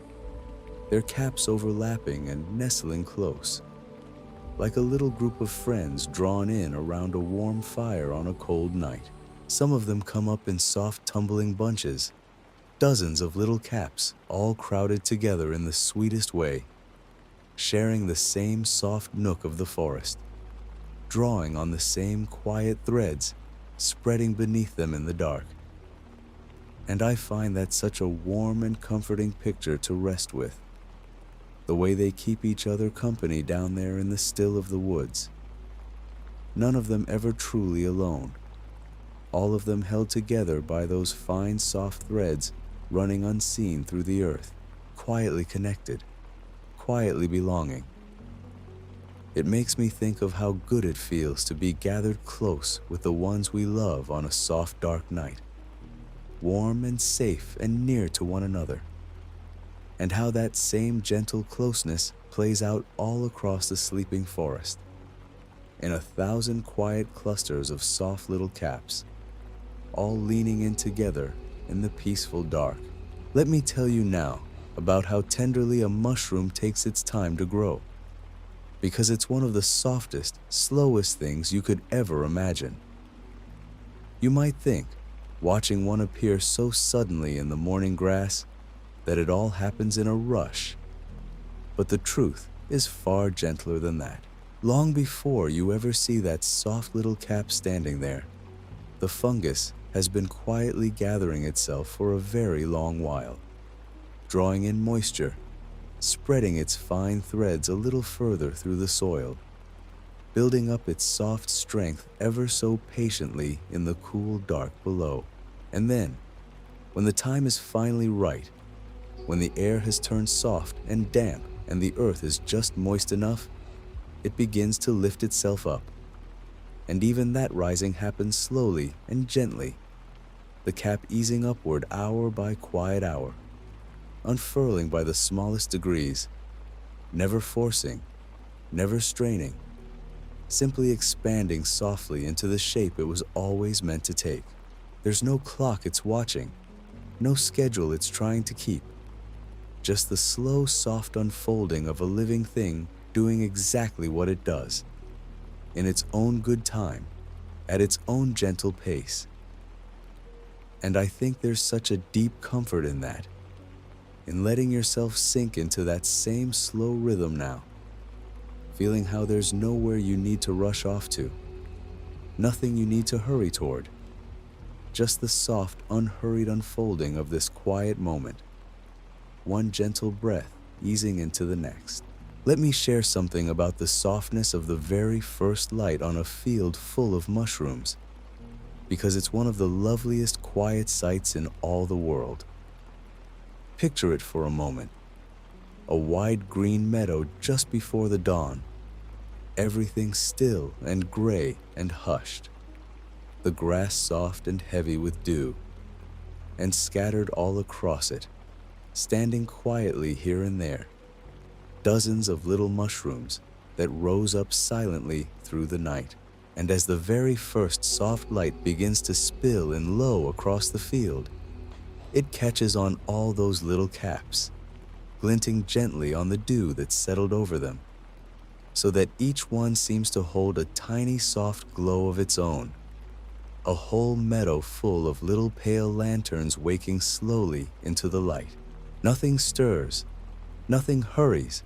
their caps overlapping and nestling close, like a little group of friends drawn in around a warm fire on a cold night. Some of them come up in soft tumbling bunches, dozens of little caps all crowded together in the sweetest way, sharing the same soft nook of the forest, drawing on the same quiet threads spreading beneath them in the dark. And I find that such a warm and comforting picture to rest with, the way they keep each other company down there in the still of the woods. None of them ever truly alone, all of them held together by those fine soft threads running unseen through the earth, quietly connected, quietly belonging. It makes me think of how good it feels to be gathered close with the ones we love on a soft, dark night, warm and safe and near to one another, and how that same gentle closeness plays out all across the sleeping forest, in 1,000 quiet clusters of soft little caps, all leaning in together in the peaceful dark. Let me tell you now about how tenderly a mushroom takes its time to grow, because it's one of the softest, slowest things you could ever imagine. You might think, watching one appear so suddenly in the morning grass, that it all happens in a rush. But the truth is far gentler than that. Long before you ever see that soft little cap standing there, the fungus has been quietly gathering itself for a very long while, drawing in moisture, spreading its fine threads a little further through the soil, building up its soft strength ever so patiently in the cool dark below. And then, when the time is finally right, when the air has turned soft and damp and the earth is just moist enough, it begins to lift itself up. And even that rising happens slowly and gently, the cap easing upward hour by quiet hour, unfurling by the smallest degrees, never forcing, never straining, simply expanding softly into the shape it was always meant to take. There's no clock it's watching, no schedule it's trying to keep, just the slow, soft unfolding of a living thing doing exactly what it does, in its own good time, at its own gentle pace. And I think there's such a deep comfort in that, in letting yourself sink into that same slow rhythm now, feeling how there's nowhere you need to rush off to, nothing you need to hurry toward, just the soft, unhurried unfolding of this quiet moment, one gentle breath easing into the next. Let me share something about the softness of the very first light on a field full of mushrooms, because it's one of the loveliest quiet sights in all the world. Picture it for a moment. A wide green meadow just before the dawn, everything still and gray and hushed, the grass soft and heavy with dew, and scattered all across it, standing quietly here and there, dozens of little mushrooms that rose up silently through the night. And as the very first soft light begins to spill in low across the field, it catches on all those little caps, glinting gently on the dew that settled over them, so that each one seems to hold a tiny soft glow of its own, a whole meadow full of little pale lanterns waking slowly into the light. Nothing stirs, nothing hurries.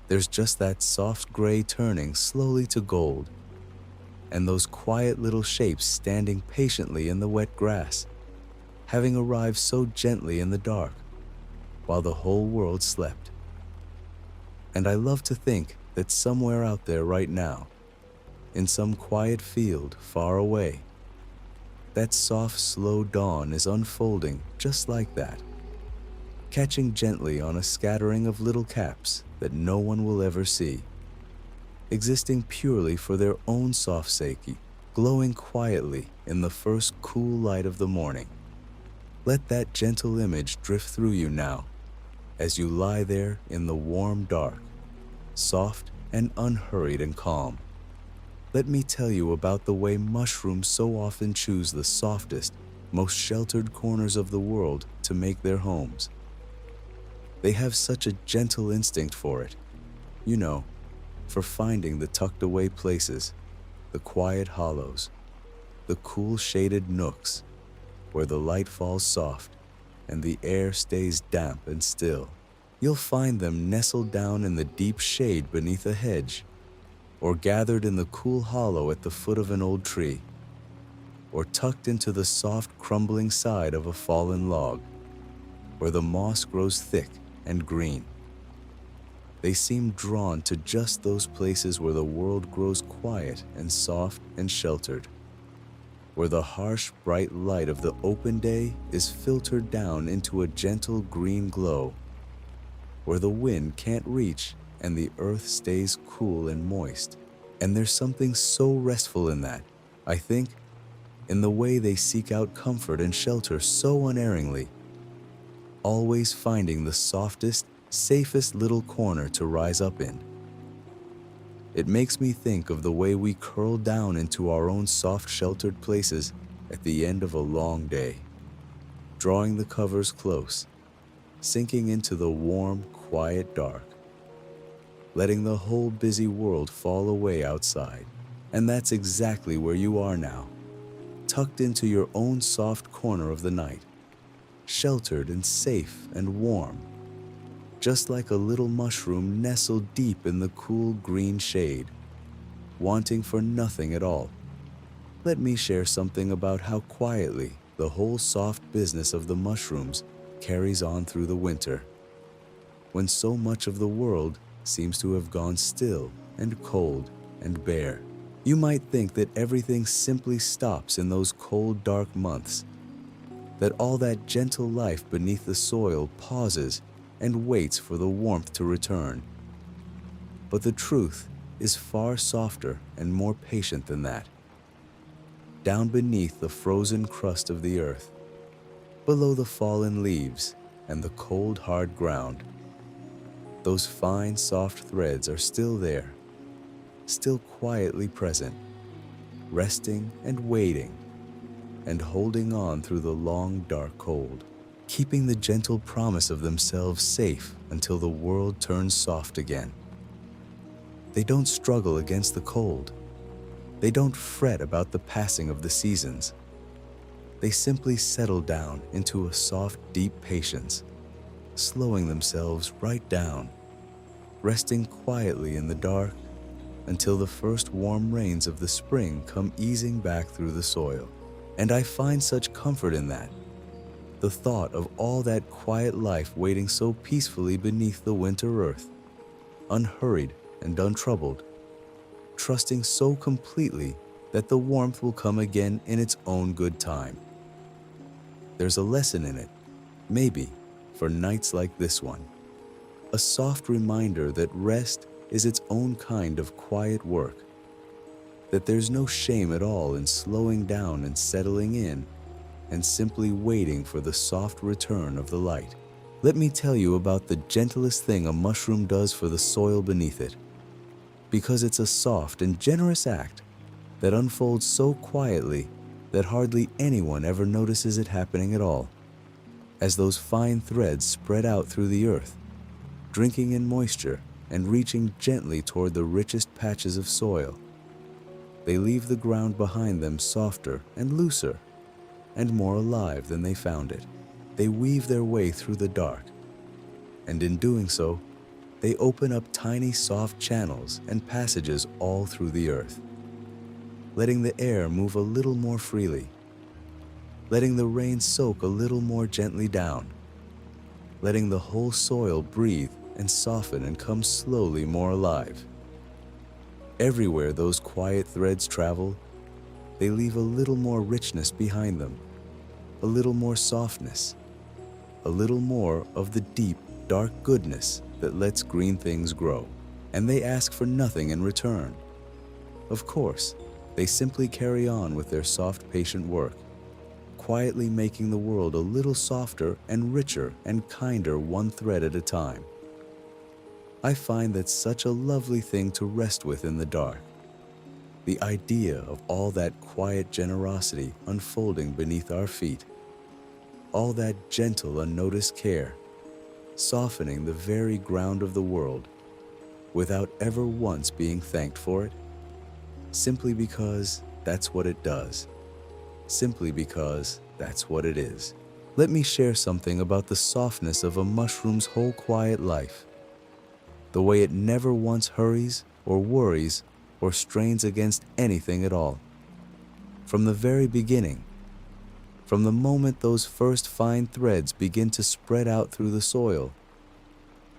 There's just that soft gray turning slowly to gold, and those quiet little shapes standing patiently in the wet grass, having arrived so gently in the dark, while the whole world slept. And I love to think that somewhere out there right now, in some quiet field far away, that soft, slow dawn is unfolding just like that, catching gently on a scattering of little caps that no one will ever see, existing purely for their own soft sake, glowing quietly in the first cool light of the morning. Let that gentle image drift through you now, as you lie there in the warm dark, soft and unhurried and calm. Let me tell you about the way mushrooms so often choose the softest, most sheltered corners of the world to make their homes. They have such a gentle instinct for it, you know, for finding the tucked away places, the quiet hollows, the cool shaded nooks, where the light falls soft and the air stays damp and still. You'll find them nestled down in the deep shade beneath a hedge, or gathered in the cool hollow at the foot of an old tree, or tucked into the soft crumbling side of a fallen log, where the moss grows thick and green. They seem drawn to just those places where the world grows quiet and soft and sheltered, where the harsh, bright light of the open day is filtered down into a gentle green glow, where the wind can't reach and the earth stays cool and moist. And there's something so restful in that, I think, in the way they seek out comfort and shelter so unerringly, always finding the softest, safest little corner to rise up in. It makes me think of the way we curl down into our own soft sheltered places at the end of a long day, drawing the covers close, sinking into the warm, quiet dark, letting the whole busy world fall away outside. And that's exactly where you are now, tucked into your own soft corner of the night, sheltered and safe and warm, just like a little mushroom nestled deep in the cool green shade, wanting for nothing at all. Let me share something about how quietly the whole soft business of the mushrooms carries on through the winter, when so much of the world seems to have gone still and cold and bare. You might think that everything simply stops in those cold, dark months, that all that gentle life beneath the soil pauses and waits for the warmth to return. But the truth is far softer and more patient than that. Down beneath the frozen crust of the earth, below the fallen leaves and the cold, hard ground, those fine, soft threads are still there, still quietly present, resting and waiting, and holding on through the long, dark cold, keeping the gentle promise of themselves safe until the world turns soft again. They don't struggle against the cold. They don't fret about the passing of the seasons. They simply settle down into a soft, deep patience, slowing themselves right down, resting quietly in the dark until the first warm rains of the spring come easing back through the soil. And I find such comfort in that, the thought of all that quiet life waiting so peacefully beneath the winter earth, unhurried and untroubled, trusting so completely that the warmth will come again in its own good time. There's a lesson in it, maybe, for nights like this one. A soft reminder that rest is its own kind of quiet work, that there's no shame at all in slowing down and settling in and simply waiting for the soft return of the light. Let me tell you about the gentlest thing a mushroom does for the soil beneath it, because it's a soft and generous act that unfolds so quietly that hardly anyone ever notices it happening at all. As those fine threads spread out through the earth, drinking in moisture and reaching gently toward the richest patches of soil, they leave the ground behind them softer and looser and more alive than they found it. They weave their way through the dark, and in doing so, they open up tiny soft channels and passages all through the earth, letting the air move a little more freely, letting the rain soak a little more gently down, letting the whole soil breathe and soften and come slowly more alive. Everywhere those quiet threads travel, they leave a little more richness behind them, a little more softness, a little more of the deep, dark goodness that lets green things grow. And they ask for nothing in return. Of course, they simply carry on with their soft, patient work, quietly making the world a little softer and richer and kinder one thread at a time. I find that such a lovely thing to rest with in the dark. The idea of all that quiet generosity unfolding beneath our feet, all that gentle, unnoticed care, softening the very ground of the world without ever once being thanked for it, simply because that's what it does, simply because that's what it is. Let me share something about the softness of a mushroom's whole quiet life, the way it never once hurries or worries or strains against anything at all. From the very beginning, from the moment those first fine threads begin to spread out through the soil,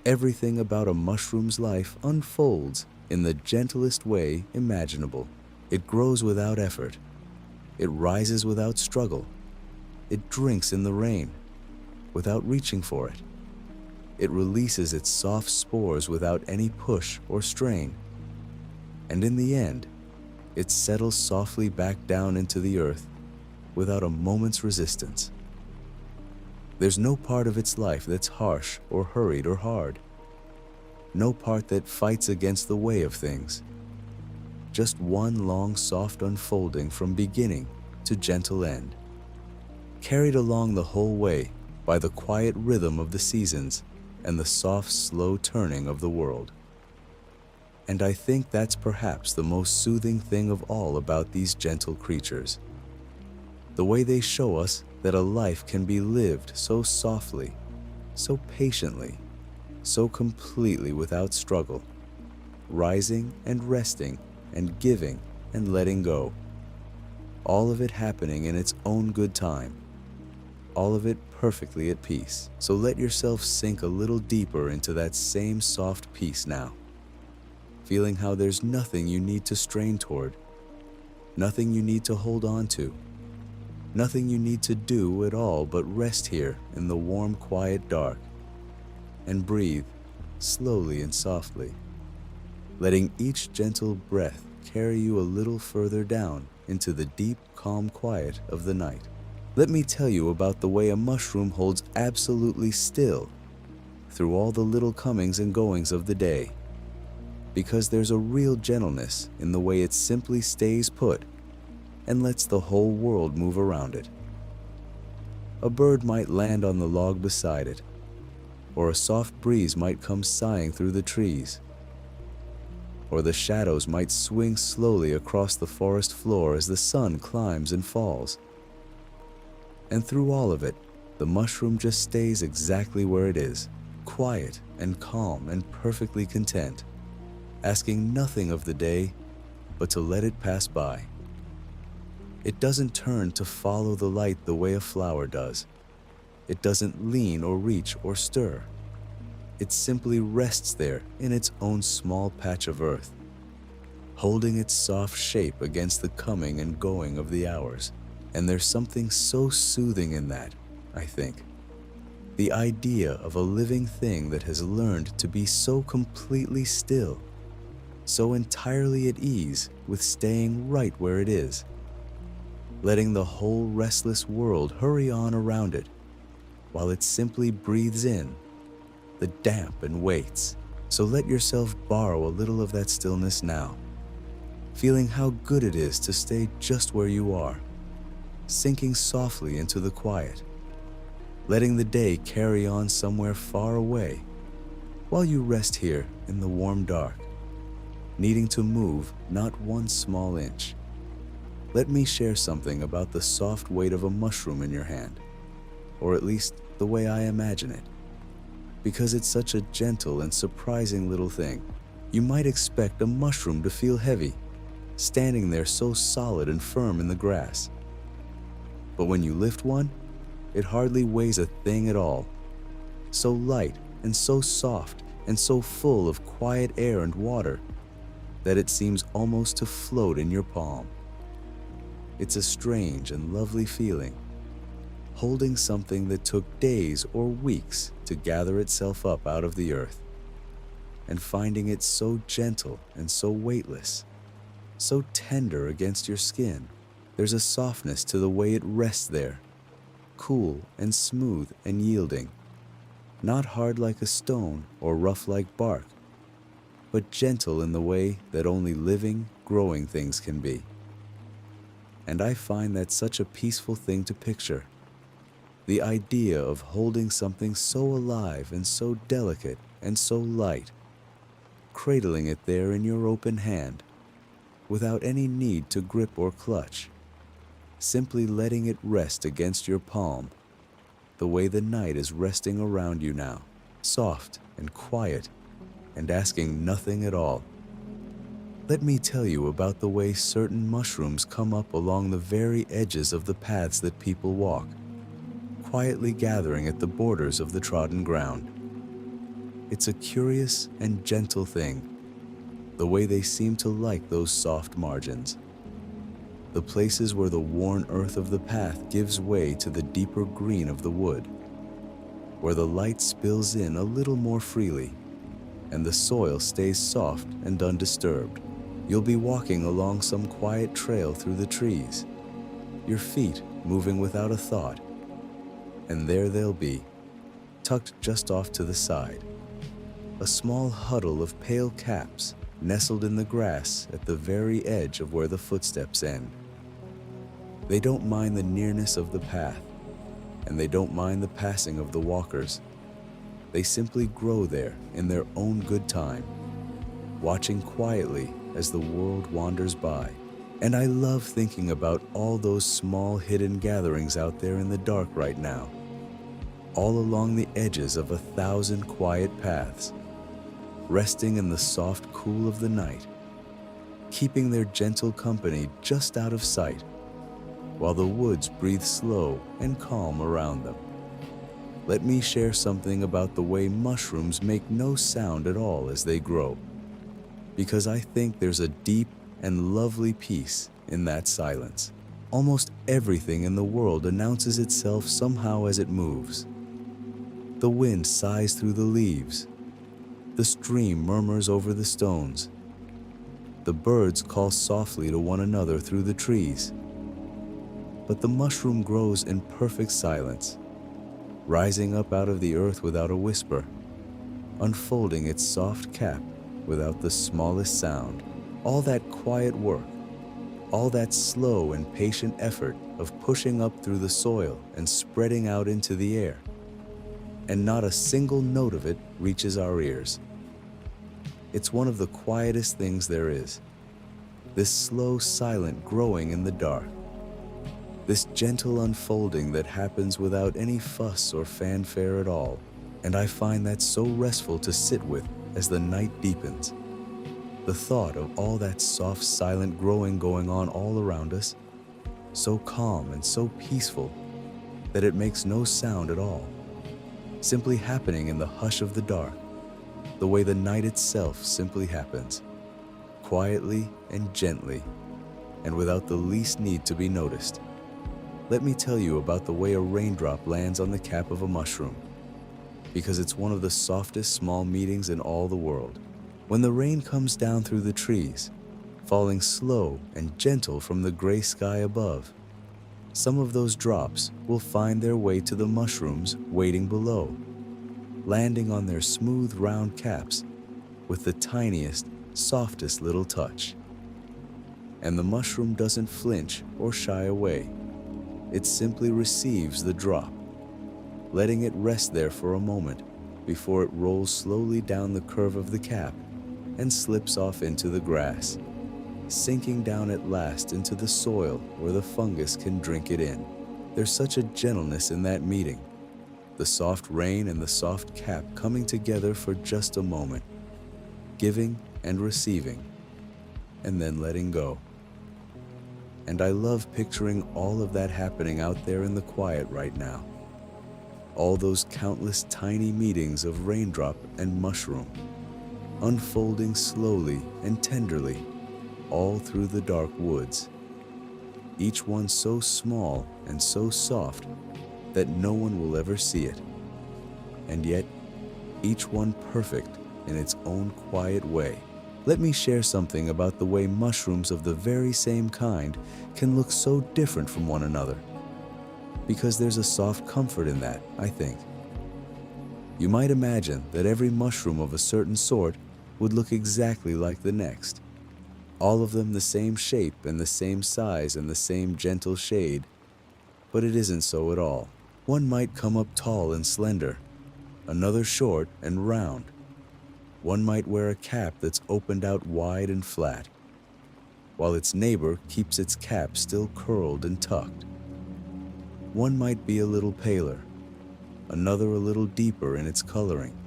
everything about a mushroom's life unfolds in the gentlest way imaginable. It grows without effort. It rises without struggle. It drinks in the rain without reaching for it. It releases its soft spores without any push or strain. And in the end, it settles softly back down into the earth without a moment's resistance. There's no part of its life that's harsh or hurried or hard. No part that fights against the way of things. Just one long, soft unfolding from beginning to gentle end, carried along the whole way by the quiet rhythm of the seasons and the soft, slow turning of the world. And I think that's perhaps the most soothing thing of all about these gentle creatures. The way they show us that a life can be lived so softly, so patiently, so completely without struggle, rising and resting and giving and letting go. All of it happening in its own good time, all of it perfectly at peace. So let yourself sink a little deeper into that same soft peace now, feeling how there's nothing you need to strain toward, nothing you need to hold on to, nothing you need to do at all but rest here in the warm, quiet dark and breathe slowly and softly, letting each gentle breath carry you a little further down into the deep, calm quiet of the night. Let me tell you about the way a mushroom holds absolutely still through all the little comings and goings of the day, because there's a real gentleness in the way it simply stays put and lets the whole world move around it. A bird might land on the log beside it, or a soft breeze might come sighing through the trees, or the shadows might swing slowly across the forest floor as the sun climbs and falls. And through all of it, The mushroom just stays exactly where it is, quiet and calm and perfectly content, asking nothing of the day but to let it pass by. It doesn't turn to follow the light the way a flower does. It doesn't lean or reach or stir. It simply rests there in its own small patch of earth, holding its soft shape against the coming and going of the hours. And there's something so soothing in that, I think. The idea of a living thing that has learned to be so completely still, so entirely at ease with staying right where it is, letting the whole restless world hurry on around it, while it simply breathes in the damp and waits. So let yourself borrow a little of that stillness now, feeling how good it is to stay just where you are, sinking softly into the quiet, letting the day carry on somewhere far away, while you rest here in the warm dark, needing to move not one small inch. Let me share something about the soft weight of a mushroom in your hand, or at least the way I imagine it. Because it's such a gentle and surprising little thing, you might expect a mushroom to feel heavy, standing there so solid and firm in the grass. But when you lift one, it hardly weighs a thing at all. So light and so soft and so full of quiet air and water that it seems almost to float in your palm. It's a strange and lovely feeling, holding something that took days or weeks to gather itself up out of the earth, and finding it so gentle and so weightless, so tender against your skin. There's a softness to the way it rests there, cool and smooth and yielding, not hard like a stone or rough like bark, but gentle in the way that only living, growing things can be. And I find that such a peaceful thing to picture. The idea of holding something so alive and so delicate and so light, cradling it there in your open hand, without any need to grip or clutch, simply letting it rest against your palm, the way the night is resting around you now, soft and quiet, and asking nothing at all. Let me tell you about the way certain mushrooms come up along the very edges of the paths that people walk, quietly gathering at the borders of the trodden ground. It's a curious and gentle thing, the way they seem to like those soft margins, the places where the worn earth of the path gives way to the deeper green of the wood, where the light spills in a little more freely, and the soil stays soft and undisturbed. You'll be walking along some quiet trail through the trees, your feet moving without a thought, and there they'll be, tucked just off to the side, a small huddle of pale caps nestled in the grass at the very edge of where the footsteps end. They don't mind the nearness of the path, and they don't mind the passing of the walkers. They simply grow there in their own good time, watching quietly as the world wanders by. And I love thinking about all those small hidden gatherings out there in the dark right now, all along the edges of 1,000 quiet paths, resting in the soft cool of the night, keeping their gentle company just out of sight, while the woods breathe slow and calm around them. Let me share something about the way mushrooms make no sound at all as they grow, because I think there's a deep and lovely peace in that silence. Almost everything in the world announces itself somehow as it moves. The wind sighs through the leaves. The stream murmurs over the stones. The birds call softly to one another through the trees. But the mushroom grows in perfect silence, rising up out of the earth without a whisper, unfolding its soft cap without the smallest sound. All that quiet work, all that slow and patient effort of pushing up through the soil and spreading out into the air, and not a single note of it reaches our ears. It's one of the quietest things there is, this slow, silent growing in the dark. This gentle unfolding that happens without any fuss or fanfare at all, and I find that so restful to sit with as the night deepens. The thought of all that soft, silent growing going on all around us, so calm and so peaceful that it makes no sound at all, simply happening in the hush of the dark, the way the night itself simply happens, quietly and gently, and without the least need to be noticed. Let me tell you about the way a raindrop lands on the cap of a mushroom, because it's one of the softest small meetings in all the world. When the rain comes down through the trees, falling slow and gentle from the gray sky above, some of those drops will find their way to the mushrooms waiting below, landing on their smooth round caps with the tiniest, softest little touch. And the mushroom doesn't flinch or shy away. It simply receives the drop, letting it rest there for a moment before it rolls slowly down the curve of the cap and slips off into the grass, sinking down at last into the soil where the fungus can drink it in. There's such a gentleness in that meeting, the soft rain and the soft cap coming together for just a moment, giving and receiving, and then letting go. And I love picturing all of that happening out there in the quiet right now. All those countless tiny meetings of raindrop and mushroom, unfolding slowly and tenderly all through the dark woods. Each one so small and so soft that no one will ever see it. And yet, each one perfect in its own quiet way. Let me share something about the way mushrooms of the very same kind can look so different from one another. Because there's a soft comfort in that, I think. You might imagine that every mushroom of a certain sort would look exactly like the next. All of them the same shape and the same size and the same gentle shade. But it isn't so at all. One might come up tall and slender, another short and round. One might wear a cap that's opened out wide and flat, while its neighbor keeps its cap still curled and tucked. One might be a little paler, another a little deeper in its coloring,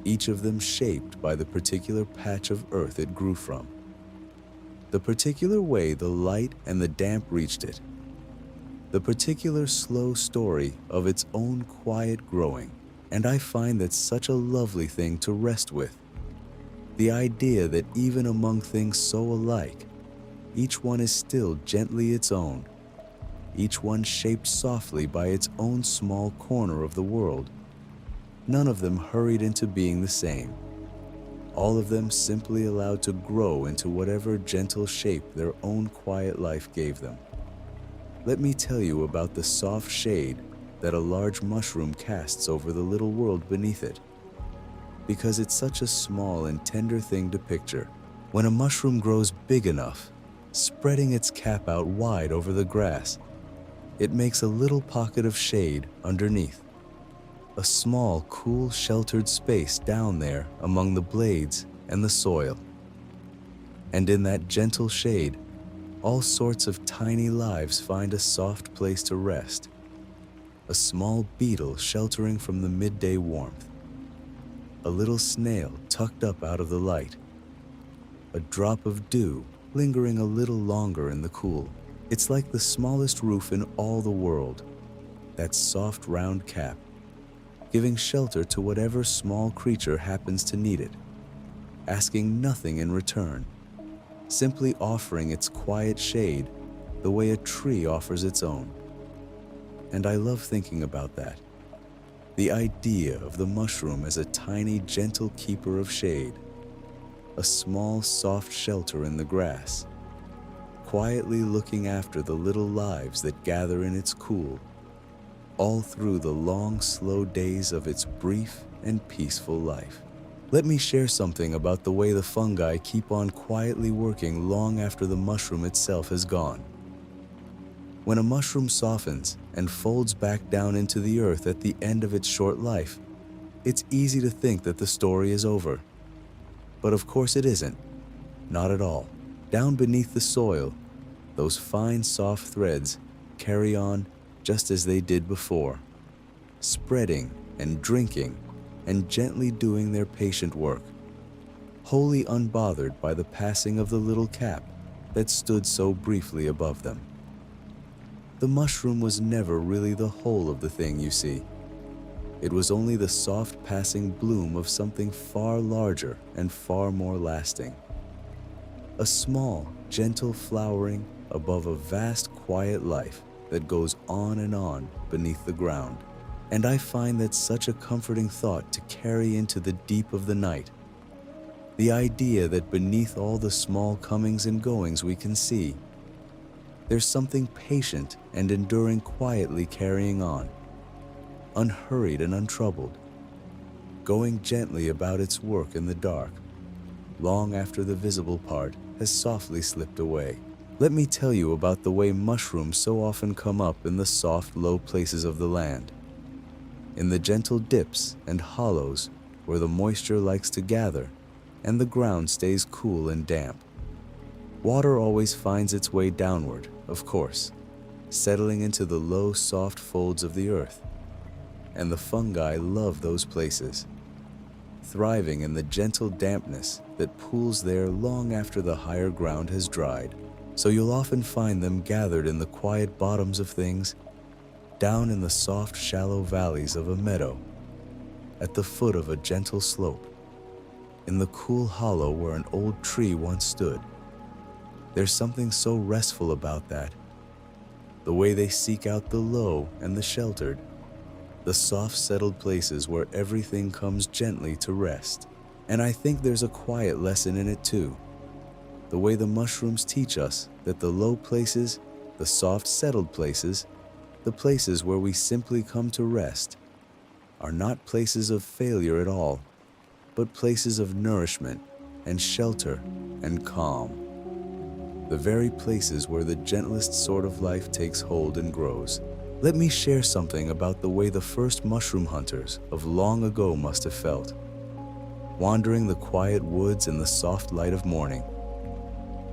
each of them shaped by the particular patch of earth it grew from, the particular way the light and the damp reached it, the particular slow story of its own quiet growing. And I find that such a lovely thing to rest with. The idea that even among things so alike, each one is still gently its own, each one shaped softly by its own small corner of the world, none of them hurried into being the same, all of them simply allowed to grow into whatever gentle shape their own quiet life gave them. Let me tell you about the soft shade that a large mushroom casts over the little world beneath it. Because it's such a small and tender thing to picture. When a mushroom grows big enough, spreading its cap out wide over the grass, it makes a little pocket of shade underneath. A small, cool, sheltered space down there among the blades and the soil. And in that gentle shade, all sorts of tiny lives find a soft place to rest. A small beetle sheltering from the midday warmth, a little snail tucked up out of the light, a drop of dew lingering a little longer in the cool. It's like the smallest roof in all the world, that soft round cap, giving shelter to whatever small creature happens to need it, asking nothing in return, simply offering its quiet shade the way a tree offers its own. And I love thinking about that. The idea of the mushroom as a tiny, gentle keeper of shade, a small, soft shelter in the grass, quietly looking after the little lives that gather in its cool, all through the long, slow days of its brief and peaceful life. Let me share something about the way the fungi keep on quietly working long after the mushroom itself has gone. When a mushroom softens and folds back down into the earth at the end of its short life, it's easy to think that the story is over. But of course it isn't. Not at all. Down beneath the soil, those fine soft threads carry on just as they did before, spreading and drinking and gently doing their patient work, wholly unbothered by the passing of the little cap that stood so briefly above them. The mushroom was never really the whole of the thing, you see. It was only the soft passing bloom of something far larger and far more lasting. A small, gentle flowering above a vast, quiet life that goes on and on beneath the ground. And I find that such a comforting thought to carry into the deep of the night. The idea that beneath all the small comings and goings we can see, there's something patient and enduring quietly carrying on, unhurried and untroubled, going gently about its work in the dark, long after the visible part has softly slipped away. Let me tell you about the way mushrooms so often come up in the soft, low places of the land, in the gentle dips and hollows where the moisture likes to gather and the ground stays cool and damp. Water always finds its way downward, of course, settling into the low, soft folds of the earth, and the fungi love those places, thriving in the gentle dampness that pools there long after the higher ground has dried. So you'll often find them gathered in the quiet bottoms of things, down in the soft, shallow valleys of a meadow, at the foot of a gentle slope, in the cool hollow where an old tree once stood. There's something so restful about that, the way they seek out the low and the sheltered, the soft, settled places where everything comes gently to rest. And I think there's a quiet lesson in it too, the way the mushrooms teach us that the low places, the soft, settled places, the places where we simply come to rest, are not places of failure at all, but places of nourishment and shelter and calm. The very places where the gentlest sort of life takes hold and grows. Let me share something about the way the first mushroom hunters of long ago must have felt, wandering the quiet woods in the soft light of morning,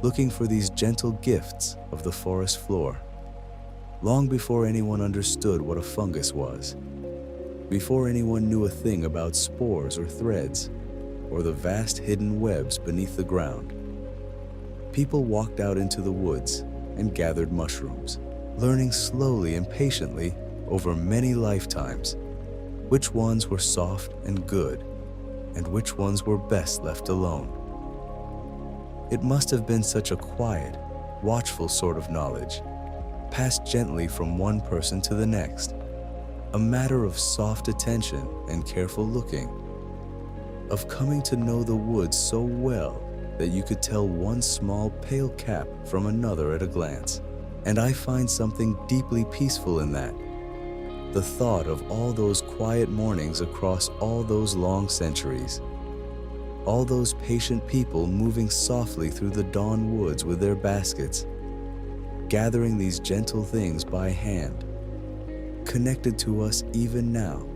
looking for these gentle gifts of the forest floor, long before anyone understood what a fungus was, before anyone knew a thing about spores or threads, or the vast hidden webs beneath the ground. People walked out into the woods and gathered mushrooms, learning slowly and patiently over many lifetimes which ones were soft and good, and which ones were best left alone. It must have been such a quiet, watchful sort of knowledge, passed gently from one person to the next, a matter of soft attention and careful looking, of coming to know the woods so well that you could tell one small pale cap from another at a glance. And I find something deeply peaceful in that. The thought of all those quiet mornings across all those long centuries, all those patient people moving softly through the dawn woods with their baskets, gathering these gentle things by hand, connected to us even now,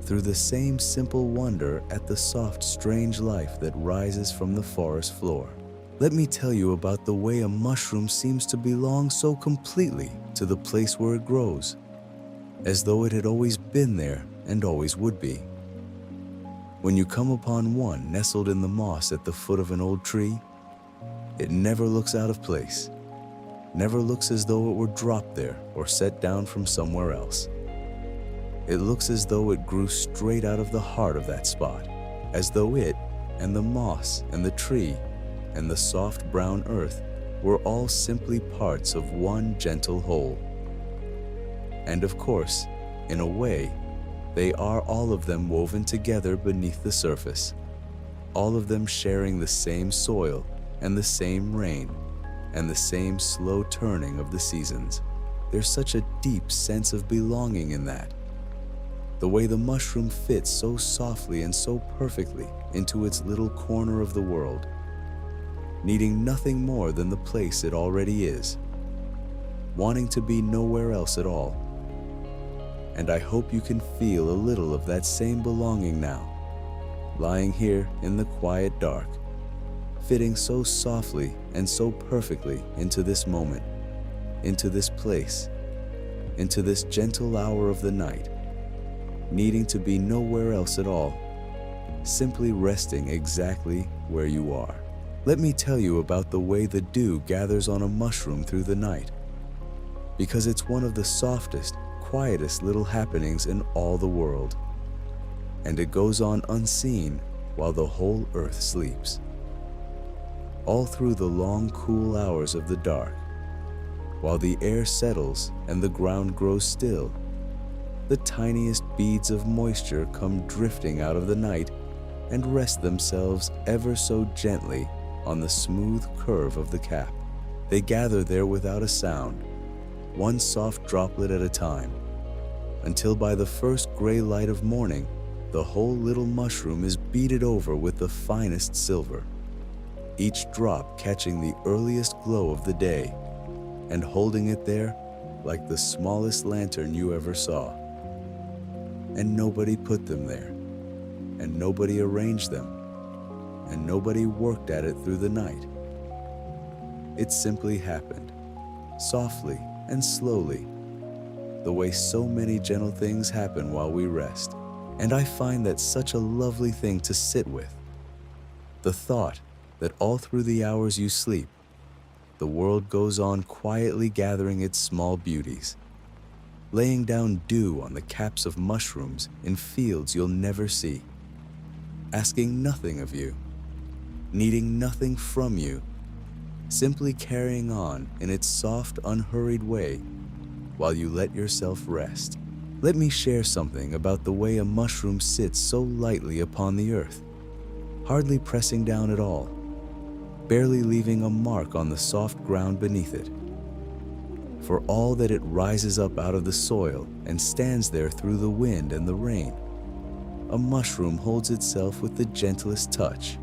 through the same simple wonder at the soft, strange life that rises from the forest floor. Let me tell you about the way a mushroom seems to belong so completely to the place where it grows, as though it had always been there and always would be. When you come upon one nestled in the moss at the foot of an old tree, it never looks out of place, never looks as though it were dropped there or set down from somewhere else. It looks as though it grew straight out of the heart of that spot, as though it and the moss and the tree and the soft brown earth were all simply parts of one gentle whole. And of course, in a way, they are all of them woven together beneath the surface, all of them sharing the same soil and the same rain and the same slow turning of the seasons. There's such a deep sense of belonging in that. The way the mushroom fits so softly and so perfectly into its little corner of the world, needing nothing more than the place it already is, wanting to be nowhere else at all. And I hope you can feel a little of that same belonging now, lying here in the quiet dark, fitting so softly and so perfectly into this moment, into this place, into this gentle hour of the night, needing to be nowhere else at all, simply resting exactly where you are. Let me tell you about the way the dew gathers on a mushroom through the night, because it's one of the softest, quietest little happenings in all the world. And it goes on unseen while the whole earth sleeps. All through the long, cool hours of the dark, while the air settles and the ground grows still, the tiniest beads of moisture come drifting out of the night and rest themselves ever so gently on the smooth curve of the cap. They gather there without a sound, one soft droplet at a time, until by the first gray light of morning, the whole little mushroom is beaded over with the finest silver, each drop catching the earliest glow of the day and holding it there like the smallest lantern you ever saw. And nobody put them there, and nobody arranged them, and nobody worked at it through the night. It simply happened, softly and slowly, the way so many gentle things happen while we rest. And I find that such a lovely thing to sit with. The thought that all through the hours you sleep, the world goes on quietly gathering its small beauties, laying down dew on the caps of mushrooms in fields you'll never see, asking nothing of you, needing nothing from you, simply carrying on in its soft, unhurried way while you let yourself rest. Let me share something about the way a mushroom sits so lightly upon the earth, hardly pressing down at all, barely leaving a mark on the soft ground beneath it. For all that it rises up out of the soil and stands there through the wind and the rain, a mushroom holds itself with the gentlest touch,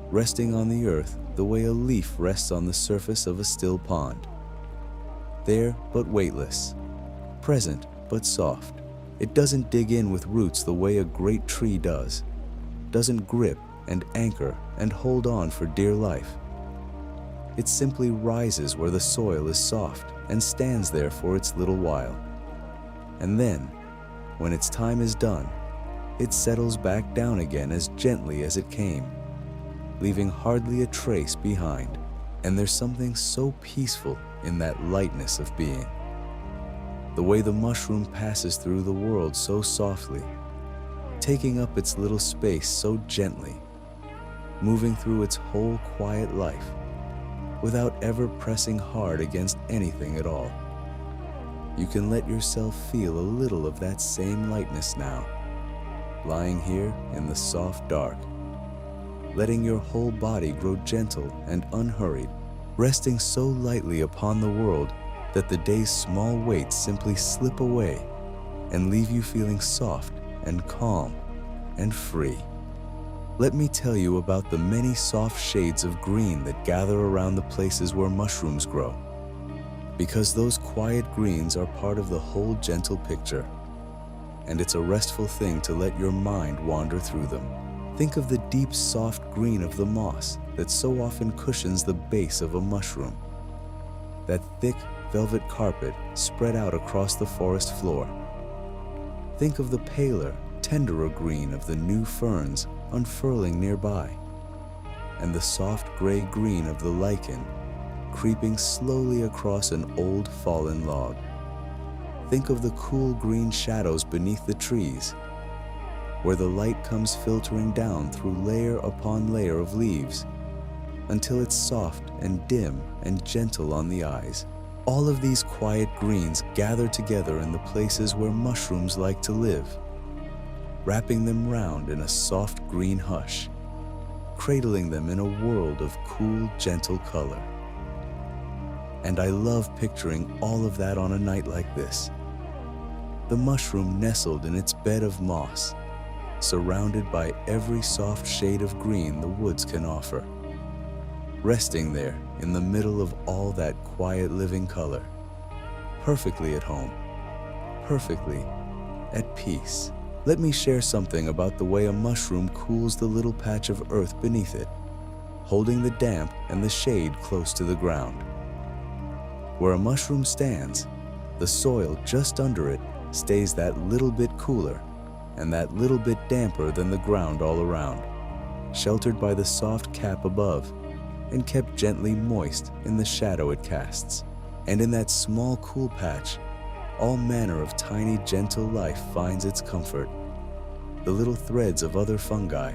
resting on the earth the way a leaf rests on the surface of a still pond. There but weightless, present but soft. It doesn't dig in with roots the way a great tree does, doesn't grip and anchor and hold on for dear life. It simply rises where the soil is soft and stands there for its little while. And then, when its time is done, it settles back down again as gently as it came, leaving hardly a trace behind. And there's something so peaceful in that lightness of being. The way the mushroom passes through the world so softly, taking up its little space so gently, moving through its whole quiet life, without ever pressing hard against anything at all. You can let yourself feel a little of that same lightness now, lying here in the soft dark, letting your whole body grow gentle and unhurried, resting so lightly upon the world that the day's small weights simply slip away and leave you feeling soft and calm and free. Let me tell you about the many soft shades of green that gather around the places where mushrooms grow, because those quiet greens are part of the whole gentle picture, and it's a restful thing to let your mind wander through them. Think of the deep, soft green of the moss that so often cushions the base of a mushroom, that thick, velvet carpet spread out across the forest floor. Think of the paler, tenderer green of the new ferns unfurling nearby, and the soft gray green of the lichen creeping slowly across an old fallen log. Think of the cool green shadows beneath the trees, where the light comes filtering down through layer upon layer of leaves until it's soft and dim and gentle on the eyes. All of these quiet greens gather together in the places where mushrooms like to live, wrapping them round in a soft green hush, cradling them in a world of cool, gentle color. And I love picturing all of that on a night like this. The mushroom nestled in its bed of moss, surrounded by every soft shade of green the woods can offer, resting there in the middle of all that quiet living color, perfectly at home, perfectly at peace. Let me share something about the way a mushroom cools the little patch of earth beneath it, holding the damp and the shade close to the ground. Where a mushroom stands, The soil just under it stays that little bit cooler and that little bit damper than the ground all around, sheltered by the soft cap above and kept gently moist in the shadow it casts. And in that small cool patch, all manner of tiny gentle life finds its comfort. The little threads of other fungi,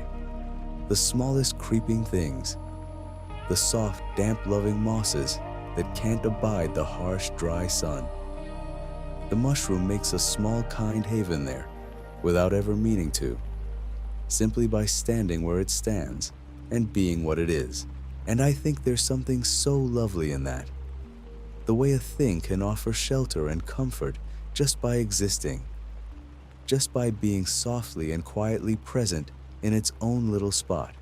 the smallest creeping things, the soft, damp-loving mosses that can't abide the harsh, dry sun. The mushroom makes a small, kind haven there, without ever meaning to, simply by standing where it stands and being what it is. And I think there's something so lovely in that. The way a thing can offer shelter and comfort just by existing, just by being softly and quietly present in its own little spot,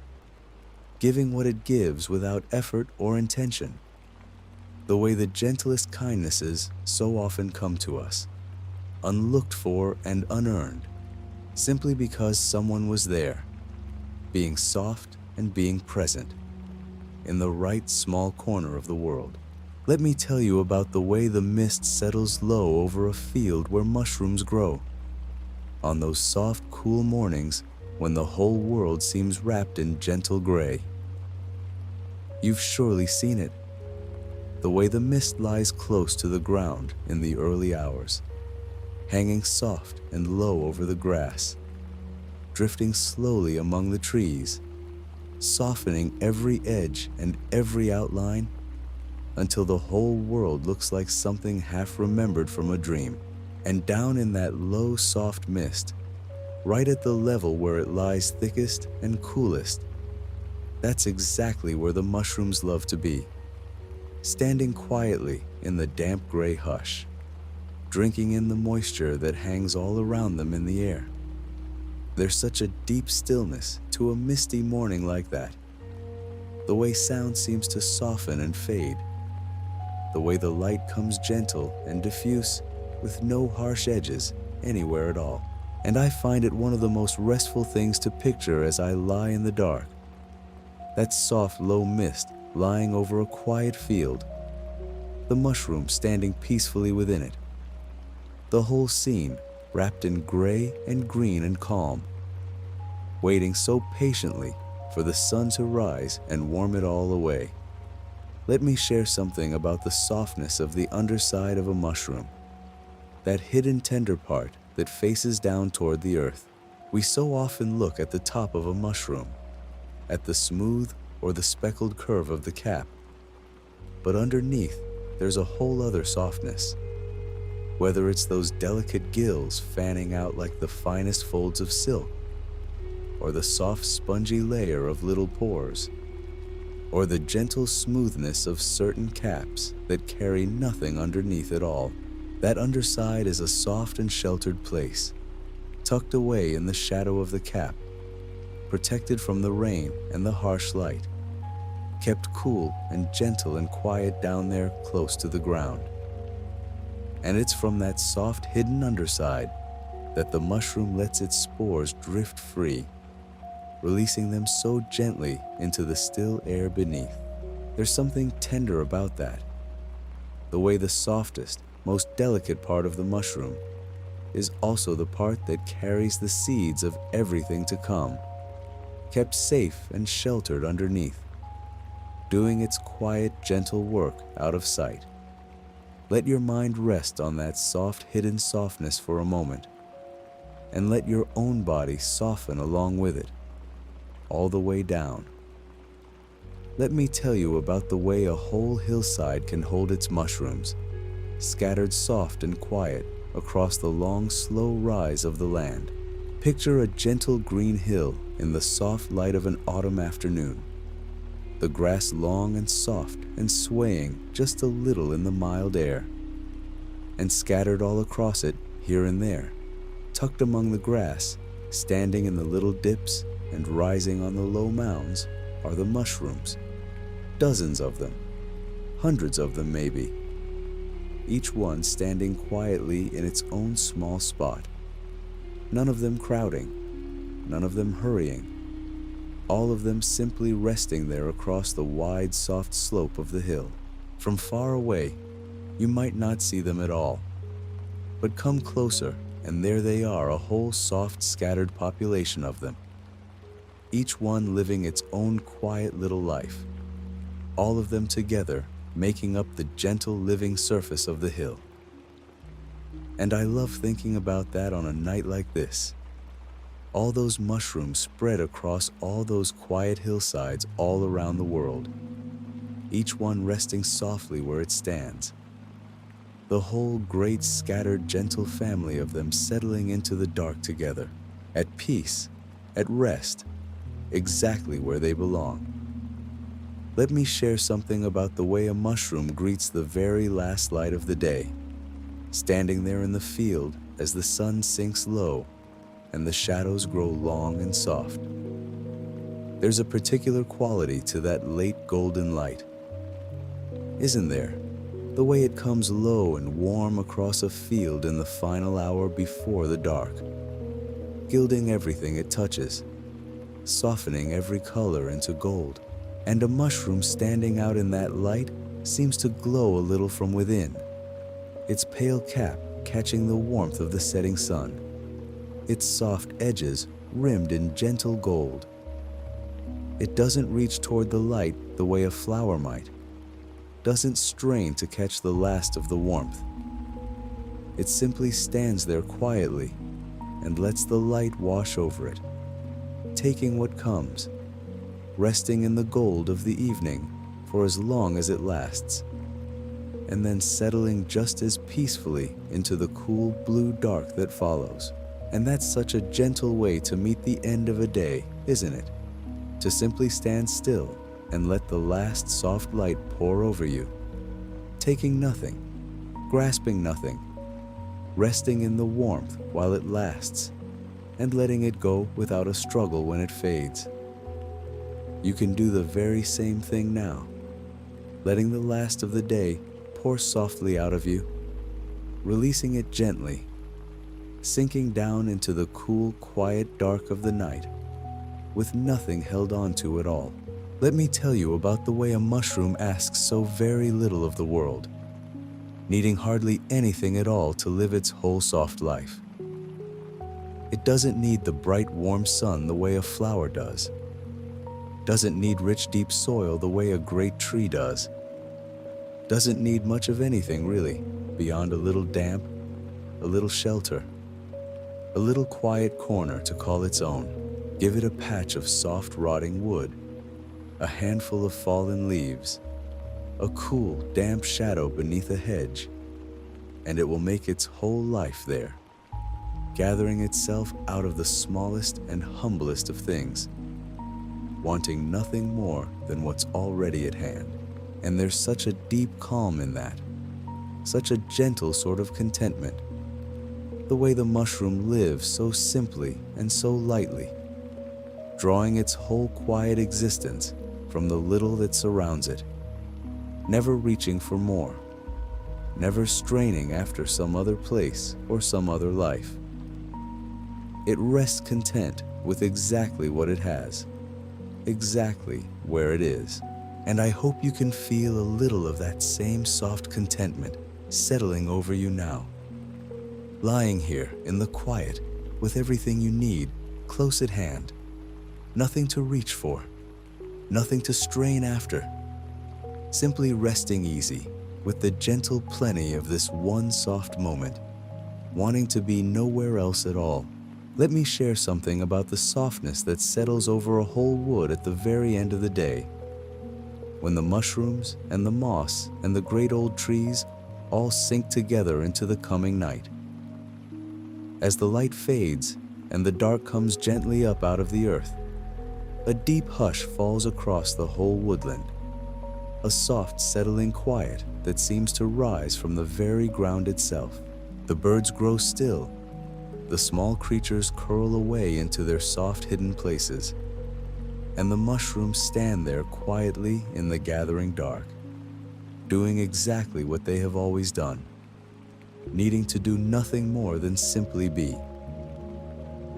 giving what it gives without effort or intention. The way the gentlest kindnesses so often come to us, unlooked for and unearned, simply because someone was there, being soft and being present, in the right small corner of the world. Let me tell you about the way the mist settles low over a field where mushrooms grow. On those soft, cool mornings when the whole world seems wrapped in gentle gray. You've surely seen it. The way the mist lies close to the ground in the early hours, hanging soft and low over the grass, drifting slowly among the trees, softening every edge and every outline until the whole world looks like something half remembered from a dream. And down in that low, soft mist, right at the level where it lies thickest and coolest, that's exactly where the mushrooms love to be, standing quietly in the damp gray hush, drinking in the moisture that hangs all around them in the air. There's such a deep stillness to a misty morning like that. The way sound seems to soften and fade, the way the light comes gentle and diffuse with no harsh edges anywhere at all. And I find it one of the most restful things to picture as I lie in the dark. That soft, low mist lying over a quiet field, the mushroom standing peacefully within it. The whole scene wrapped in gray and green and calm, waiting so patiently for the sun to rise and warm it all away. Let me share something about the softness of the underside of a mushroom, that hidden tender part that faces down toward the earth. We so often look at the top of a mushroom, at the smooth or the speckled curve of the cap, but underneath there's a whole other softness. Whether it's those delicate gills fanning out like the finest folds of silk, or the soft spongy layer of little pores, or the gentle smoothness of certain caps that carry nothing underneath at all, that underside is a soft and sheltered place, tucked away in the shadow of the cap, protected from the rain and the harsh light, kept cool and gentle and quiet down there close to the ground. And it's from that soft hidden underside that the mushroom lets its spores drift free, releasing them so gently into the still air beneath. There's something tender about that. The way the softest, most delicate part of the mushroom is also the part that carries the seeds of everything to come, kept safe and sheltered underneath, doing its quiet, gentle work out of sight. Let your mind rest on that soft, hidden softness for a moment, and let your own body soften along with it, all the way down. Let me tell you about the way a whole hillside can hold its mushrooms, scattered soft and quiet across the long, slow rise of the land. Picture a gentle green hill in the soft light of an autumn afternoon, the grass long and soft and swaying just a little in the mild air, and scattered all across it here and there, tucked among the grass, standing in the little dips and rising on the low mounds, are the mushrooms. Dozens of them, hundreds of them maybe, each one standing quietly in its own small spot, none of them crowding, none of them hurrying, all of them simply resting there across the wide, soft slope of the hill. From far away, you might not see them at all, But come closer, and there they are, a whole soft, scattered population of them, each one living its own quiet little life, all of them together making up the gentle living surface of the hill. And I love thinking about that on a night like this. All those mushrooms spread across all those quiet hillsides all around the world, each one resting softly where it stands. The whole great scattered gentle family of them settling into the dark together, at peace, at rest, exactly where they belong. Let me share something about the way a mushroom greets the very last light of the day, standing there in the field as the sun sinks low and the shadows grow long and soft. There's a particular quality to that late golden light, isn't there? The way it comes low and warm across a field in the final hour before the dark, gilding everything it touches, softening every color into gold. And a mushroom standing out in that light seems to glow a little from within, its pale cap catching the warmth of the setting sun, its soft edges rimmed in gentle gold. It doesn't reach toward the light the way a flower might, doesn't strain to catch the last of the warmth. It simply stands there quietly and lets the light wash over it, taking what comes, resting in the gold of the evening for as long as it lasts, and then settling just as peacefully into the cool blue dark that follows. And that's such a gentle way to meet the end of a day, isn't it? To simply stand still and let the last soft light pour over you, taking nothing, grasping nothing, resting in the warmth while it lasts, and letting it go without a struggle when it fades. You can do the very same thing now, letting the last of the day pour softly out of you, releasing it gently, sinking down into the cool, quiet dark of the night, with nothing held on to at all. Let me tell you about the way a mushroom asks so very little of the world, needing hardly anything at all to live its whole soft life. It doesn't need the bright, warm sun the way a flower does, doesn't need rich, deep soil the way a great tree does, doesn't need much of anything really, beyond a little damp, a little shelter, a little quiet corner to call its own. Give it a patch of soft, rotting wood, a handful of fallen leaves, a cool, damp shadow beneath a hedge, and it will make its whole life there, gathering itself out of the smallest and humblest of things, wanting nothing more than what's already at hand. And there's such a deep calm in that, such a gentle sort of contentment, the way the mushroom lives so simply and so lightly, drawing its whole quiet existence from the little that surrounds it, never reaching for more, never straining after some other place or some other life. It rests content with exactly what it has, exactly where it is. And I hope you can feel a little of that same soft contentment settling over you now, lying here in the quiet with everything you need close at hand, nothing to reach for, nothing to strain after, simply resting easy with the gentle plenty of this one soft moment, wanting to be nowhere else at all. Let me share something about the softness that settles over a whole wood at the very end of the day, when the mushrooms and the moss and the great old trees all sink together into the coming night. As the light fades and the dark comes gently up out of the earth, a deep hush falls across the whole woodland, a soft settling quiet that seems to rise from the very ground itself. The birds grow still, the small creatures curl away into their soft hidden places, and the mushrooms stand there quietly in the gathering dark, doing exactly what they have always done, needing to do nothing more than simply be.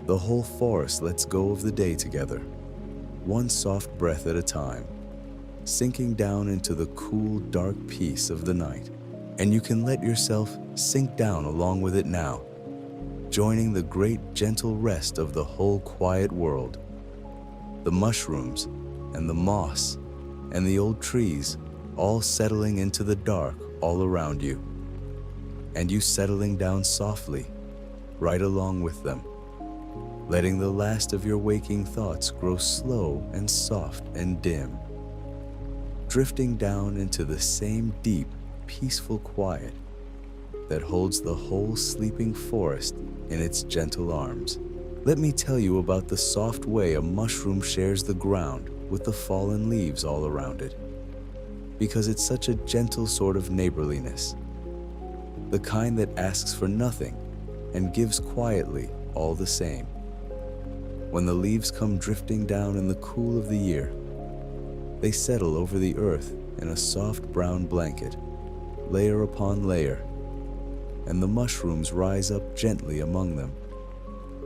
The whole forest lets go of the day together, one soft breath at a time, sinking down into the cool, dark peace of the night. And you can let yourself sink down along with it now, joining the great gentle rest of the whole quiet world. The mushrooms and the moss and the old trees all settling into the dark all around you, and you settling down softly right along with them, letting the last of your waking thoughts grow slow and soft and dim, drifting down into the same deep, peaceful quiet that holds the whole sleeping forest in its gentle arms. Let me tell you about the soft way a mushroom shares the ground with the fallen leaves all around it, because it's such a gentle sort of neighborliness, the kind that asks for nothing and gives quietly all the same. When the leaves come drifting down in the cool of the year, they settle over the earth in a soft brown blanket, layer upon layer, and the mushrooms rise up gently among them,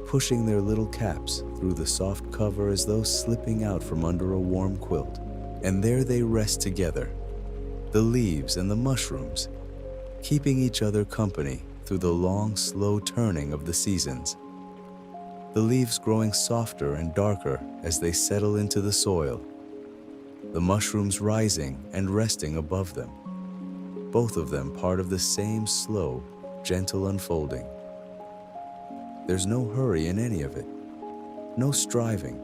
pushing their little caps through the soft cover as though slipping out from under a warm quilt. And there they rest together, the leaves and the mushrooms, keeping each other company through the long, slow turning of the seasons. The leaves growing softer and darker as they settle into the soil, the mushrooms rising and resting above them, both of them part of the same slow, gentle unfolding. There's no hurry in any of it, no striving,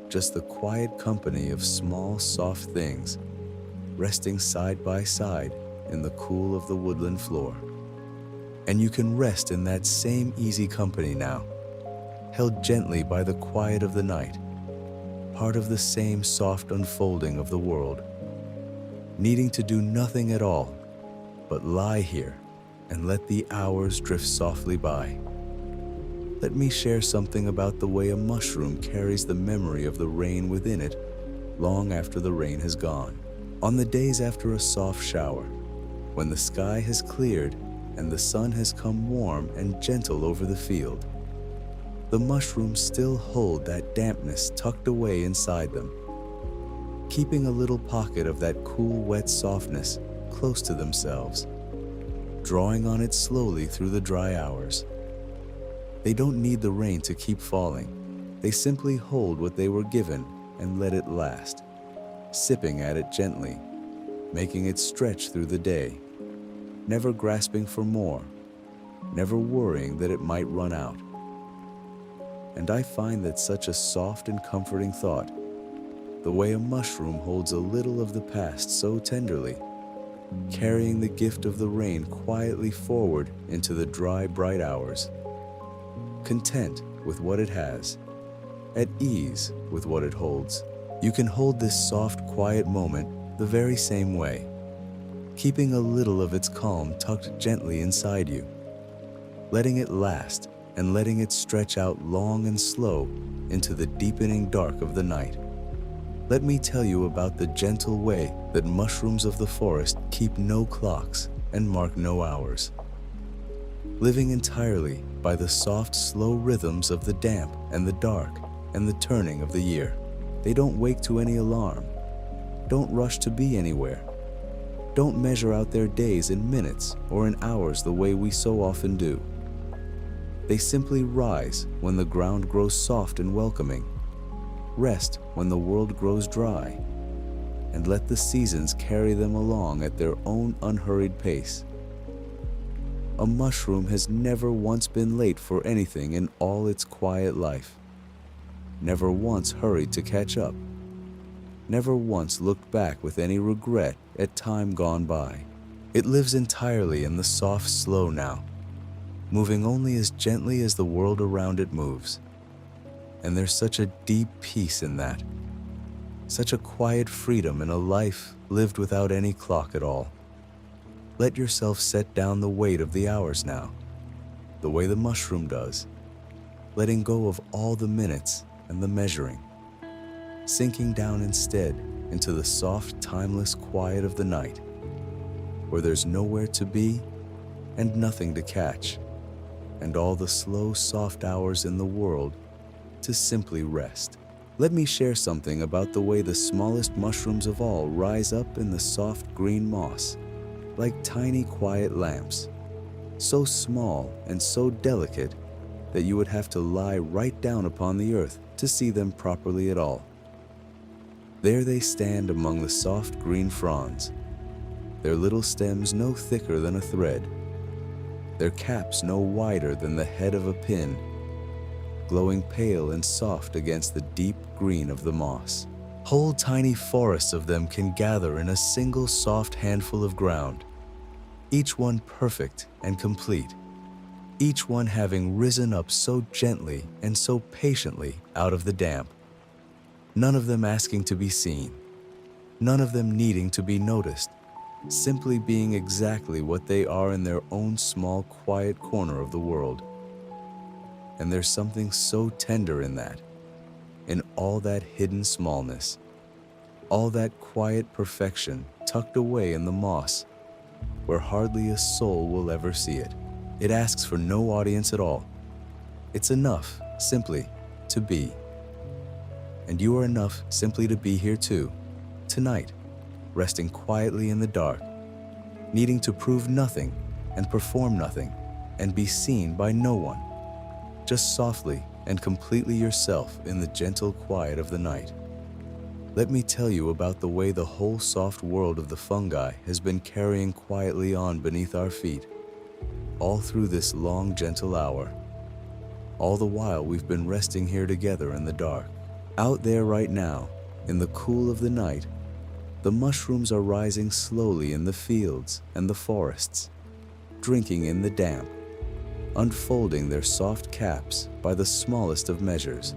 just the quiet company of small, soft things resting side by side in the cool of the woodland floor. And you can rest in that same easy company now, held gently by the quiet of the night, part of the same soft unfolding of the world, needing to do nothing at all but lie here and let the hours drift softly by. Let me share something about the way a mushroom carries the memory of the rain within it long after the rain has gone. On the days after a soft shower, when the sky has cleared and the sun has come warm and gentle over the field, the mushrooms still hold that dampness tucked away inside them, keeping a little pocket of that cool, wet softness close to themselves, drawing on it slowly through the dry hours. They don't need the rain to keep falling. They simply hold what they were given and let it last, sipping at it gently, making it stretch through the day, never grasping for more, never worrying that it might run out. And I find that such a soft and comforting thought, the way a mushroom holds a little of the past so tenderly, carrying the gift of the rain quietly forward into the dry, bright hours, content with what it has, at ease with what it holds. You can hold this soft, quiet moment the very same way, keeping a little of its calm tucked gently inside you, letting it last and letting it stretch out long and slow into the deepening dark of the night. Let me tell you about the gentle way that mushrooms of the forest keep no clocks and mark no hours, living entirely by the soft, slow rhythms of the damp and the dark and the turning of the year. They don't wake to any alarm, don't rush to be anywhere, don't measure out their days in minutes or in hours the way we so often do. They simply rise when the ground grows soft and welcoming, rest when the world grows dry, and let the seasons carry them along at their own unhurried pace. A mushroom has never once been late for anything in all its quiet life, never once hurried to catch up, never once looked back with any regret at time gone by. It lives entirely in the soft slow now, moving only as gently as the world around it moves. And there's such a deep peace in that, such a quiet freedom in a life lived without any clock at all. Let yourself set down the weight of the hours now, the way the mushroom does, letting go of all the minutes and the measuring, sinking down instead into the soft, timeless quiet of the night, where there's nowhere to be and nothing to catch, and all the slow, soft hours in the world to simply rest. Let me share something about the way the smallest mushrooms of all rise up in the soft green moss, like tiny quiet lamps, so small and so delicate that you would have to lie right down upon the earth to see them properly at all. There they stand among the soft green fronds, their little stems no thicker than a thread, their caps no wider than the head of a pin, glowing pale and soft against the deep green of the moss. Whole tiny forests of them can gather in a single soft handful of ground, each one perfect and complete, each one having risen up so gently and so patiently out of the damp, none of them asking to be seen, none of them needing to be noticed, simply being exactly what they are in their own small, quiet corner of the world. And there's something so tender in that, in all that hidden smallness, all that quiet perfection tucked away in the moss, where hardly a soul will ever see it. It asks for no audience at all. It's enough, simply, to be. And you are enough simply to be here too, tonight, resting quietly in the dark, needing to prove nothing and perform nothing and be seen by no one, just softly and completely yourself in the gentle quiet of the night. Let me tell you about the way the whole soft world of the fungi has been carrying quietly on beneath our feet, all through this long, gentle hour. All the while we've been resting here together in the dark. Out there right now, in the cool of the night, the mushrooms are rising slowly in the fields and the forests, drinking in the damp, unfolding their soft caps by the smallest of measures,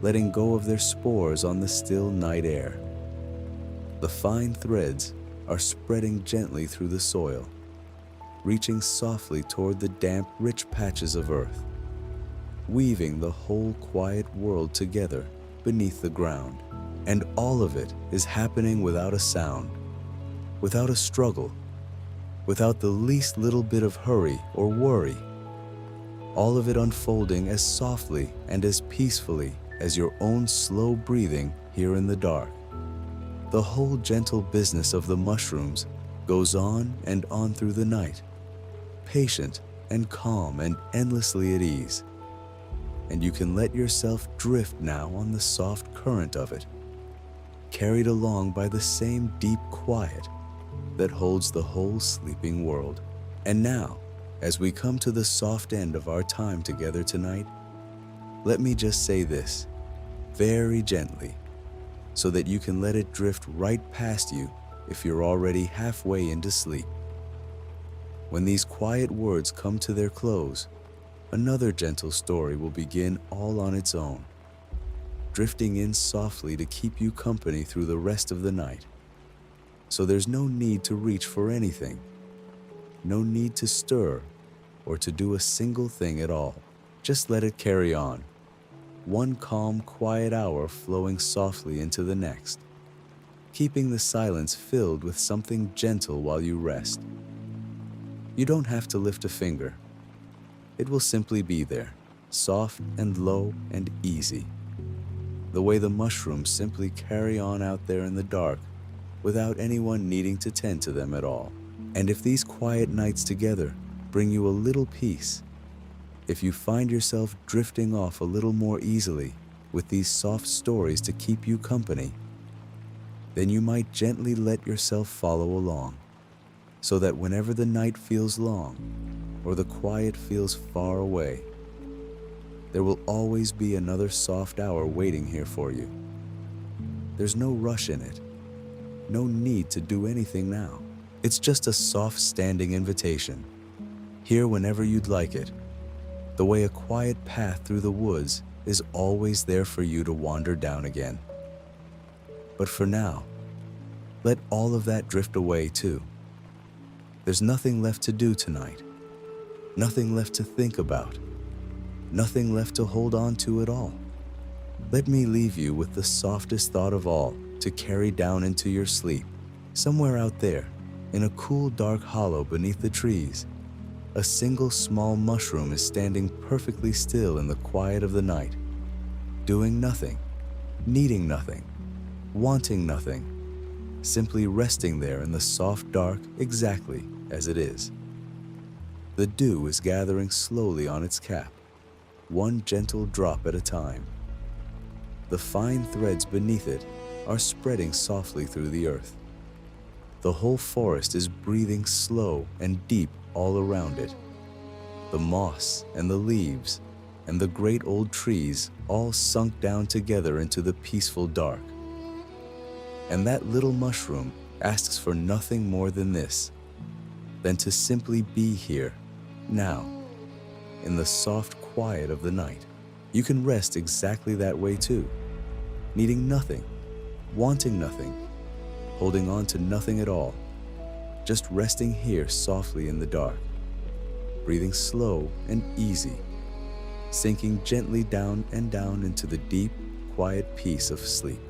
letting go of their spores on the still night air. The fine threads are spreading gently through the soil, reaching softly toward the damp, rich patches of earth, weaving the whole quiet world together beneath the ground. And all of it is happening without a sound, without a struggle, without the least little bit of hurry or worry. All of it unfolding as softly and as peacefully as your own slow breathing here in the dark. The whole gentle business of the mushrooms goes on and on through the night, patient and calm and endlessly at ease. And you can let yourself drift now on the soft current of it, carried along by the same deep quiet that holds the whole sleeping world. And now, as we come to the soft end of our time together tonight, let me just say this, very gently, so that you can let it drift right past you if you're already halfway into sleep. When these quiet words come to their close, another gentle story will begin all on its own, drifting in softly to keep you company through the rest of the night. So there's no need to reach for anything, no need to stir or to do a single thing at all. Just let it carry on, one calm, quiet hour flowing softly into the next, keeping the silence filled with something gentle while you rest. You don't have to lift a finger. It will simply be there, soft and low and easy, the way the mushrooms simply carry on out there in the dark without anyone needing to tend to them at all. And if these quiet nights together bring you a little peace, if you find yourself drifting off a little more easily with these soft stories to keep you company, then you might gently let yourself follow along, so that whenever the night feels long or the quiet feels far away, there will always be another soft hour waiting here for you. There's no rush in it, no need to do anything now. It's just a soft standing invitation, here whenever you'd like it, the way a quiet path through the woods is always there for you to wander down again. But for now, let all of that drift away too. There's nothing left to do tonight, nothing left to think about, nothing left to hold on to at all. Let me leave you with the softest thought of all to carry down into your sleep. Somewhere out there, in a cool dark hollow beneath the trees, a single small mushroom is standing perfectly still in the quiet of the night, doing nothing, needing nothing, wanting nothing, simply resting there in the soft dark exactly as it is. The dew is gathering slowly on its cap, one gentle drop at a time. The fine threads beneath it are spreading softly through the earth. The whole forest is breathing slow and deep all around it. The moss and the leaves and the great old trees all sunk down together into the peaceful dark. And that little mushroom asks for nothing more than this, than to simply be here, now, in the soft quiet of the night. You can rest exactly that way too, needing nothing, wanting nothing, holding on to nothing at all, just resting here softly in the dark, breathing slow and easy, sinking gently down and down into the deep, quiet peace of sleep.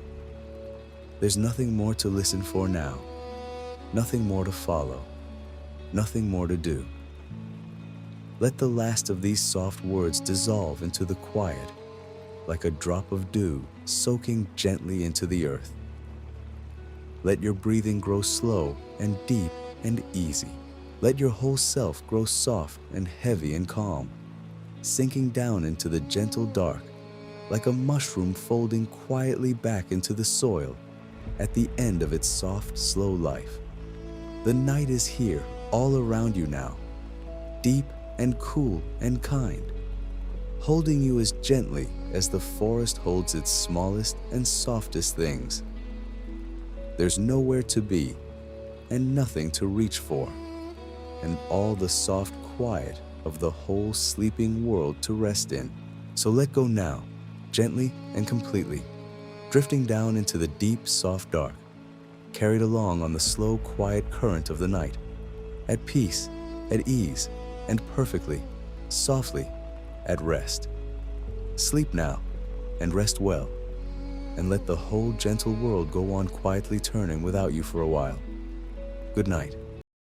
There's nothing more to listen for now, nothing more to follow, nothing more to do. Let the last of these soft words dissolve into the quiet, like a drop of dew soaking gently into the earth. Let your breathing grow slow and deep and easy. Let your whole self grow soft and heavy and calm, sinking down into the gentle dark, like a mushroom folding quietly back into the soil at the end of its soft, slow life. The night is here, all around you now, deep and cool and kind, holding you as gently as the forest holds its smallest and softest things. There's nowhere to be and nothing to reach for, and all the soft quiet of the whole sleeping world to rest in. So let go now, gently and completely, drifting down into the deep, soft dark, carried along on the slow, quiet current of the night, at peace, at ease, and perfectly, softly, at rest. Sleep now, and rest well, and let the whole gentle world go on quietly turning without you for a while. Good night.